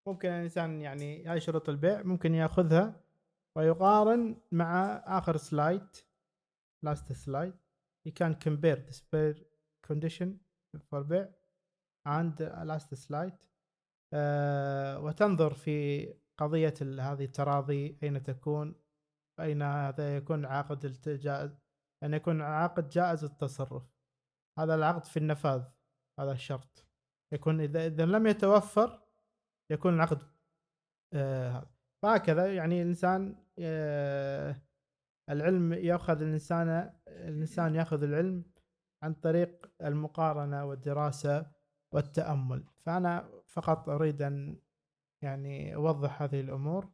ممكن الإنسان يعني هاي شروط البيع ممكن يأخذها ويقارن مع آخر سلايد last slide. You can compare the spare condition for بيع and last slide. وتنظر في قضية هذه التراضي أين تكون، أين هذا يكون عقد الجائز، أن يكون عقد جائز التصرف. هذا العقد في النفاذ، هذا الشرط يكون إذا لم يتوفر يكون العقد هكذا. يعني الإنسان العلم يأخذ الإنسان يأخذ العلم عن طريق المقارنة والدراسة والتأمل. فأنا فقط أريد أن يعني أوضح هذه الأمور،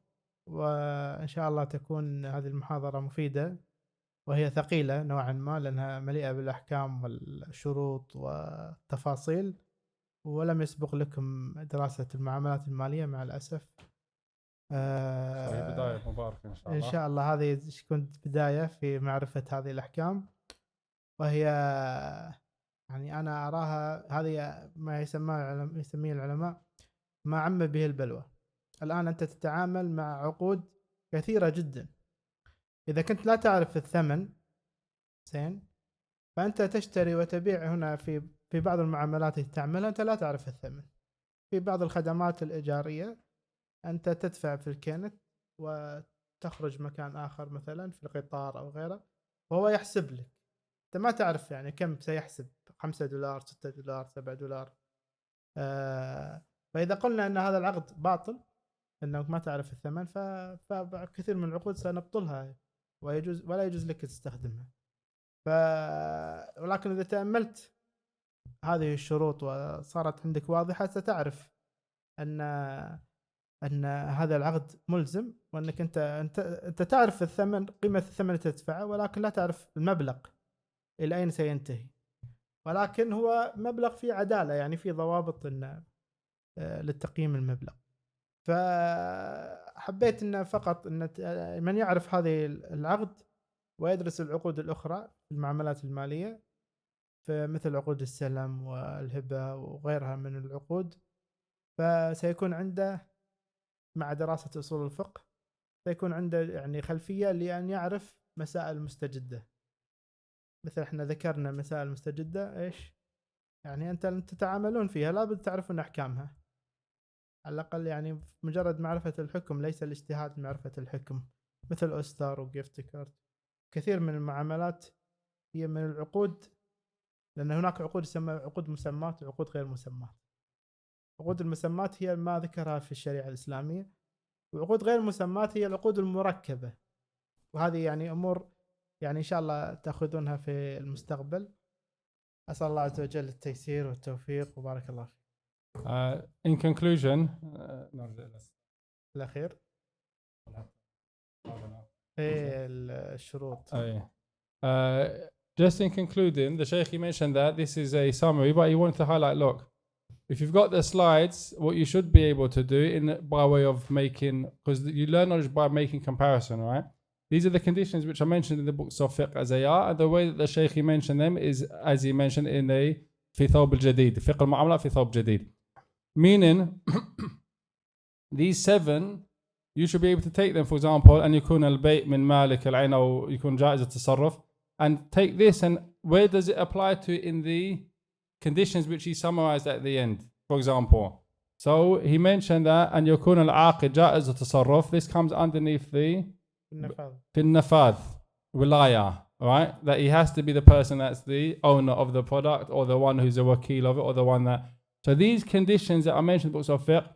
وإن شاء الله تكون هذه المحاضرة مفيدة، وهي ثقيلة نوعا ما لأنها مليئة بالأحكام والشروط والتفاصيل، ولم يسبق لكم دراسة المعاملات المالية مع الأسف. بداية مباركة إن شاء الله. إن شاء الله هذه تكون بداية في معرفة هذه الأحكام، وهي يعني أنا أراها هذه ما يسميه العلماء ما عم به البلوى. الآن أنت تتعامل مع عقود كثيرة جدا، إذا كنت لا تعرف الثمن زين فأنت تشتري وتبيع. هنا في بعض المعاملات اللي تعملها أنت لا تعرف الثمن. في بعض الخدمات الإيجارية أنت تدفع في الكينت وتخرج مكان آخر مثلا في القطار أو غيره، وهو يحسب لك، أنت ما تعرف يعني كم سيحسب، $5 $6 $7. فإذا قلنا أن هذا العقد باطل أنك ما تعرف الثمن، فكثير من العقود سنبطلها ولا يجوز لك تستخدمها. ولكن إذا تأملت هذه الشروط وصارت عندك واضحة ستعرف أن هذا العقد ملزم، وأنك أنت تعرف الثمن، قيمة الثمن اللي تدفعه، ولكن لا تعرف المبلغ إلى أين سينتهي. ولكن هو مبلغ فيه عدالة، يعني فيه ضوابط للتقييم المبلغ. فحبيت أن فقط أن من يعرف هذه العقد ويدرس العقود الأخرى في المعاملات المالية، مثل عقود السلم والهبة وغيرها من العقود، فسيكون عنده مع دراسة أصول الفقه سيكون عنده يعني خلفية لأن يعرف مسائل مستجدة. مثل احنا ذكرنا مسائل مستجدة ايش يعني أنت تتعاملون فيها لابد تعرفون أحكامها على الأقل، يعني مجرد معرفة الحكم ليس الاجتهاد معرفة الحكم. مثل أستار وجيفت كارد، كثير من المعاملات هي من العقود، لأن هناك عقود تسمى عقود مسمات وعقود غير مسمات. عقود المسمات هي ما ذكرها في الشريعة الإسلامية، وعقود غير مسمات هي العقود المركبة. وهذه يعني أمور يعني إن شاء الله تأخذونها في المستقبل. أسأل الله عز وجل التيسير والتوفيق وبارك الله فيك. In conclusion, الأخير الشروط. Just in concluding, the Shaykh mentioned that this is a summary, but he wanted to highlight, look, if you've got the slides, what you should be able to do by way of making, because you learn knowledge by making comparison, right? These are the conditions which are mentioned in the books of fiqh as they are, and the way that the Shaykh he mentioned them is as he mentioned in the في ثوب الجديد fiqh al-mu'amalat في ثوب جديد, meaning these 7 you should be able to take them, for example, and يكون البيع من مالك العين أو يكون جائز التصرف, and take this, and where does it apply to in the conditions which he summarized at the end, for example. So he mentioned that and يكون العاقد جائز التصرف, this comes underneath the في النفاذ wilaya, right? That he has to be the person that's the owner of the product, or the one who's a wakil of it, or the one that. So these conditions that I mentioned in books of fiqh,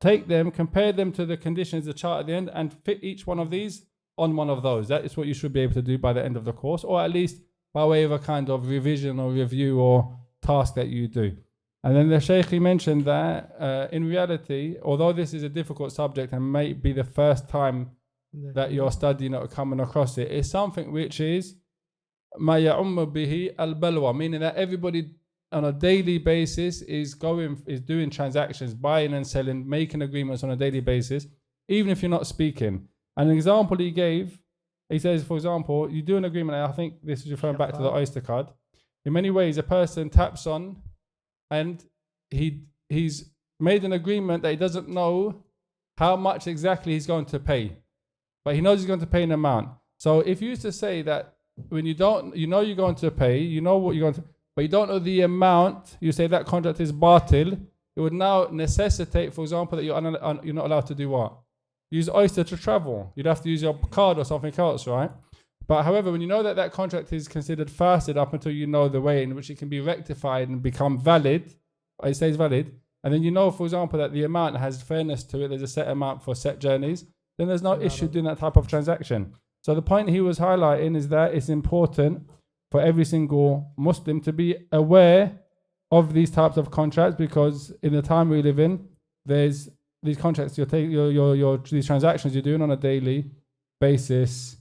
take them, compare them to the conditions, the chart at the end, and fit each one of these on one of those. That is what you should be able to do by the end of the course, or at least by way of a kind of revision or review or task that you do. And then the Shaykh he mentioned that in reality, although this is a difficult subject and may be the first time that you're studying or coming across it, it's something which is ما يعم به البلوى, meaning that everybody on a daily basis is doing transactions, buying and selling, making agreements on a daily basis, even if you're not speaking. And an example he gave, he says, for example, you do an agreement, and I think this is referring back to the Oyster card. In many ways, a person taps on and he's made an agreement that he doesn't know how much exactly he's going to pay, but he knows he's going to pay an amount. So if you used to say that when you don't, you know you're going to pay, you know what you're going to, but you don't know the amount, you say that contract is batil, it would now necessitate, for example, that you're not allowed to do what? Use Oyster to travel. You'd have to use your card or something else, right? But however, when you know that that contract is considered fasid up until you know the way in which it can be rectified and become valid, it stays valid, and then you know, for example, that the amount has fairness to it, there's a set amount for set journeys, then there's no issue doing that type of transaction. So the point he was highlighting is that it's important for every single Muslim to be aware of these types of contracts, because in the time we live in, there's these contracts these transactions you're doing on a daily basis,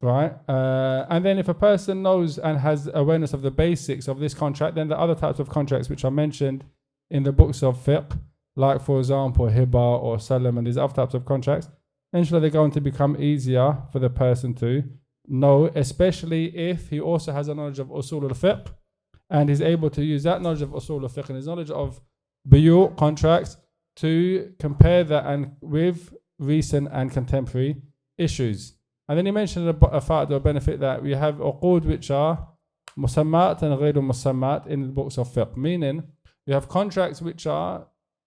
right? And then if a person knows and has awareness of the basics of this contract, then the other types of contracts which are mentioned in the books of fiqh, like for example hiba or salam and these other types of contracts, inshallah they're going to become easier for the person to know, especially if he also has a knowledge of usul al-fiqh and is able to use that knowledge of usul al-fiqh and his knowledge of buyu, contracts, to compare that and with recent and contemporary issues. And then he mentioned a fact or benefit that we have uqud which are musammat and ghayru musammat in the books of fiqh, meaning you have contracts which are,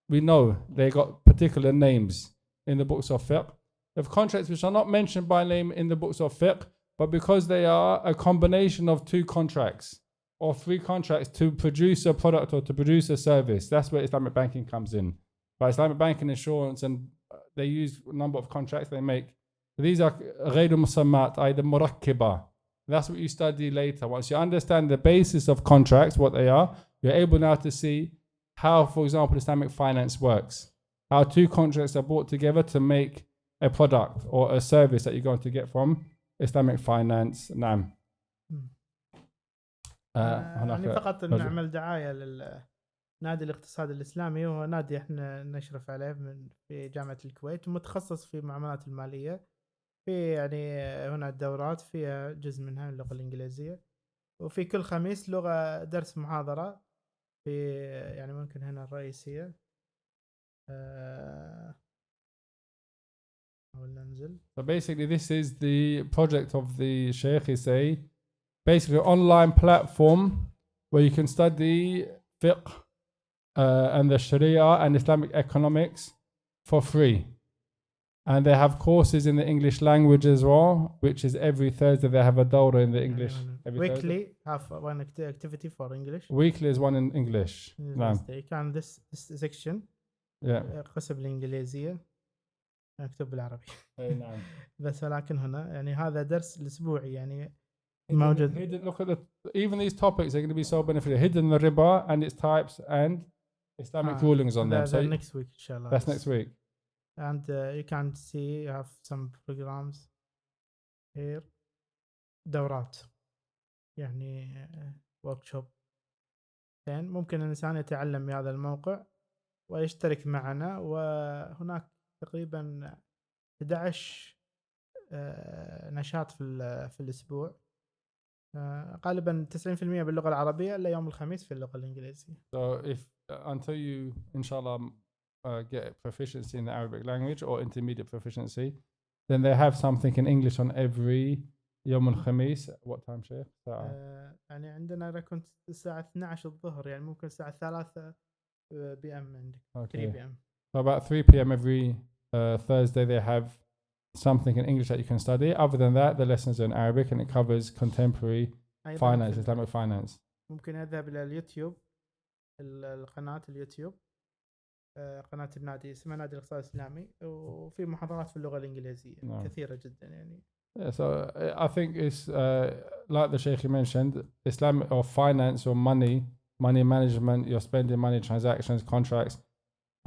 we know they got particular names in the books of fiqh. You have contracts which are not mentioned by name in the books of fiqh, but because they are a combination of 2 contracts or 3 contracts to produce a product or to produce a service, that's where Islamic banking comes in. But Islamic banking, insurance, and they use a number of contracts they make. These are غير مسمات, either murakkiba. That's what you study later. Once you understand the basis of contracts, what they are, you're able now to see how, for example, Islamic finance works. How 2 contracts are brought together to make a product or a service that you're going to get from Islamic finance. نعم. يعني فقط نعمل دعاية للنادي الاقتصاد الإسلامي، وهو نادي احنا نشرف عليه في جامعة الكويت ومتخصص في المعاملات المالية. في يعني هنا الدورات فيها جزء منها اللغة الإنجليزية، وفي كل خميس درس محاضرة في يعني ممكن هنا الرئيسية So basically this is the project of the Shaykh. Is a basically online platform where you can study fiqh and the Sharia and Islamic economics for free. And they have courses in the English language as well, which is every Thursday they have a dawra in the English. Weekly have one activity for English. Weekly is one in English. كان this section قسم الإنجليزية مكتوب بالعربي. نعم. بس ولكن هنا يعني هذا درس الأسبوعي يعني موجود. Look at even these topics are going to be so beneficial. Hidden the riba and its types and Islamic rulings on them. So next week, inshallah. That's next week. And you can see you have some programs here. دورات يعني workshop. ممكن الإنسان يتعلم بهذا الموقع ويشترك معنا، وهناك تقريبا 11 نشاط في الأسبوع، غالبا 90% باللغة العربية إلا يوم الخميس في اللغة الإنجليزية. So if until you, inshallah, get proficiency in the Arabic language or intermediate proficiency, then they have something in English on every يوم الخميس. What time, Sheikh? يعني عندنا أنا كنت الساعة 12 الظهر، يعني ممكن الساعة 3 PM عندك. Okay. 3 PM. So about 3 p.m. every Thursday, they have something in English that you can study. Other than that, the lessons are in Arabic, and it covers contemporary أيضاً finance, Islamic finance. ممكن أذهب إلى اليوتيوب، القناة اليوتيوب، قناة النادي اسمها نادي الاقتصاد الإسلامي، وفي محاضرات في اللغة الإنجليزية كثيرة جدا يعني. Yeah, so I think it's like the Sheikh mentioned, Islamic or finance or money management, you're spending money, transactions, contracts.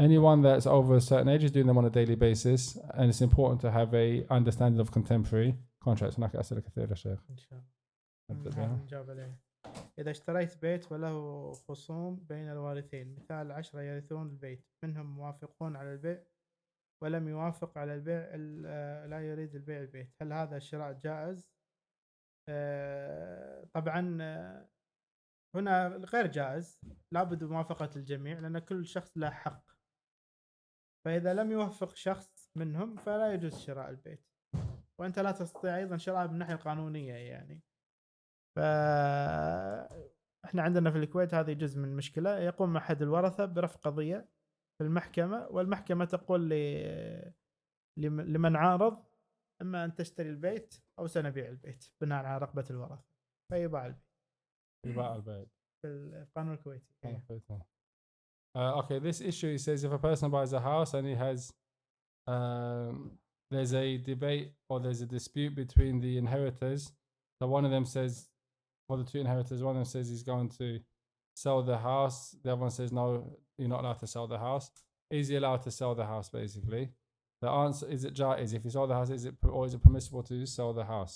Anyone that's over a certain age is doing them on a daily basis, and it's important to have a understanding of contemporary contracts. هناك أسئلة كثيرة شيخ. إن شاء الله نجاوب عليه. إذا اشتريت بيت وله خصوم بين الوارثين، مثال 10 يرثون البيت، منهم موافقون على البيع ولم يوافق على البيع، لا يريد البيع البيت، هل هذا الشراء جائز؟ طبعا هنا غير جائز، لابد موافقة الجميع لأن كل شخص له حق، فإذا لم يوافق شخص منهم فلا يجوز شراء البيت، وأنت لا تستطيع أيضا شراءه من الناحية القانونية يعني. فإحنا عندنا في الكويت هذه جزء من المشكلة، يقوم أحد الورثة برفع قضية في المحكمة، والمحكمة تقول لمن عارض إما أن تشتري البيت أو سنبيع البيت بناء على رغبة الورثة، فيباع البيت. يباع البيت في القانون الكويتي. Okay, this issue says if a person buys a house and he has there's a debate or there's a dispute between the inheritors. So one of them says, well, the two inheritors, one of them says he's going to sell the house. The other one says, no, you're not allowed to sell the house. Is he allowed to sell the house, basically? The answer is it jaiz. If you sell the house, is it permissible to sell the house?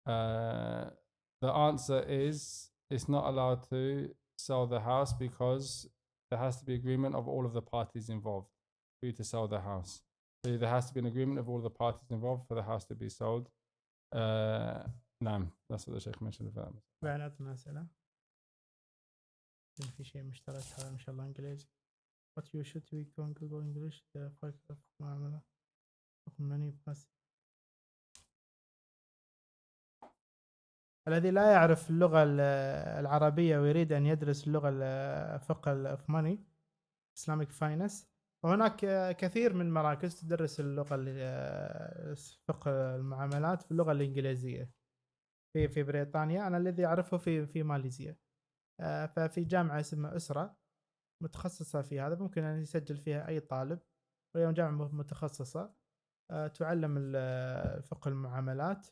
The answer is it's not allowed to sell the house because there has to be agreement of all of the parties involved for you to sell the house. So there has to be an agreement of all the parties involved for the house to be sold. نعم, that's what the Shaykh mentioned about that. بياناتنا أسئلة. في شيء مشترك هذا إن شاء الله إنجليزي. What you should we can Google English the Fiqh معاملة money بس. الذي لا يعرف اللغة العربية ويريد أن يدرس اللغة الفقه of money Islamic finance، وهناك كثير من مراكز تدرس اللغة فقه المعاملات في اللغة الإنجليزية في بريطانيا. أنا الذي أعرفه في ماليزيا، ففي جامعة اسمها أسرة متخصصة في هذا، ممكن أن يسجل فيها أي طالب، وهي جامعة متخصصة تعلم فقه المعاملات.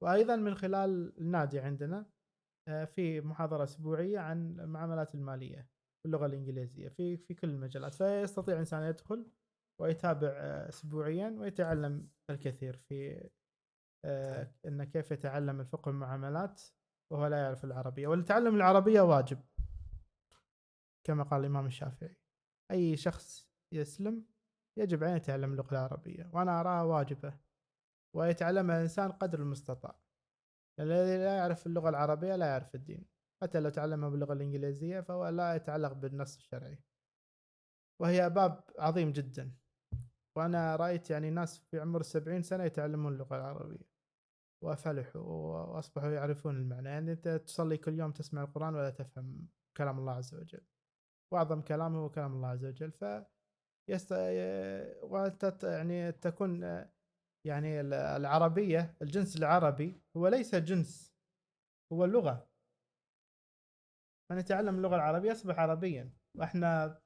وأيضا من خلال النادي عندنا في محاضرة أسبوعية عن المعاملات المالية باللغة الإنجليزية في كل المجالات، فيستطيع إنسان يدخل ويتابع أسبوعيا ويتعلم الكثير في إن كيف يتعلم الفقه المعاملات وهو لا يعرف العربية. والتعلم العربية واجب كما قال الإمام الشافعي، أي شخص يسلم يجب أن يتعلم اللغة العربية، وأنا أراها واجبة ويتعلمها الإنسان قدر المستطاع. الذي لا يعرف اللغة العربية لا يعرف الدين، حتى لو تعلمها باللغة الإنجليزية فهو لا يتعلق بالنص الشرعي، وهي باب عظيم جدا. وأنا رأيت يعني ناس في عمر 70 سنة يتعلمون اللغة العربية وفلحوا وأصبحوا يعرفون المعنى. يعني أنت تصلي كل يوم تسمع القرآن ولا تفهم كلام الله عز وجل، وأعظم كلامه هو كلام الله عز وجل. يعني تكون يعني العربية، الجنس العربي هو ليس جنس، هو اللغة. من يتعلم اللغة العربية يصبح عربيا. وإحنا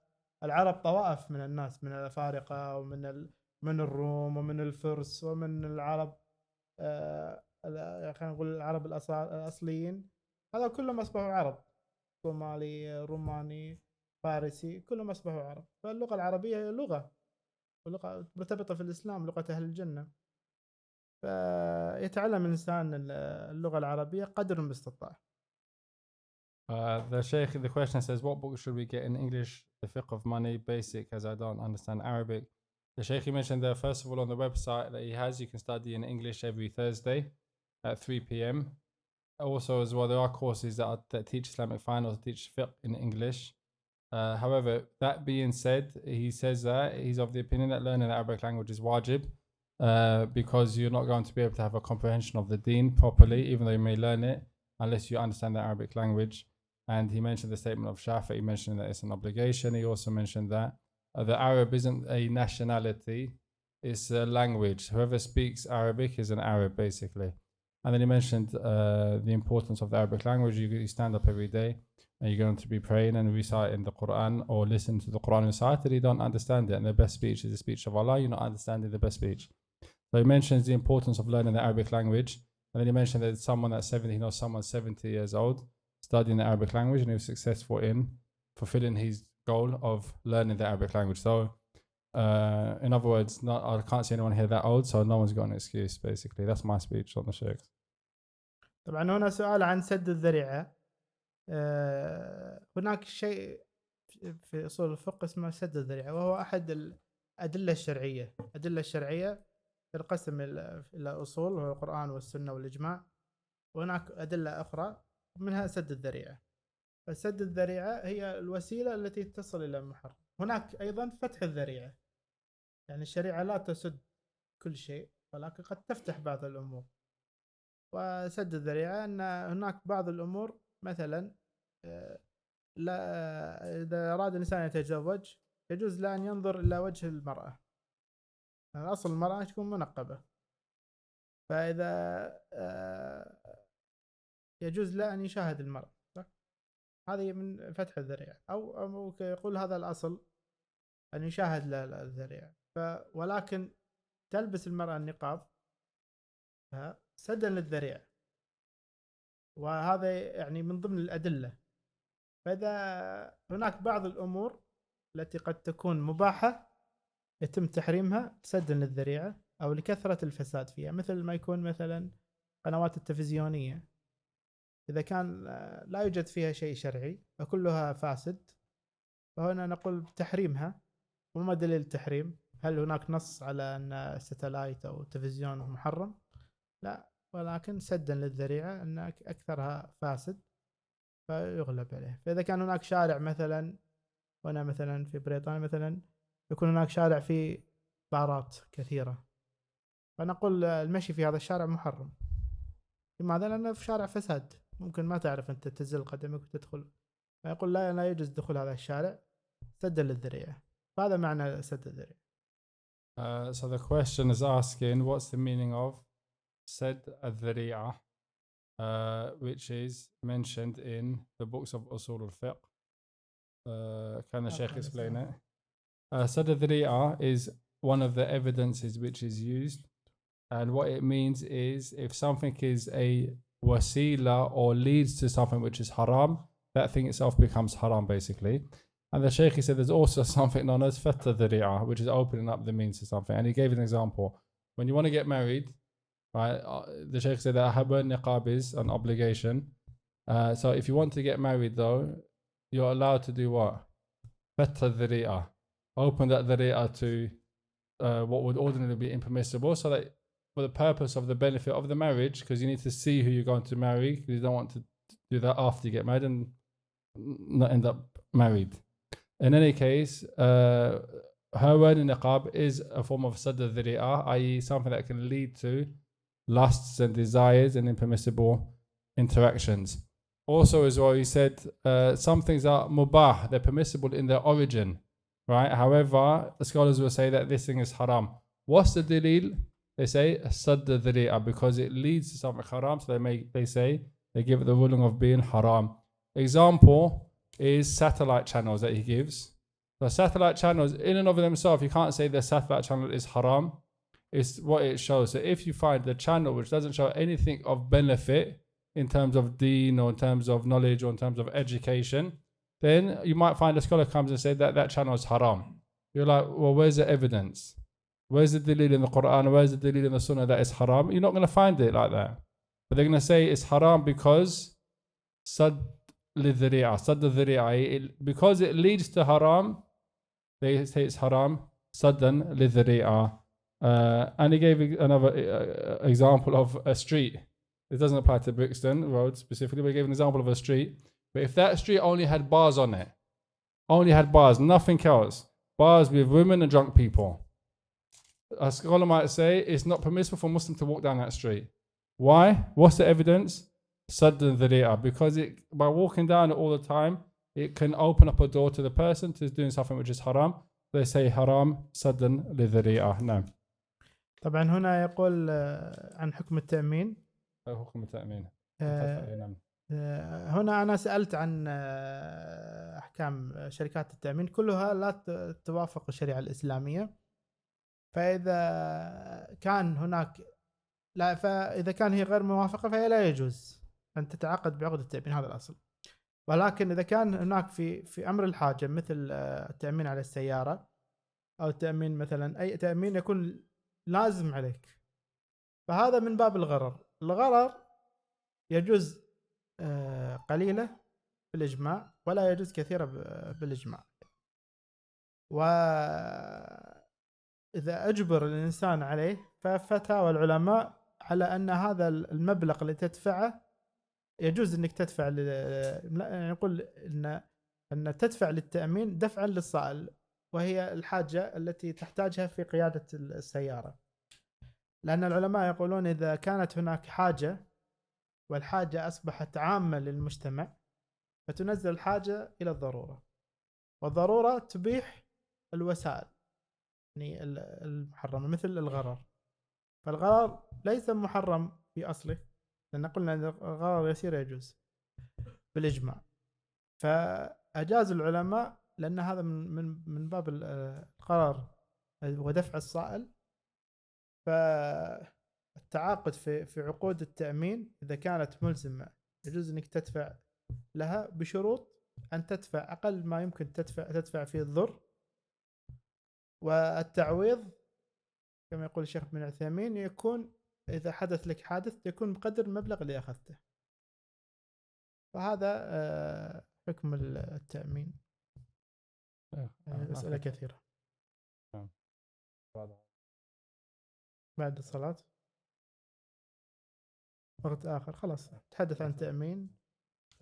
العرب طوائف من الناس، من الأفارقة ومن من الروم ومن الفرس ومن العرب خلينا نقول العرب الأصليين، هذا كلهم أصبحوا عرب، صومالي، روماني، فارسي، كلهم أصبحوا عرب. فاللغة العربية هي لغة، ولغة مرتبطة في الإسلام، لغة أهل الجنة. فيتعلم الإنسان اللغة العربية قدر المستطاع. The question says, what book should we get in English? The Fiqh of Money, basic, as I don't understand Arabic. The Shaykh mentioned that first of all on the website that he has, you can study in English every Thursday at 3 p.m. Also, as well, there are courses that teach Islamic finance, teach fiqh in English. However, that being said, he says that he's of the opinion that learning the Arabic language is wajib, because you're not going to be able to have a comprehension of the deen properly, even though you may learn it, unless you understand the Arabic language. And he mentioned the statement of Shafi'i, he mentioned that it's an obligation. He also mentioned that the Arab isn't a nationality, it's a language. Whoever speaks Arabic is an Arab, basically. And then he mentioned the importance of the Arabic language. You stand up every day and you're going to be praying and reciting the Quran or listen to the Quran recited. You don't understand it, and the best speech is the speech of Allah. You're not understanding the best speech. So he mentions the importance of learning the Arabic language. And then he mentioned that someone that's 70, he knows someone 70 years old studying the Arabic language, and he was successful in fulfilling his goal of learning the Arabic language. So in other words, I can't see anyone here that old, so no one's got an excuse, basically. That's my speech on the Shaykh. طبعا هنا سؤال عن سد الذريعة. هناك شيء في أصول الفقه اسمه سد الذريعة، وهو أحد الأدلة الشرعية. الأدلة الشرعية تنقسم إلى أصول، وهو القرآن والسنة والإجماع، وهناك أدلة أخرى منها سد الذريعة. فسد الذريعة هي الوسيلة التي تصل إلى المحرم. هناك أيضا فتح الذريعة، يعني الشريعة لا تسد كل شيء، ولكن قد تفتح بعض الأمور. وسد الذريعة أن هناك بعض الأمور، مثلا لا إذا أراد الإنسان يتزوج يجوز له أن ينظر إلى وجه المرأة، يعني أصل المرأة تكون منقبة، فإذا يجوز له أن يشاهد المرأة، هذه من فتح الذريعة. أو يقول هذا الأصل أن يشاهد الذريعة، ولكن تلبس المرأة النقاب سدا للذريعة، وهذا يعني من ضمن الأدلة. فإذا هناك بعض الأمور التي قد تكون مباحة يتم تحريمها سدا للذريعة أو لكثرة الفساد فيها، مثل ما يكون مثلا قنوات التلفزيونية، إذا كان لا يوجد فيها شيء شرعي وكلها فاسد، فهنا نقول بتحريمها. وما دليل التحريم؟ هل هناك نص على أن الستلايت أو التلفزيون محرم؟ لا، ولكن سدا للذريعة أن أكثرها فاسد فيغلب عليه. فإذا كان هناك شارع مثلا، وأنا مثلا في بريطانيا مثلا يكون هناك شارع فيه بارات كثيرة، فنقول المشي في هذا الشارع محرم. لماذا؟ لأنه في شارع فساد، ممكن ما تعرف أنت تزل قدمك وتدخل، فيقول لا يجوز دخول هذا الشارع سدا للذريعة. فهذا معنى سد الذريعة. So the question is asking, what's the meaning of Sadd al-Dhari'ah, which is mentioned in the books of Usul al-Fiqh? Can the Shaykh explain it? Sadd al-Dhari'ah is one of the evidences which is used, and what it means is if something is a wasila or leads to something which is haram, that thing itself becomes haram, basically. And the Shaykh said there's also something known as Fath al-Dhari'ah, which is opening up the means to something. And he gave an example. When you want to get married, right, the Shaykh said that Habba niqab is an obligation. So if you want to get married though, you're allowed to do what? Fath al-Dhari'ah. Open that dhari'ah to what would ordinarily be impermissible, so that for the purpose of the benefit of the marriage, because you need to see who you're going to marry, because you don't want to do that after you get married and not end up married. In any case, her wearing niqab is a form of sadd al-dhari'ah, i.e. something that can lead to lusts and desires and impermissible interactions. Also as well, he said some things are mubah, they're permissible in their origin, right? However, the scholars will say that this thing is haram. What's the dalil? They say sadd al-dhari'ah, because it leads to something haram, so they give it the ruling of being haram. Example is satellite channels that he gives. The satellite channels in and of themselves, you can't say the satellite channel is haram. It's what it shows. So if you find the channel which doesn't show anything of benefit in terms of deen or in terms of knowledge or in terms of education, then you might find a scholar comes and says that that channel is haram. You're like, well, where's the evidence? Where's the dalil in the Quran? Where's the dalil in the Sunnah that it's haram? You're not going to find it like that. But they're going to say it's haram because sadd al-dhari'ah, because it leads to haram, they say it's haram. saddan lidhari'a. And he gave another example of a street. It doesn't apply to Brixton Road specifically, but he gave an example of a street. But if that street only had bars on it, nothing else, bars with women and drunk people, a scholar might say it's not permissible for a Muslim to walk down that street. Why? What's the evidence? Saddan dhari'a. Because by walking down it all the time, it can open up a door to the person to doing something which is haram. They say haram saddan lidhari'a. No. طبعا هنا يقول عن حكم التأمين. حكم التأمين. هنا أنا سألت عن أحكام شركات التأمين، كلها لا توافق الشريعة الإسلامية. فإذا كان هناك فإذا كان هي غير موافقة فهي لا يجوز أن تتعاقد بعقد التأمين، هذا الأصل. ولكن إذا كان هناك في أمر الحاجة مثل التأمين على السيارة أو التأمين مثلا أي تأمين يكون لازم عليك، فهذا من باب الغرر. الغرر يجوز قليلة بالإجماع ولا يجوز كثيرة بالإجماع. وإذا أجبر الإنسان عليه ففتاوى العلماء على أن هذا المبلغ اللي تدفعه يجوز أنك تدفع نقول أن تدفع للتأمين دفعا للصائل، وهي الحاجة التي تحتاجها في قيادة السيارة. لأن العلماء يقولون إذا كانت هناك حاجة والحاجة أصبحت عامة للمجتمع فتنزل الحاجة إلى الضرورة، والضرورة تبيح الوسائل يعني المحرمة مثل الغرر. فالغرر ليس محرم في أصله، لأن قلنا أن الغرر يسير يجوز بالإجماع، فأجاز العلماء لأن هذا من باب القرار ودفع الصائل. فالتعاقد في عقود التأمين إذا كانت ملزمة يجوز أنك تدفع لها بشروط أن تدفع أقل ما يمكن تدفع فيه الضر، والتعويض كما يقول الشيخ ابن عثيمين يكون إذا حدث لك حادث يكون بقدر المبلغ اللي أخذته. فهذا حكم التأمين. أسئلة كثيرة. بعد الصلاة وقت آخر خلاص تحدث عن تأمين.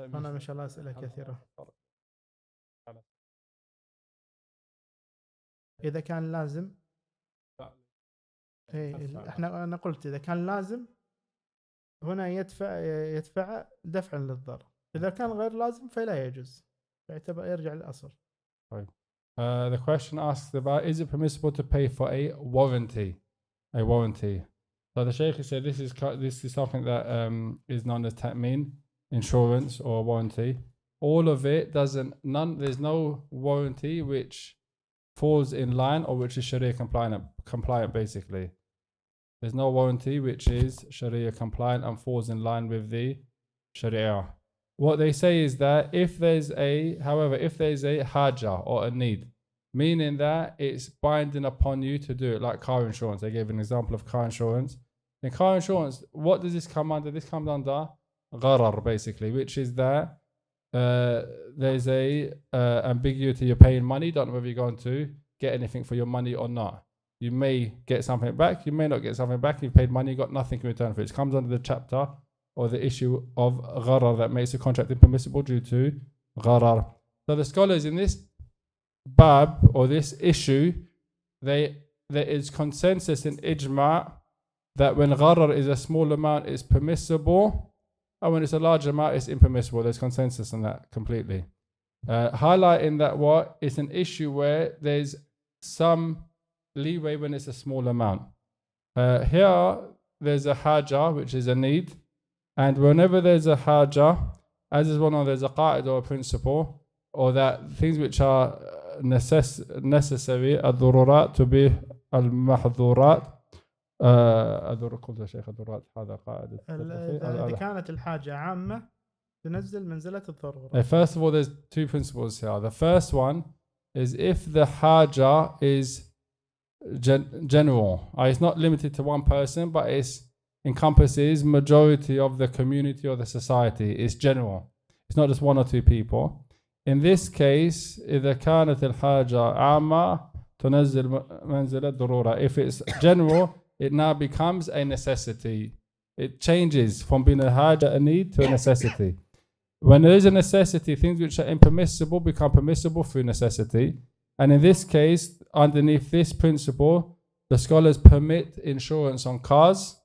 أنا ما شاء الله أسئلة كثيرة. إذا كان لازم أنا قلت إذا كان لازم هنا يدفع دفعا للضرر، إذا كان غير لازم فلا يجوز، فيعتبر يرجع للأصل. The question asks about, is it permissible to pay for a warranty? A warranty. So the Shaykh said this is something that is known as ta'meen, insurance or warranty. All of it there's no warranty which falls in line or which is Sharia compliant basically. There's no warranty which is Sharia compliant and falls in line with the Sharia. What they say is that if there's a haja or a need, meaning that it's binding upon you to do it, like car insurance. They gave an example of car insurance. In car insurance, what does this come under? This comes under gharar basically, which is that there's a ambiguity. You're paying money, you don't know whether you're going to get anything for your money or not. You may get something back, you may not get something back. You've paid money, you got nothing in return for it. It comes under the chapter or the issue of gharar that makes a contract impermissible due to gharar. So the scholars in this bab or this issue, there is consensus in ijma' that when gharar is a small amount it's permissible, and when it's a large amount it's impermissible. There's consensus on that completely. Highlighting that it's an issue where there's some leeway when it's a small amount. Here there's a haja, which is a need, and whenever there's a haja, as is one of there's a qaida or a principle, or that things which are necessary, الضرورات تبيح المحظورات. قلت يا شيخ الضرورات هذا قاعدة. إذا كانت الحاجة عامة تنزل منزلة الضرورة. First of all, there's two principles here. The first one is if the haja is general, it's not limited to one person, but it encompasses majority of the community or the society. It's general. It's not just one or two people. In this case, إذا كانت الحاجة عامة تنزل منزل الضرورة. If it's general, it now becomes a necessity. It changes from being a haja, a need, to a necessity. When there is a necessity, things which are impermissible become permissible through necessity. And in this case, underneath this principle, the scholars permit insurance on cars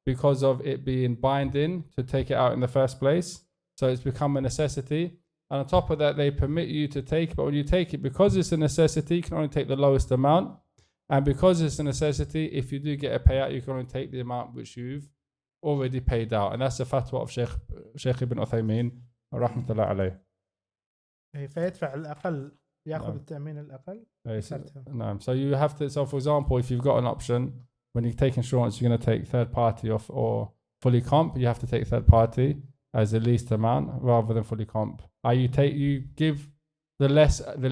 because of it being binding to take it out in the first place. So it's become a necessity. And on top of that, they permit you to take it. But when you take it, because it's a necessity, you can only take the lowest amount. And because it's a necessity, if you do get a payout, you can only take the amount which you've already paid out. And that's the fatwa of Shaykh Ibn Uthaymin, rahmatullah alayh. فيدفع الأقل يأخذ التأمين الأقل. So you have to, so for example, if you've got an option, when you take insurance, you're going to take third party off or fully comp, you have to take third party as the least amount rather than fully comp. You give the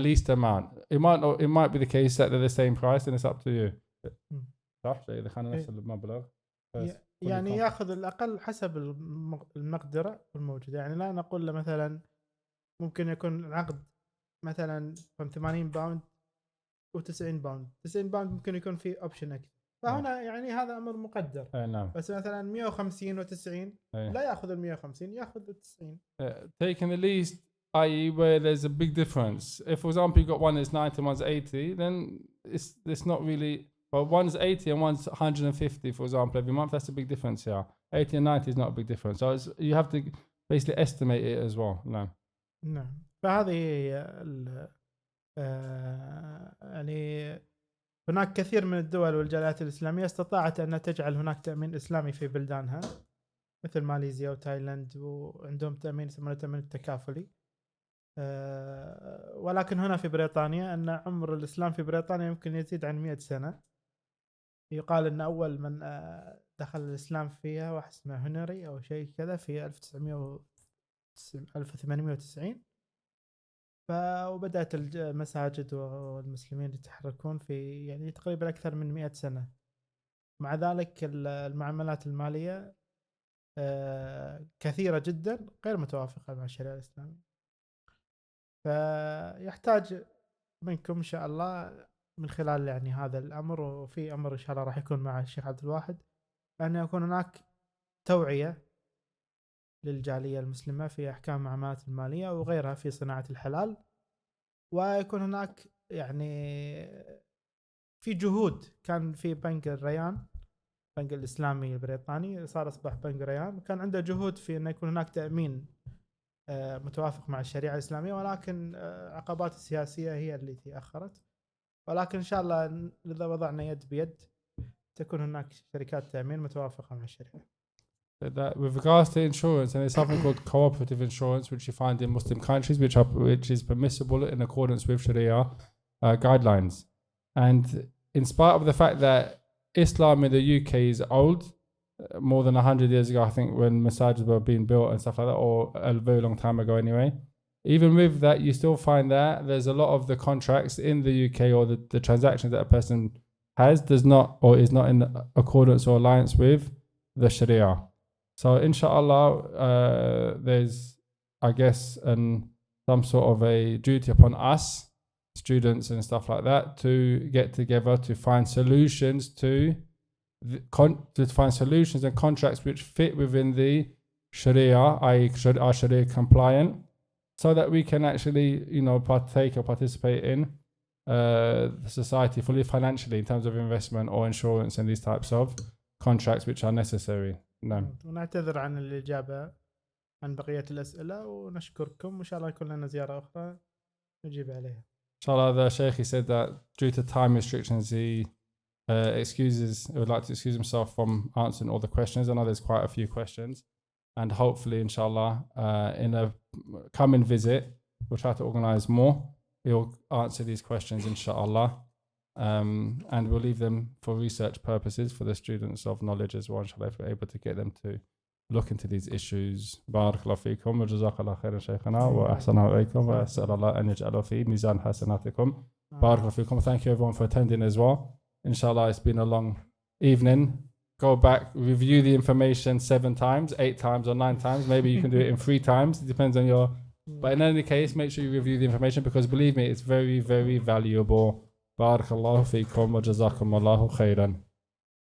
least amount. It might be the case that they're the same price, and it's up to you. يعني ياخذ الأقل حسب المقدرة الموجودة. يعني لا نقول له مثلا ممكن يكون العقد مثلا 80 باوند و90 باوند. 90 باوند ممكن يكون فيه اوبشن اكثر. فهنا يعني هذا امر مقدر. نعم. بس مثلا 150 و90 لا ياخذ ال 150 ياخذ ال 90. Taking the least, i.e. where there's a big difference. If for example you got one that's 90 and one's 80, then it's not really. But one's 80 and one's 150, for example, every month. That's a big difference here. 80 and 90 is not a big difference. So you have to basically estimate it as well. No. نعم. فهذه يعني هناك كثير من الدول والجاليات الإسلامية استطاعت أن تجعل هناك تأمين إسلامي في بلدانها مثل ماليزيا وتايلاند، وعندهم تأمين يسمونه التأمين التكافلي. ولكن هنا في بريطانيا أن عمر الإسلام في بريطانيا يمكن يزيد عن 100 سنة. يقال أن أول من دخل الإسلام فيها واحد اسمه هنري أو شيء كذا في 1890. وبدأت المساجد والمسلمين يتحركون في يعني تقريبا أكثر من 100 سنة. مع ذلك المعاملات المالية كثيرة جدا غير متوافقة مع الشريعة الإسلامية. فيحتاج منكم إن شاء الله من خلال يعني هذا الأمر، وفي أمر إن شاء الله راح يكون مع الشيخ عبد الواحد، أن يكون هناك توعية للجالية المسلمة في أحكام المعاملات المالية وغيرها في صناعة الحلال. ويكون هناك يعني في جهود. كان في بنك الريان، بنك الإسلامي البريطاني صار أصبح بنك ريان، كان عنده جهود في أن يكون هناك تأمين متوافق مع الشريعة الإسلامية، ولكن عقبات السياسية هي التي أخرت. ولكن إن شاء الله إذا وضعنا يد بيد تكون هناك شركات تأمين متوافقة مع الشريعة. That with regards to insurance, and there's something called cooperative insurance, which you find in Muslim countries, which is permissible in accordance with Sharia guidelines. And in spite of the fact that Islam in the UK is old, more than 100 years ago, I think, when masajid were being built and stuff like that, or a very long time ago anyway, even with that, you still find that there's a lot of the contracts in the UK, or the transactions that a person has does not, or is not in accordance or alliance with the Sharia. So inshallah, there's, I guess, some sort of a duty upon us, students and stuff like that, to get together to find solutions to find solutions and contracts which fit within the Sharia, i.e. are Sharia compliant, so that we can actually, partake or participate in the society fully financially in terms of investment or insurance and these types of contracts which are necessary. نعم. ونعتذر عن الإجابة عن بقية الأسئلة، ونشكركم، وإن شاء الله يكون لنا زيارة أخرى نجيب عليها. Inshallah, the Shaykh, he said that due to time restrictions, he would like to excuse himself from answering all the questions. I know there's quite a few questions, and hopefully, inshallah, in a coming visit, we'll try to organize more. He'll answer these questions, inshallah. And we'll leave them for research purposes for the students of knowledge as well, inshallah, if we're able to get them to look into these issues. Barakallahu feekum wa jazakallahu khairan shaykhana wa ahsana alaykum wa as'alallah an yaj'ala fi mizan hasanatikum. Barakallahu feekum. Thank you everyone for attending as well. Inshallah, it's been a long evening. Go back, review the information 7 times, 8 times or 9 times. Maybe you can do it in 3 times. It depends on your... But in any case, make sure you review the information, because believe me, it's very, very valuable. بارك الله فيكم وجزاكم الله خيرا.